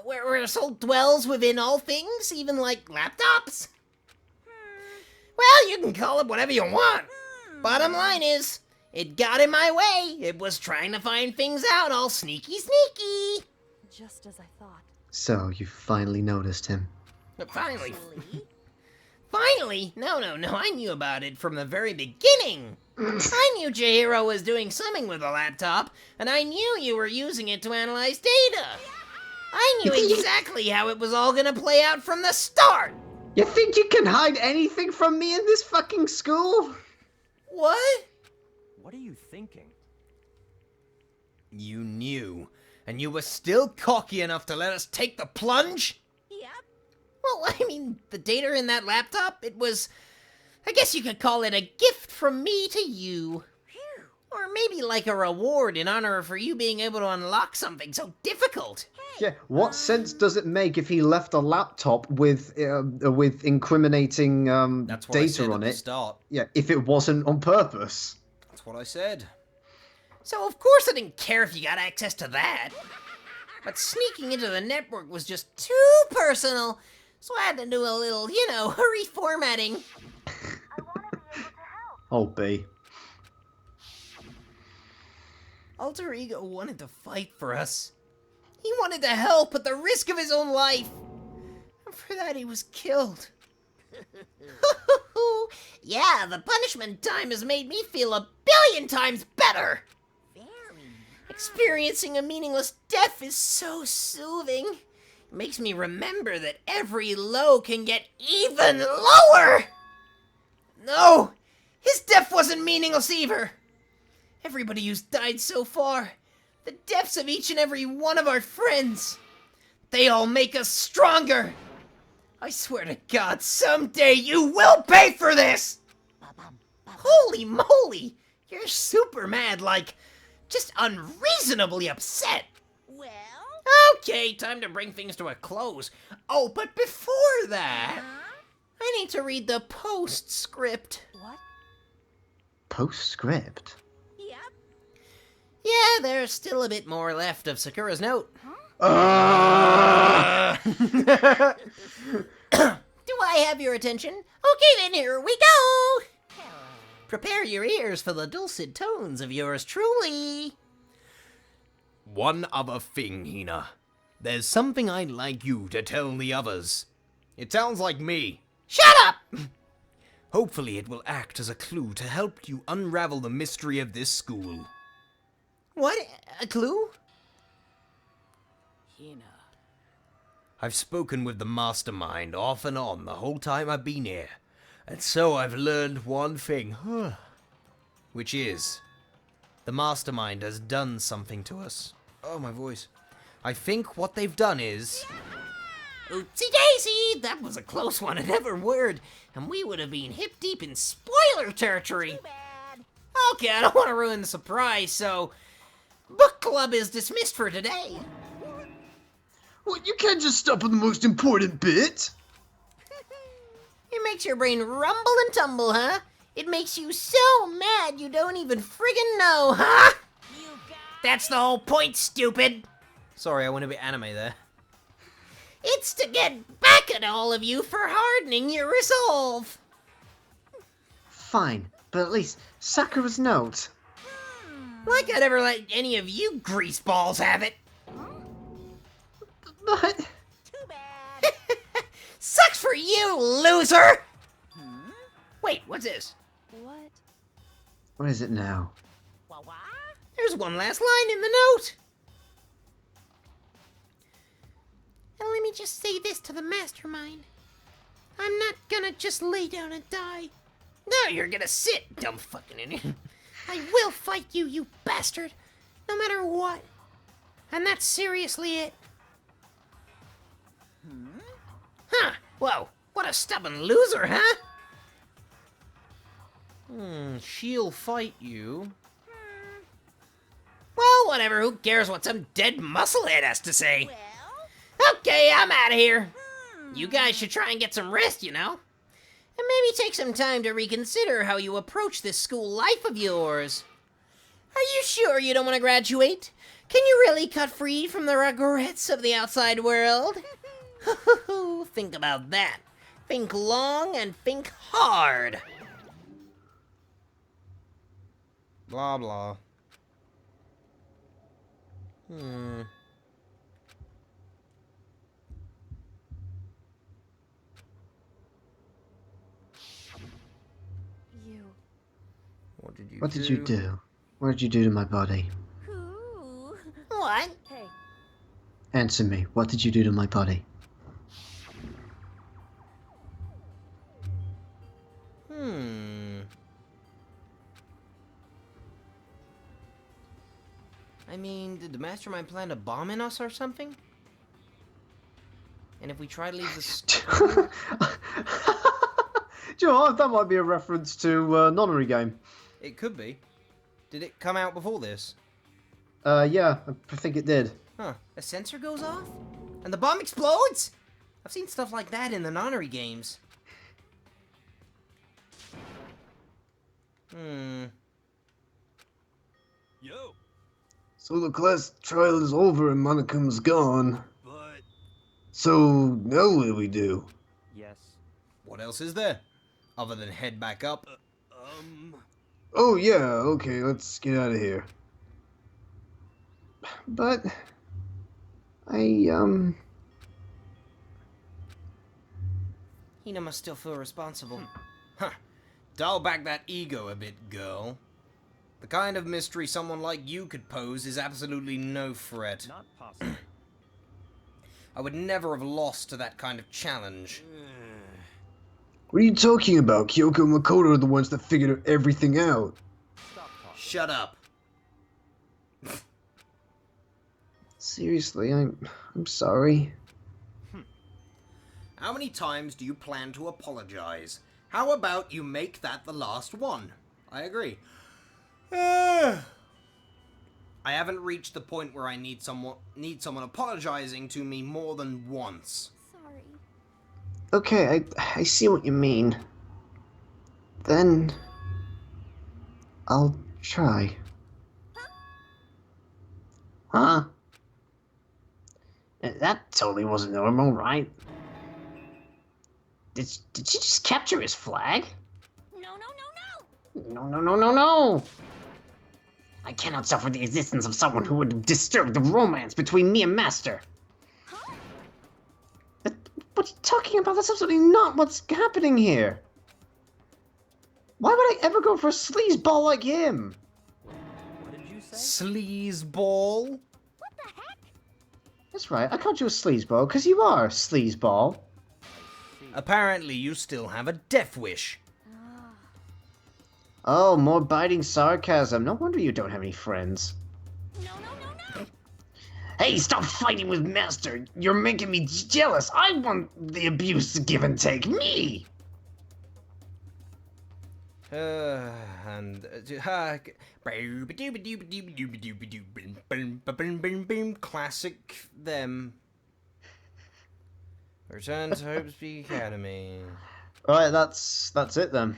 Where a soul dwells within all things, even like laptops? Well, you can call it whatever you want. Bottom line is, it got in my way. It was trying to find things out all sneaky. Just as I thought. So, you finally noticed him. But finally. Finally? No, I knew about it from the very beginning. I knew Chihiro was doing something with the laptop, and I knew you were using it to analyze data. I knew exactly how it was all gonna play out from the start. You think you can hide anything from me in this fucking school? What? What are you thinking? You knew, and you were still cocky enough to let us take the plunge? Yep. Well, I mean, the data in that laptop, it was, I guess you could call it a gift from me to you. Or maybe like a reward in honor for you being able to unlock something so difficult. Yeah, what sense does it make if he left a laptop with incriminating That's what I data said on at the it? start. Yeah, if it wasn't on purpose. That's what I said. So of course I didn't care if you got access to that. But sneaking into the network was just too personal, so I had to do a little, reformatting. Oh, B. Alter Ego wanted to fight for us. He wanted to help at the risk of his own life. And for that he was killed. Yeah, the punishment time has made me feel 1,000,000,000 times better. Experiencing a meaningless death is so soothing. It makes me remember that every low can get even lower. No, His death wasn't meaningless either. Everybody who's died so far, the deaths of each and every one of our friends, they all make us stronger. I swear to God, someday you will pay for this! Holy moly! You're super mad, like, just unreasonably upset. Well? Okay, time to bring things to a close. Oh, but before that, I need to read the postscript. What? Postscript? Yep. Yeah, there's still a bit more left of Sakura's note. Do I have your attention? Okay then, here we go! Prepare your ears for the dulcet tones of yours truly. One other thing, Hina. There's something I'd like you to tell the others. It sounds like me. Shut up! Hopefully it will act as a clue to help you unravel the mystery of this school. What? A clue? Hina. I've spoken with the mastermind off and on the whole time I've been here. And so I've learned one thing. Which is, the mastermind has done something to us. Oh, my voice. I think what they've done is... Oopsie daisy! That was a close one at every word, and we would have been hip deep in spoiler territory. Too bad. Okay, I don't want to ruin the surprise, so... Book club is dismissed for today. Well, you can't just stop at the most important bit. It makes your brain rumble and tumble, huh? It makes you so mad you don't even friggin' know, huh? You got That's the whole point, stupid. Sorry, I went a bit anime there. It's to get back at all of you for hardening your resolve. Fine, but at least Sakura's note. Like I'd ever let any of you greaseballs have it. But... too bad. Sucks for you, loser! Wait, what's this? What? What is it now? What? There's one last line in the note. And let me just say this to the mastermind. I'm not gonna just lay down and die. No, you're gonna sit, dumb fucking idiot. I will fight you, you bastard, no matter what. And that's seriously it. Huh, whoa, what a stubborn loser, huh? She'll fight you. Well, whatever, who cares what some dead musclehead has to say? Well? Okay, I'm out of here. You guys should try and get some rest, you know? And maybe take some time to reconsider how you approach this school life of yours. Are you sure you don't want to graduate? Can you really cut free from the regrets of the outside world? Think about that. Think long and think hard. Blah, blah. You. What did you What did you do? What did you do to my body? Ooh. What? Hey, Answer me. What did you do to my body? I mean, did the mastermind plan to bomb in us or something? And if we try to leave the school... Do you know what? That might be a reference to Nonary game. It could be. Did it come out before this? Yeah, I think it did. Huh. A sensor goes off? And the bomb explodes? I've seen stuff like that in the nonary games. Yo, So the class trial is over and Monokuma gone. but So now what do we do? Yes. What else is there? Other than head back up? Oh yeah, okay, let's get out of here. But... Hina must still feel responsible. Huh. Dial back that ego a bit, girl. The kind of mystery someone like you could pose is absolutely no threat. Not possible. I would never have lost to that kind of challenge. What are you talking about? Kyoko and Makoto are the ones that figured everything out. Shut up. Seriously, I'm sorry. How many times do you plan to apologize? How about you make that the last one? I agree. I haven't reached the point where I need someone apologizing to me more than once. Sorry. Okay, I see what you mean. Then I'll try. Huh? That totally wasn't normal, right? Did she just capture his flag? No, no, no, no! No, no, no, no, no! I cannot suffer the existence of someone who would disturb the romance between me and Master. Huh? What are you talking about? That's absolutely not what's happening here. Why would I ever go for a sleazeball like him? What did you say? Sleazeball? What the heck? That's right, I called you a sleazeball because you are a sleazeball. Apparently you still have a death wish. Oh, more biting sarcasm. No wonder you don't have any friends. No, no, no, no! Hey, stop fighting with Master! You're making me jealous! I want the abuse to give and take! Me! Classic them. Return to Hope's Peak Academy. Alright, that's it then.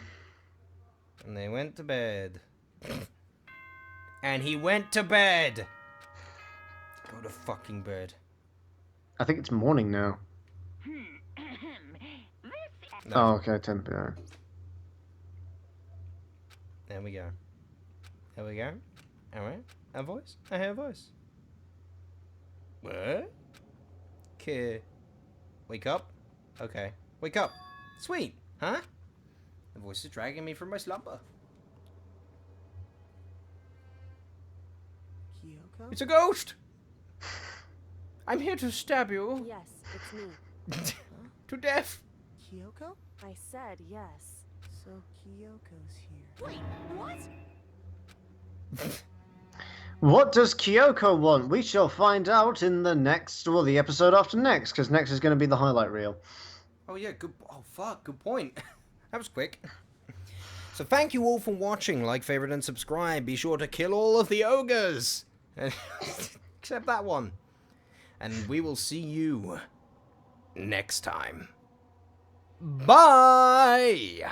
And they went to bed. And he went to bed! Go to fucking bed. I think it's morning now. No. Oh, okay, 10 p.m. There we go. There we go. Alright. A voice? I hear a voice. What? Okay. Wake up? Okay. Wake up. Sweet. Huh? The voice is dragging me from my slumber. Kyoko? It's a ghost! I'm here to stab you. Yes, it's me. To death. Kyoko? I said yes. So Kyoko's here. Wait, what? What does Kyoko want? We shall find out in the next, well, the episode after next, because next is going to be the highlight reel. Oh yeah, good. Oh fuck, good point. That was quick. So thank you all for watching. Like, favorite, and subscribe. Be sure to kill all of the ogres, except that one. And we will see you next time. Bye.